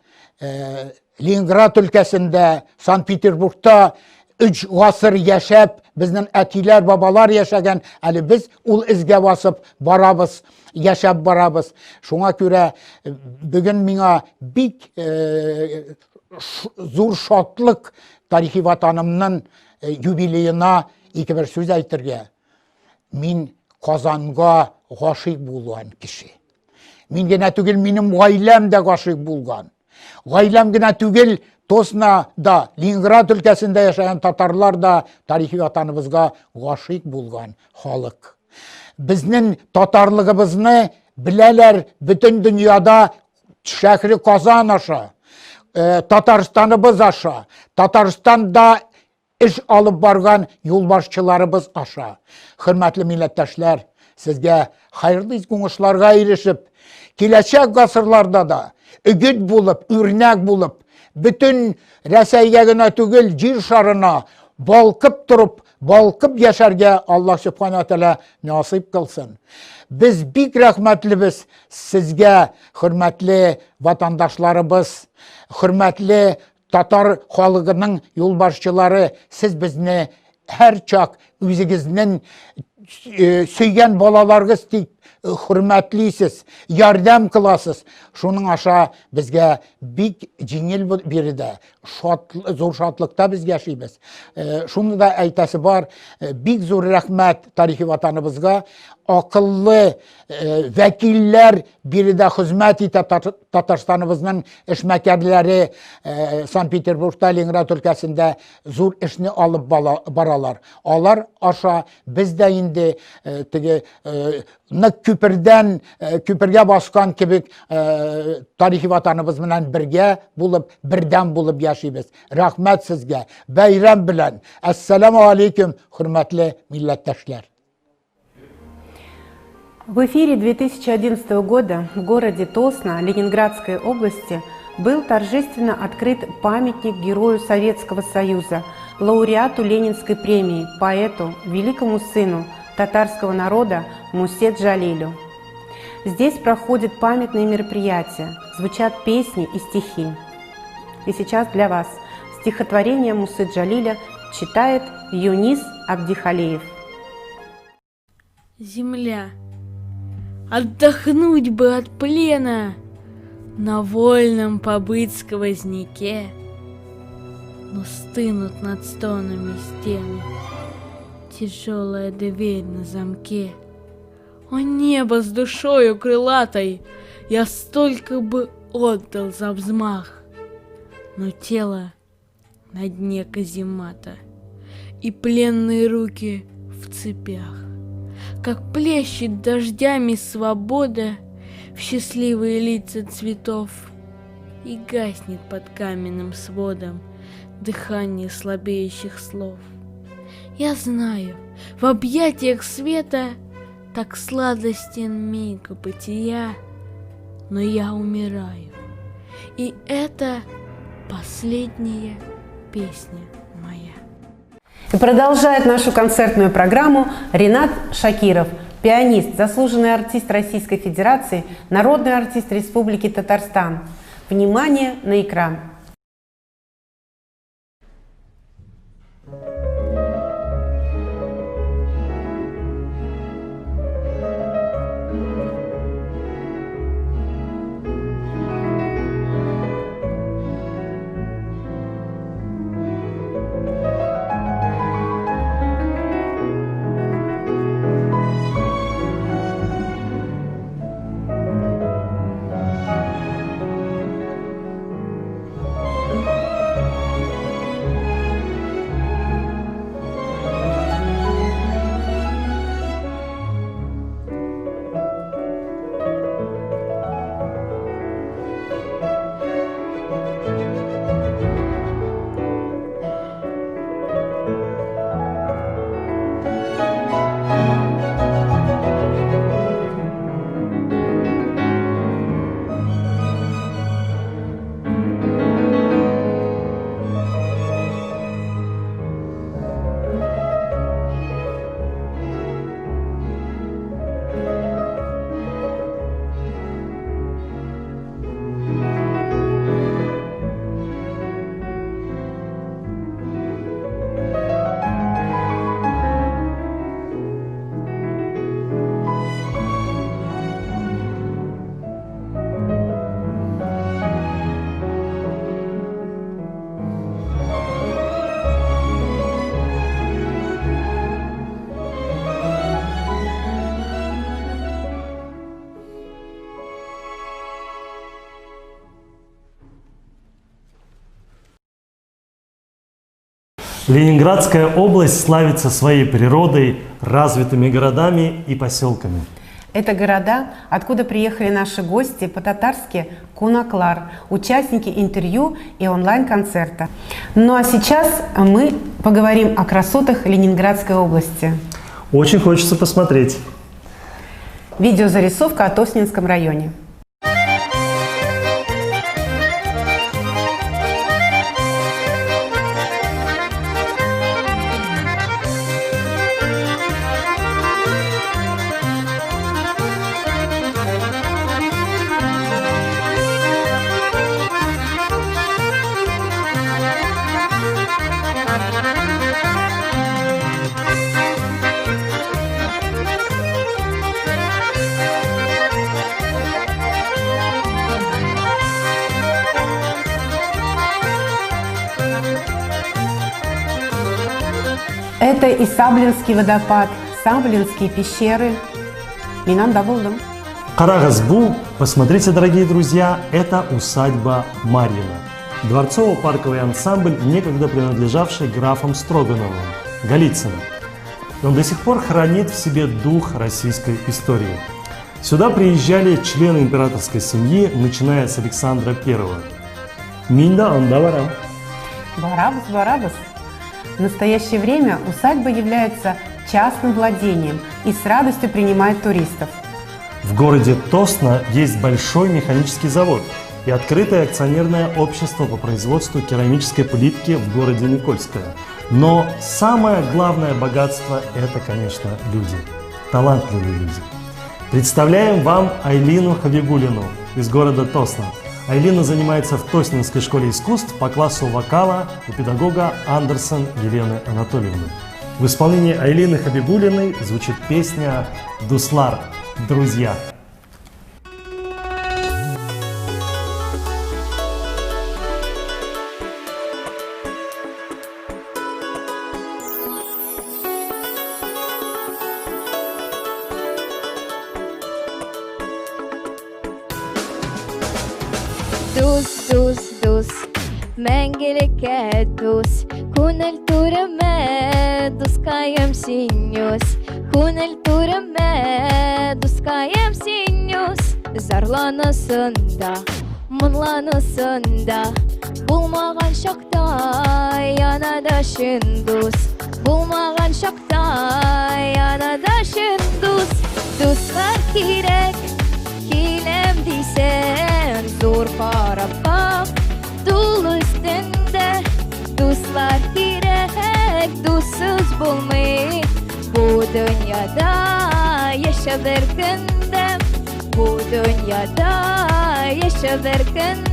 Ленинград өлкәсендә, Санкт-Петербургта 3 ғасыр яшәп, безнең әтиләр, бабалар яшәгән, әле без ул эзгә басып барабыз, яшәп барабыз. Шуңа күрә бүген миңа бик зур шатлык тарихи ватанымның юбилеена ике-бер сүз әйтергә. Мин Казанга гашыйк булган кеше. Мин генә түгел, минем гаиләм дә гашыйк булган. Гаиләм генә түгел, Тосна да, Ленинград өлкәсендә яшәгән татарлар да тарихи ватаныбызга гашыйк булган халык. Безнең татарлыгыбызны беләләр бөтен дөньяда, шәһри Казан аша, Татарстаныбыз аша, Татарстанда эш алып барган юлбашчыларыбыз аша. Хөрмәтле милләттәшләр, сезгә хәерле уңышларга ирешеп, киләчәк гасырларда да үгет булып, үрнәк булып, bütün Рәсәйгә генә түгел, җир шарына балкып торып, балкып яшәргә Аллаһ Субхана Тәала насыйп кылсын. Без бик рәхмәтлебез сезгә, хөрмәтле ватандашларыбыз, хөрмәтле татар халыгының юлбашчылары, сез безне һәр чак үзегезнең сөйгән балаларыгыз дип хөрмәтлисез, ярдәм кыласыз. Шуның аша безгә бик җиңел биредә, зур шатлыкта без яшибез. Шуны да әйтәсе бар, бик зур рәхмәт тарихи ватаныбызга, акыллы вәкилләр биредә хезмәт итә Татарстаныбызның эшмәкәрләре Санкт-Петербургта, Ленинград өлкәсендә зур эшне алып баралар. Алар аша без дә инде теге küpürge başkan gibi tarihi vatanımız bilen birge bulup birden bulup yaşayız. Rahmet sizge. Bayram bilen. Esselamu aleyküm hürmetli milletteşler. В эфире 2011 года в городе Тосно Ленинградской области был торжественно открыт памятник герою Советского Союза, лауреату Ленинской премии, поэту, великому сыну татарского народа Мусе Джалилю. Здесь проходят памятные мероприятия, звучат песни и стихи. И сейчас для вас стихотворение Мусы Джалиля читает Юнис Абдихалеев. Земля, отдохнуть бы от плена, на вольном побыть сквозняке, но стынут над стонами стены, тяжелая дверь на замке. О небо с душою крылатой, я столько бы отдал за взмах, но тело на дне каземата и пленные руки в цепях. Как плещет дождями свобода в счастливые лица цветов, и гаснет под каменным сводом дыхание слабеющих слов. Я знаю, в объятиях света так сладостен миг бытия, но я умираю, и это последняя песня моя. И продолжает нашу концертную программу Ринат Шакиров, пианист, заслуженный артист Российской Федерации, народный артист Республики Татарстан. Внимание на экран. Ленинградская область славится своей природой, развитыми городами и поселками. Это города, откуда приехали наши гости по-татарски Кунаклар, участники интервью и онлайн-концерта. Ну а сейчас мы поговорим о красотах Ленинградской области. Очень хочется посмотреть. Видеозарисовка о Тоснинском районе. Это и Саблинский водопад, Саблинские пещеры. Минан Дабулдам. Карагазбу, посмотрите, дорогие друзья, это усадьба Марьина. Дворцово-парковый ансамбль, некогда принадлежавший графам Строгановым, Голицыным. и он до сих пор хранит в себе дух российской истории. Сюда приезжали члены императорской семьи, начиная с Александра I. Минда Андаварам. Барабас. В настоящее время усадьба является частным владением и с радостью принимает туристов. В городе Тосно есть большой механический завод и открытое акционерное общество по производству керамической плитки в городе Никольское. Но самое главное богатство – это, конечно, люди, талантливые люди. Представляем вам Айлину Хабибуллину из города Тосно. Айлина занимается в Тоснинской школе искусств по классу вокала у педагога Андерсон Елены Анатольевны. В исполнении Айлины Хабибуллиной звучит песня «Дуслар. Друзья». Dus, мәңгелеккә дус, күңел түрәмә, дускаем синюс, күңел түрәмә, дускаем синюс, зарланысында, мұңланысында, булмаган шакта, янада шин дус, булмаган шакта, янада шин дус, дуслар кирәк, киләм дисәң, зур карап, дул өстендә, дуслар кирәк, дуссыз булмый, бу дөньяда яшәп бер көндә, бу дөньяда яшәп бер көндә.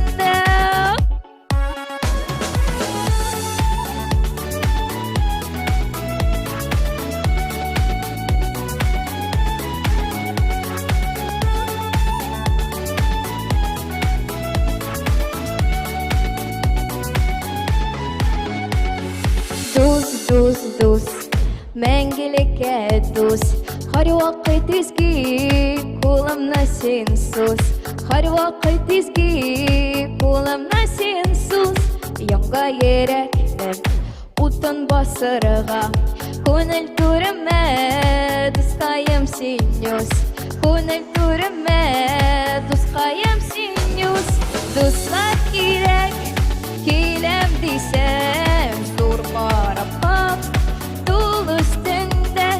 Дус, мәңгелеккә дус, һәр вакыт изге, кулымна син сус, һәр вакыт изге, кулымна син сус, янга йөрәкнең утын басырга, күңел түрәмә, дускаем синюс, күңел түрәмә, дускаем синюс, дуслар кирәк, киләм дисәң, зур карап, дул өстендә,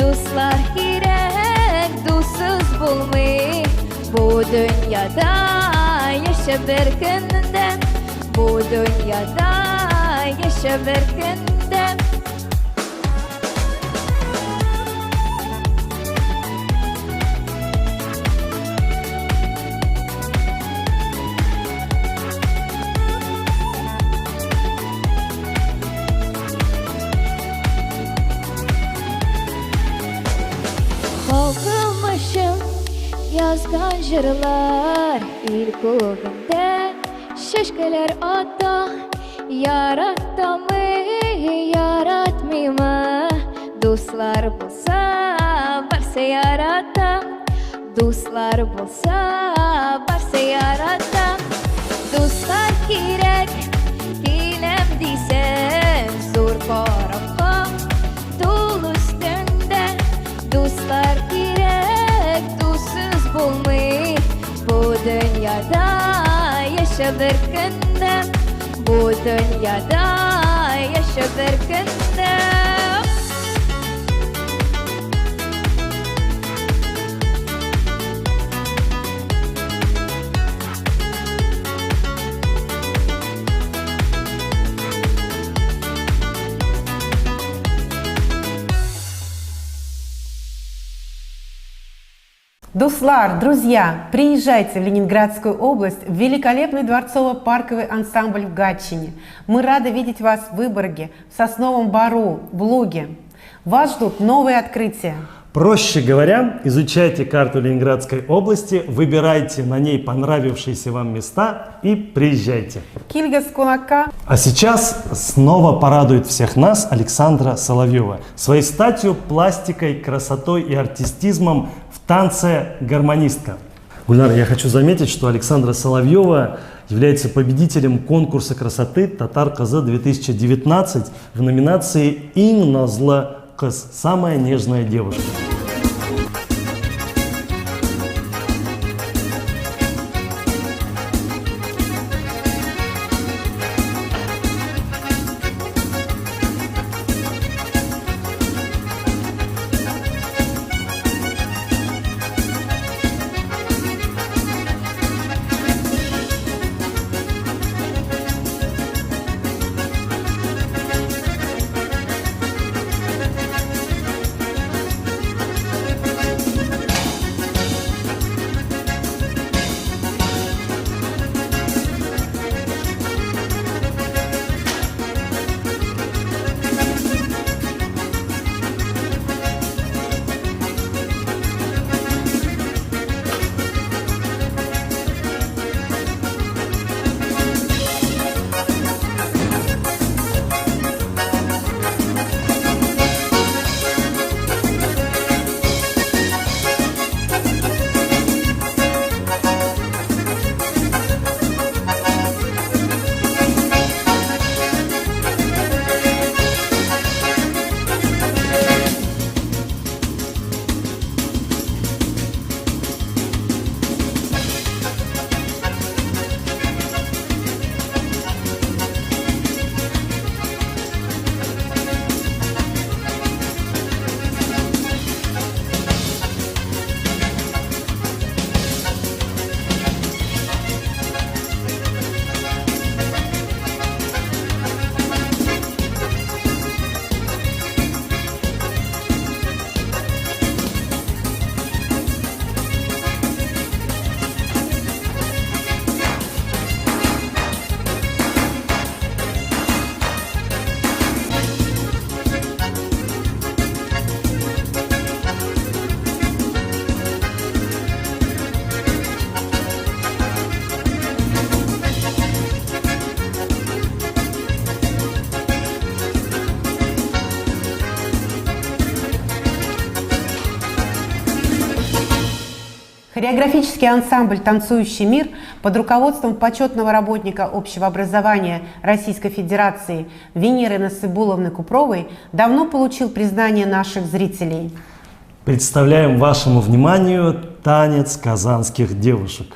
дуслар кирәк, дуссыз булмый, бу дөньяда яшәп бер көндә, бу дөньяда яшәп бер көндә. Yazgan jırlar il kogunda, şaşkılar ata, yaratta mı, yaratmıyor mu? Dostlar bulsa, varsa yarata, dostlar bulsa, varsa yarata, dostlar kirek, kilem diysen, zor karaka, dolu üstünde, dostlar kirek, dussuz bulmayı, bu dünyada yaşa bir günde, bu dünyada yaşa bir günde. Дуслар, друзья, приезжайте в Ленинградскую область, в великолепный дворцово-парковый ансамбль в Гатчине. Мы рады видеть вас в Выборге, в Сосновом Бору, в Луге. Вас ждут новые открытия. Проще говоря, изучайте карту Ленинградской области, выбирайте на ней понравившиеся вам места и приезжайте. Кильгас Кунака. А сейчас снова порадует всех нас Александра Соловьева своей статью, пластикой, красотой и артистизмом в танце «Гармонистка». Гульнара, я хочу заметить, что Александра Соловьева является победителем конкурса красоты «Татар Казы-2019» в номинации «Иң назлы Кыз – самая нежная девушка. Хореографический ансамбль «Танцующий мир» под руководством почетного работника общего образования Российской Федерации Венеры Насыбуловны Купровой давно получил признание наших зрителей. Представляем вашему вниманию танец казанских девушек.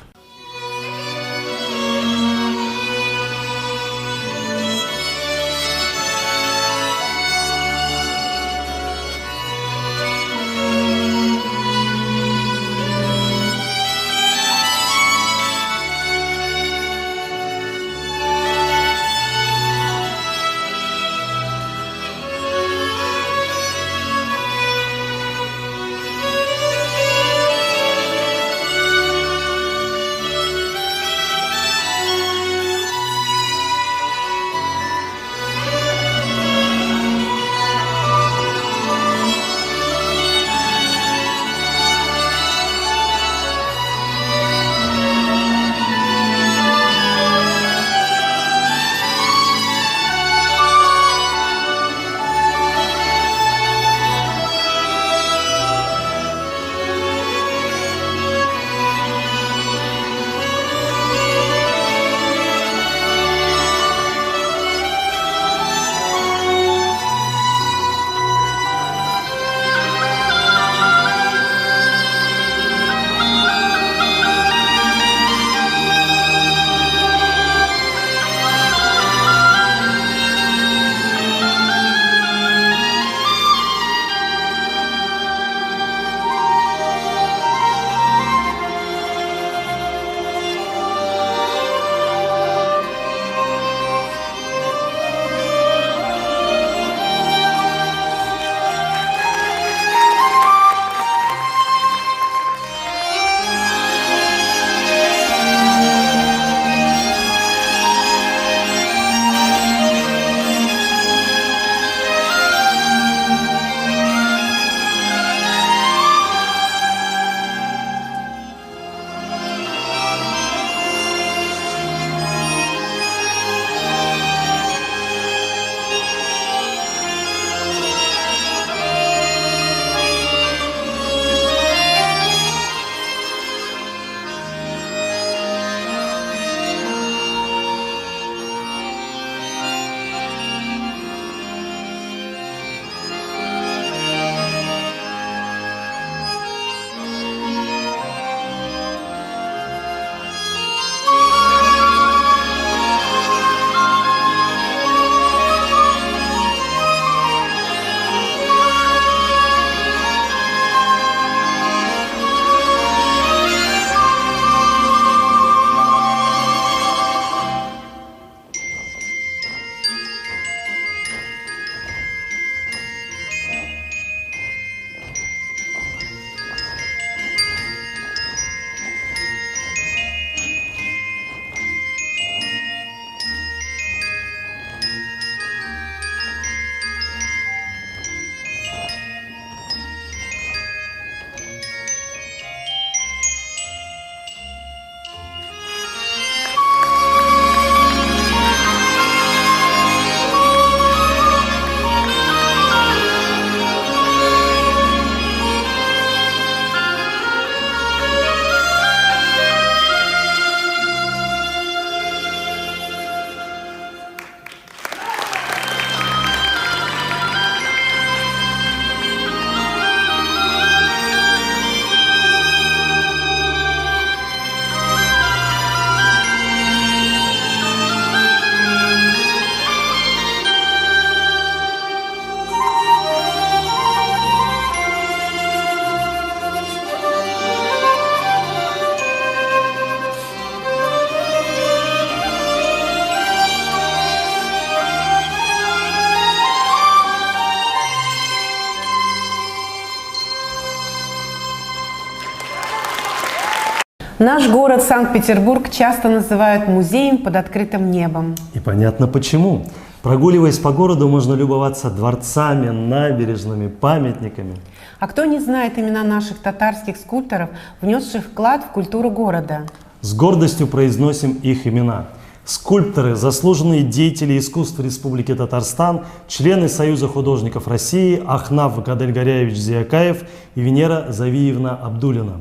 Наш город Санкт-Петербург часто называют музеем под открытым небом. И понятно почему. Прогуливаясь по городу, можно любоваться дворцами, набережными, памятниками. А кто не знает имена наших татарских скульпторов, внесших вклад в культуру города? С гордостью произносим их имена. Скульпторы, заслуженные деятели искусств Республики Татарстан, члены Союза художников России Ахнав Гадельгаряевич Зиякаев и Венера Завиевна Абдулина.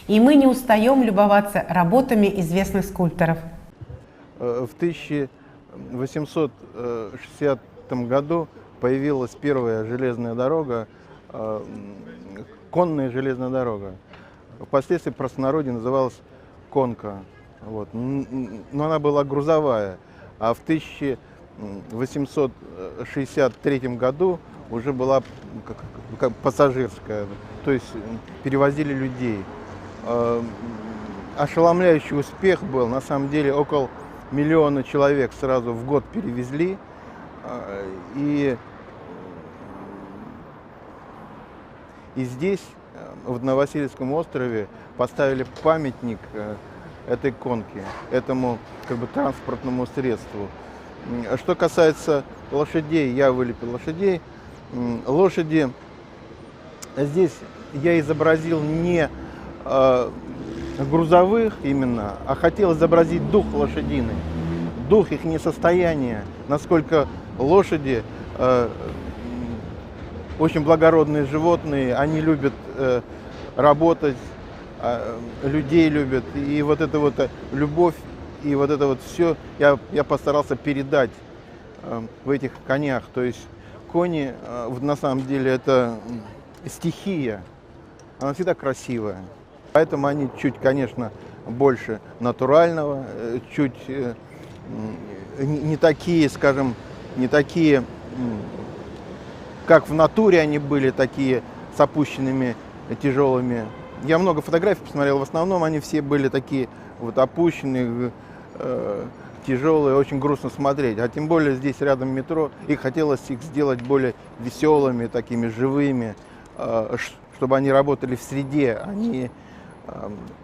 И мы не устаем любоваться работами известных скульпторов. В 1860 году появилась первая железная дорога, конная железная дорога. Впоследствии в простонародье называлась конка. Вот. Но она была грузовая. А в 1863 году уже была как пассажирская. То есть перевозили людей. Ошеломляющий успех был. На самом деле около 1 миллиона человек сразу в год перевезли. И здесь, в Новосельском острове, поставили памятник этой конке, этому транспортному средству. Что касается лошадей, я вылепил лошадей. Лошади здесь я изобразил не грузовых именно, а хотел изобразить дух лошадиный, дух их несостояния, насколько лошади очень благородные животные, они любят работать, людей любят, и вот эта вот любовь, и вот это вот все я постарался передать в этих конях. То есть кони, на самом деле, это стихия, она всегда красивая. Поэтому они чуть, конечно, больше натурального, чуть не такие, скажем, не такие, как в натуре они были, такие с опущенными, тяжелыми. Я много фотографий посмотрел, в основном они все были такие вот опущенные, тяжелые, очень грустно смотреть. А тем более здесь рядом метро, и хотелось их сделать более веселыми, такими живыми, чтобы они работали в среде,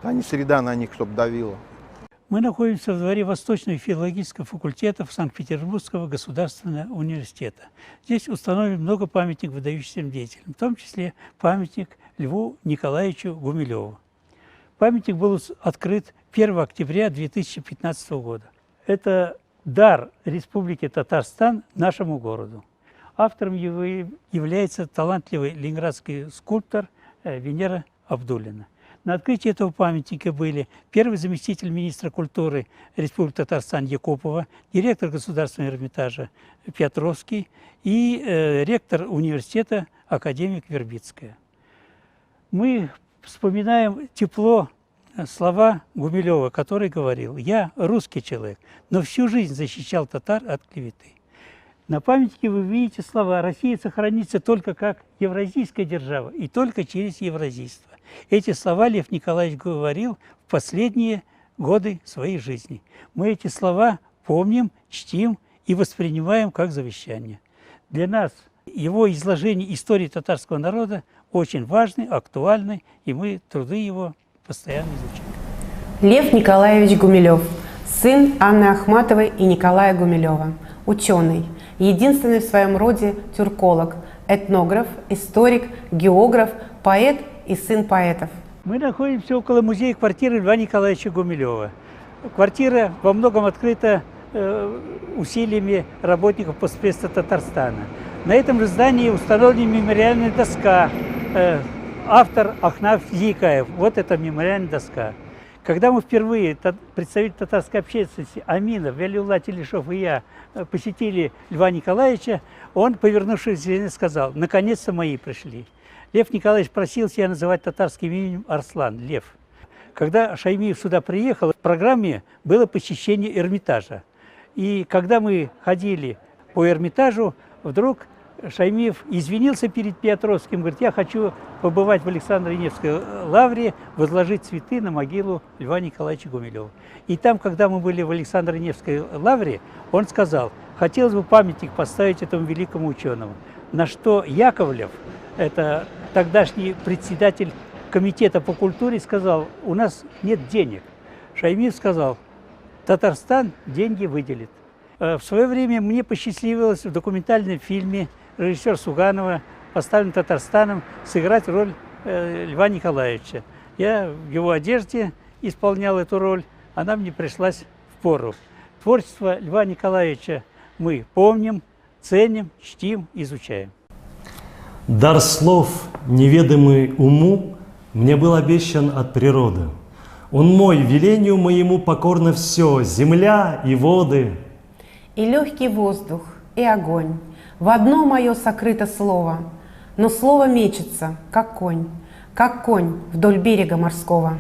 а не среда на них, чтобы давила. Мы находимся в дворе Восточного филологического факультета Санкт-Петербургского государственного университета. Здесь установлено много памятников выдающимся деятелям, в том числе памятник Льву Николаевичу Гумилеву. Памятник был открыт 1 октября 2015 года. Это дар Республики Татарстан нашему городу. Автором его является талантливый ленинградский скульптор Венера Абдулина. На открытии этого памятника были первый заместитель министра культуры Республики Татарстан Якупова, директор Государственного Эрмитажа Петровский и ректор университета академик Вербицкая. Мы вспоминаем тепло слова Гумилева, который говорил: «Я русский человек, но всю жизнь защищал татар от клеветы». На памятнике вы видите слова: «Россия сохранится только как евразийская держава и только через евразийство». Эти слова Лев Николаевич говорил в последние годы своей жизни. Мы эти слова помним, чтим и воспринимаем как завещание. Для нас его изложение истории татарского народа очень важны, актуальны, и мы труды его постоянно изучаем. Лев Николаевич Гумилев, сын Анны Ахматовой и Николая Гумилева, ученый, единственный в своем роде тюрколог, этнограф, историк, географ, поэт и сын поэтов. Мы находимся около музея квартиры Льва Николаевича Гумилева. Квартира во многом открыта усилиями работников постпредства Татарстана. На этом же здании установлена мемориальная доска. Автор Ахнав Зиякаев. Вот эта мемориальная доска. Когда мы впервые, представители татарской общественности, Аминов, Вялиулла Телешов и я, посетили Льва Николаевича, он, повернувшись, сказал: «Наконец-то мои пришли». Лев Николаевич просил себя называть татарским именем Арслан, Лев. Когда Шаймиев сюда приехал, в программе было посещение Эрмитажа. И когда мы ходили по Эрмитажу, вдруг Шаймиев извинился перед Петровским, говорит: «Я хочу побывать в Александро-Невской лавре, возложить цветы на могилу Льва Николаевича Гумилева». И там, когда мы были в Александро-Невской лавре, он сказал: «Хотелось бы памятник поставить этому великому ученому». На что Яковлев, это тогдашний председатель комитета по культуре сказал, у нас нет денег. Шаймиев сказал, Татарстан деньги выделит. В свое время мне посчастливилось в документальном фильме режиссера Суганова, поставленном Татарстаном, сыграть роль Льва Николаевича. Я в его одежде исполнял эту роль, она мне пришлась впору. Творчество Льва Николаевича мы помним, ценим, чтим, изучаем. Дар слов, неведомый уму, мне был обещан от природы. Он мой, велению моему покорно все, земля и воды. И легкий воздух, и огонь, в одно мое сокрыто слово, но слово мечется, как конь вдоль берега морского.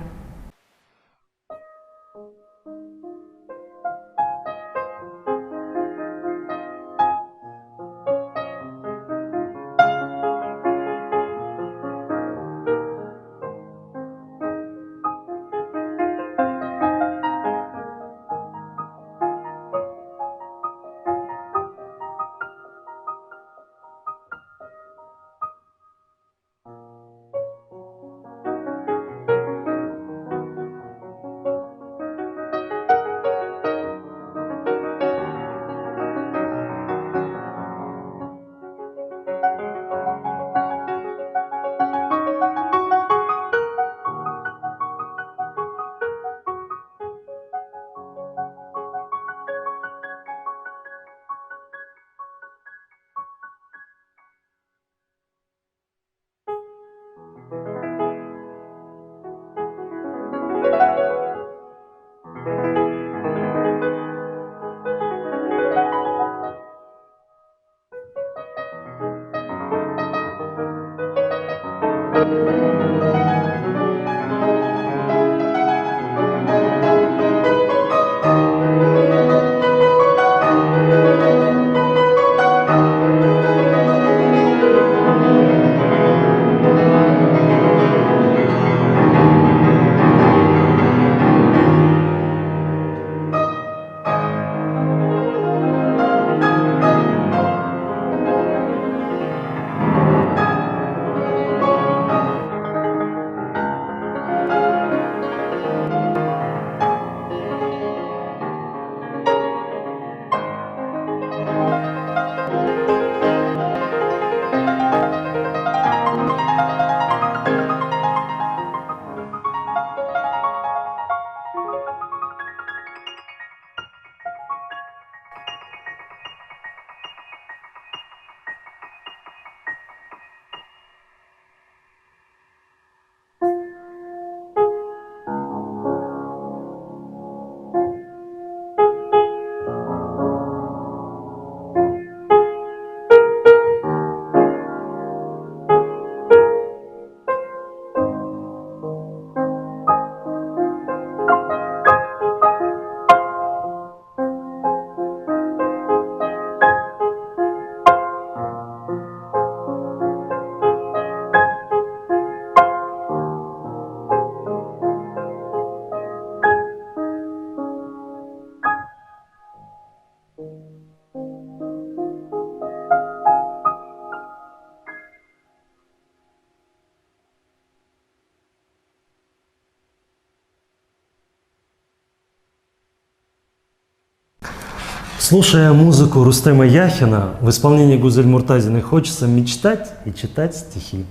Слушая музыку Рустема Яхина в исполнении Гузель Муртазиной, хочется мечтать и читать стихи.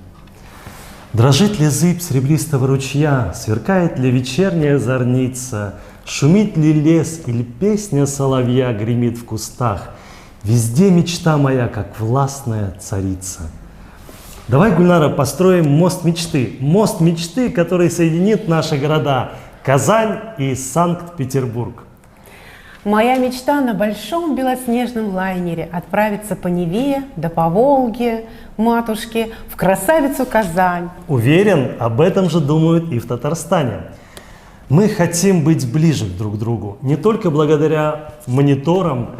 Дрожит ли зыбь серебристого ручья, сверкает ли вечерняя зорница, шумит ли лес или песня соловья гремит в кустах, везде мечта моя, как властная царица. Давай, Гульнара, построим мост мечты, который соединит наши города Казань и Санкт-Петербург. Моя мечта на большом белоснежном лайнере отправиться по Неве, да по Волге, матушке, в красавицу Казань. Уверен, об этом же думают и в Татарстане. Мы хотим быть ближе друг к другу, не только благодаря мониторам,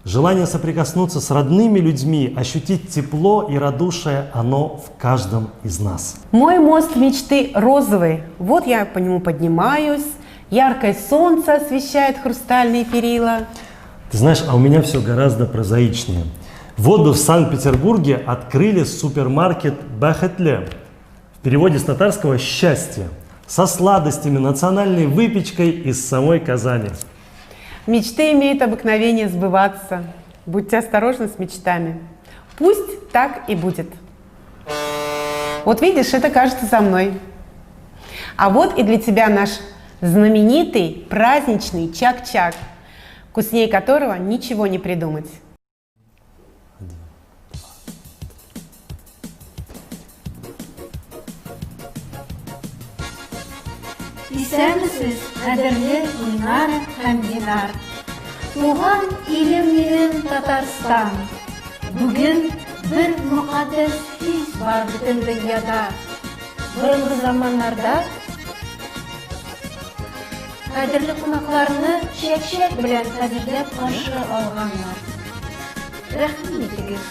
желание соприкоснуться с родными людьми, ощутить тепло и радушие, оно в каждом из нас. Мой мост мечты розовый, вот я по нему поднимаюсь, яркое солнце освещает хрустальные перила. Ты знаешь, а у меня все гораздо прозаичнее. Вот бы в Санкт-Петербурге открыли супермаркет Бахетле. переводе с татарского «счастье», со сладостями, национальной выпечкой из самой Казани. Мечты имеют обыкновение сбываться. Будьте осторожны с мечтами. Пусть так и будет. Вот видишь, это кажется со мной. А вот и для тебя наш знаменитый праздничный чак-чак, вкуснее которого ничего не придумать. Исәнмесез, кадерле Гүлнара һәм Динар. Туган илем минем Татарстан. Бүген бер мөкаддәс хис бар бөтен дөньяда. Борынгы заманнарда кадерле кунакларны чәк-чәк белән хәзерләп каршы алганнар. Рәхим итегез.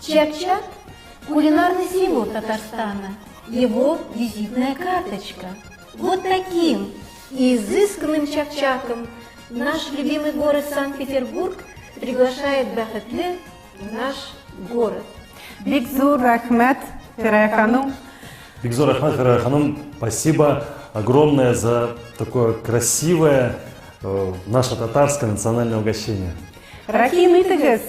Чак-чак – кулинарный символ Татарстана. Его визитная карточка. Вот таким изысканным чак-чаком наш любимый город Санкт-Петербург приглашает Бәхетле в наш город. Бигзур Рахмет, Ферая Ханум. Бигзур Рахмет, Ферая Ханум, спасибо огромное за такое красивое наше татарское национальное угощение. Рахим итегез.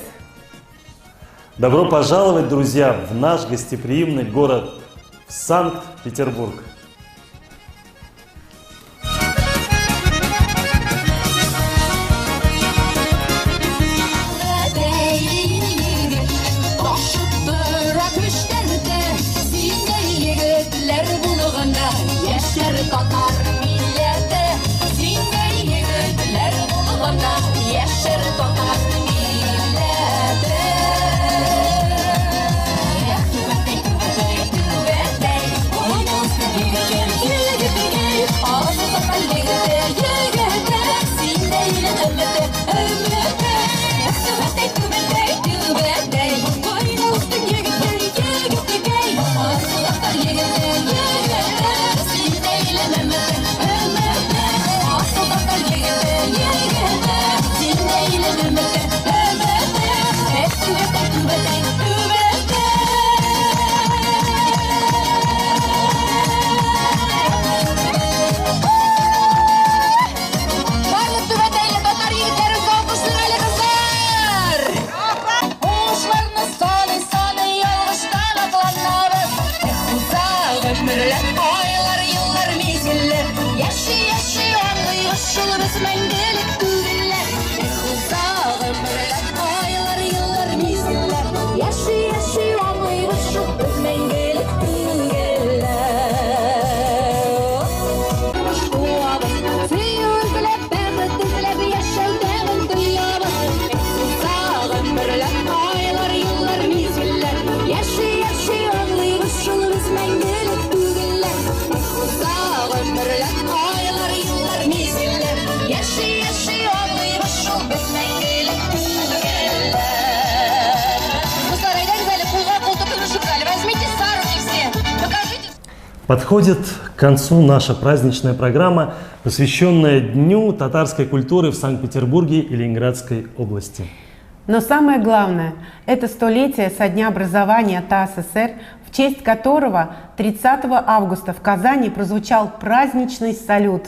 Добро пожаловать, друзья, в наш гостеприимный город Санкт-Петербург. Подходит к концу наша праздничная программа, посвященная Дню татарской культуры в Санкт-Петербурге и Ленинградской области. Но самое главное – это столетие со дня образования ТАССР, в честь которого 30 августа в Казани прозвучал праздничный салют.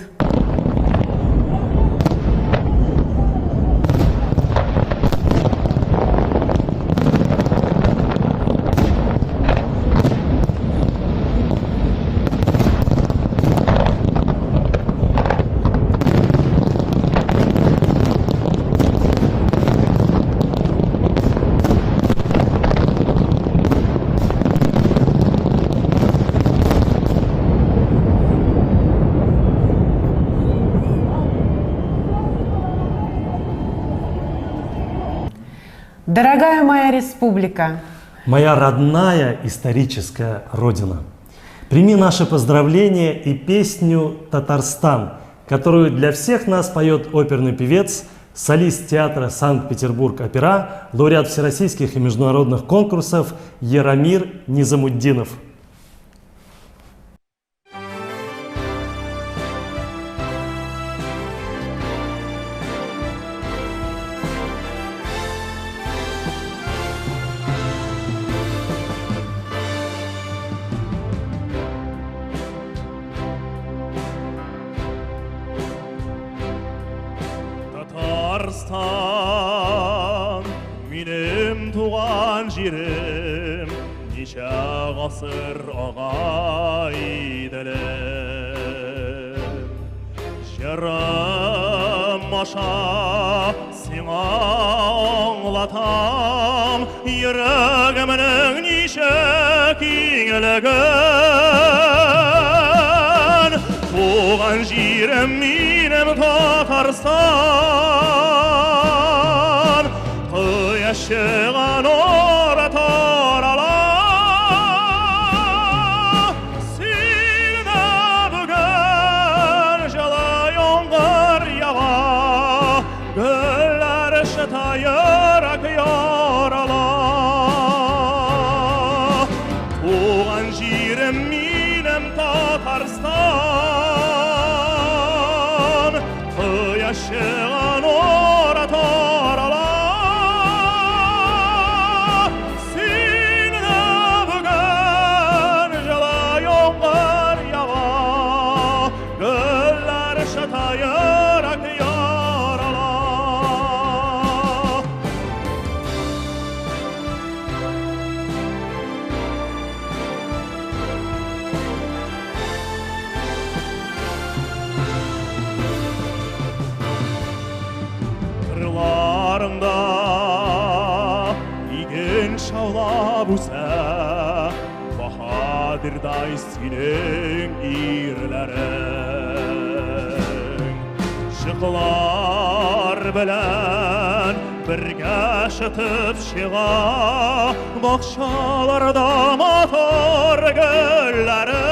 Дорогая моя республика, моя родная историческая родина, прими наши поздравления и песню «Татарстан», которую для всех нас поет оперный певец, солист театра Санкт-Петербург-Опера, лауреат всероссийских и международных конкурсов Яромир Низамуддинов. туған жерім неше ғасыр ағайдылым жырым маша сеңа аңлатам жүрегімнің неше кеңлігін туған жерім менің Татарстан Yaşığın oratorala Silde bugün jala yağmur yağar Güller şıtayır akıyor ala Tuğan jerim benim Tatarstan Yaşığın oratorala Kırlarında igen şavla busa Bahadırday senin irlerin Şıklar bilen birge şıtıp şığa Bakşalarda motor güllerin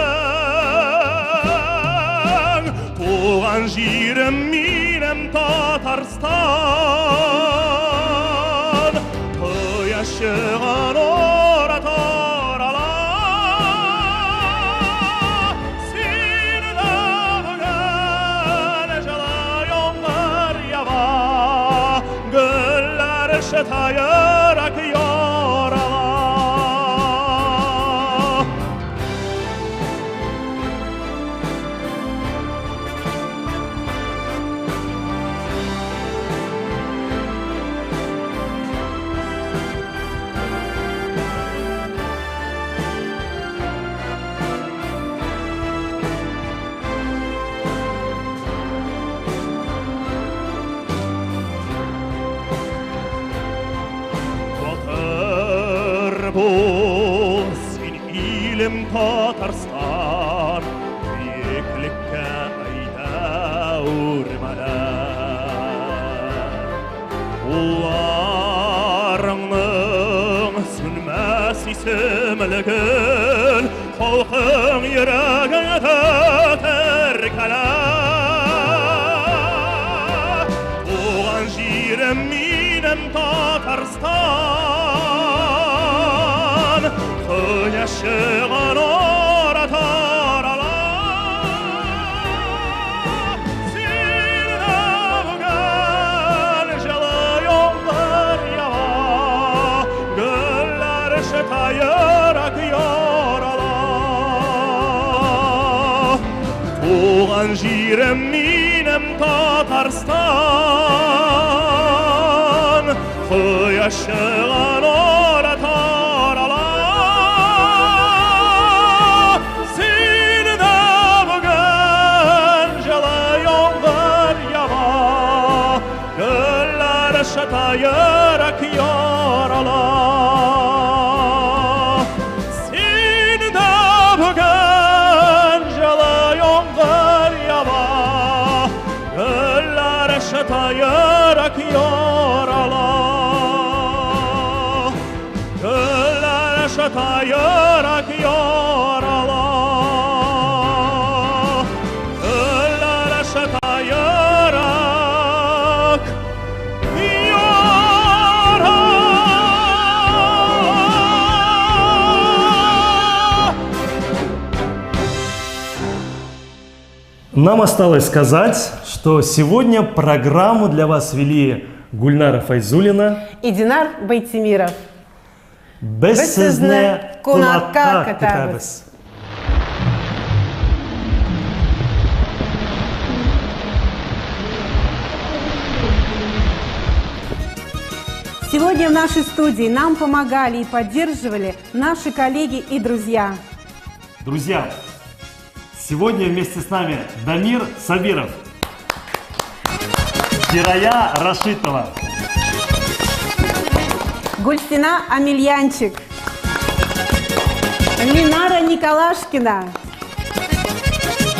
Tuğan jerim benim Tatarstan Yaşığın oratorala Silde bugün jala yağmur yağar Güller şıtayır akıyor ala Bu sin ilim Tatarstan Büyüklükte ayda urmalar Ullarının sünmez isimligin Halkın yüreğine terkeler Tuğan jerim benim Tatarstan Yaşığın oratorala Silde bugün jala yağmur yağar Güller şıtayır akıyor ala Tuğan jerim benim Tatarstan Yaşığın oratorala Şatayır akıyor ala Silde bugün jala yağmur yağar Güller şatayır akıyor ala Güller şatayır akıyor ala Güller şatayır Нам осталось сказать, что сегодня программу для вас вели Гульнара Файзулина и Динар Байтимиров. Без сезне кулакка катабыз. Сегодня в нашей студии нам помогали и поддерживали наши коллеги и друзья. Друзья, сегодня вместе с нами Дамир Сабиров, Гирая Рашитова, Гульсина Амельянчик, Линара Николашкина.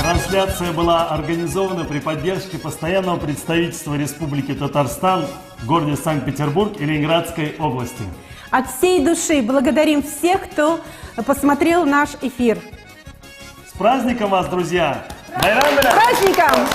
Трансляция была организована при поддержке постоянного представительства Республики Татарстан в городе Санкт-Петербург и Ленинградской области. От всей души благодарим всех, кто посмотрел наш эфир. С праздником вас, друзья! С праздником!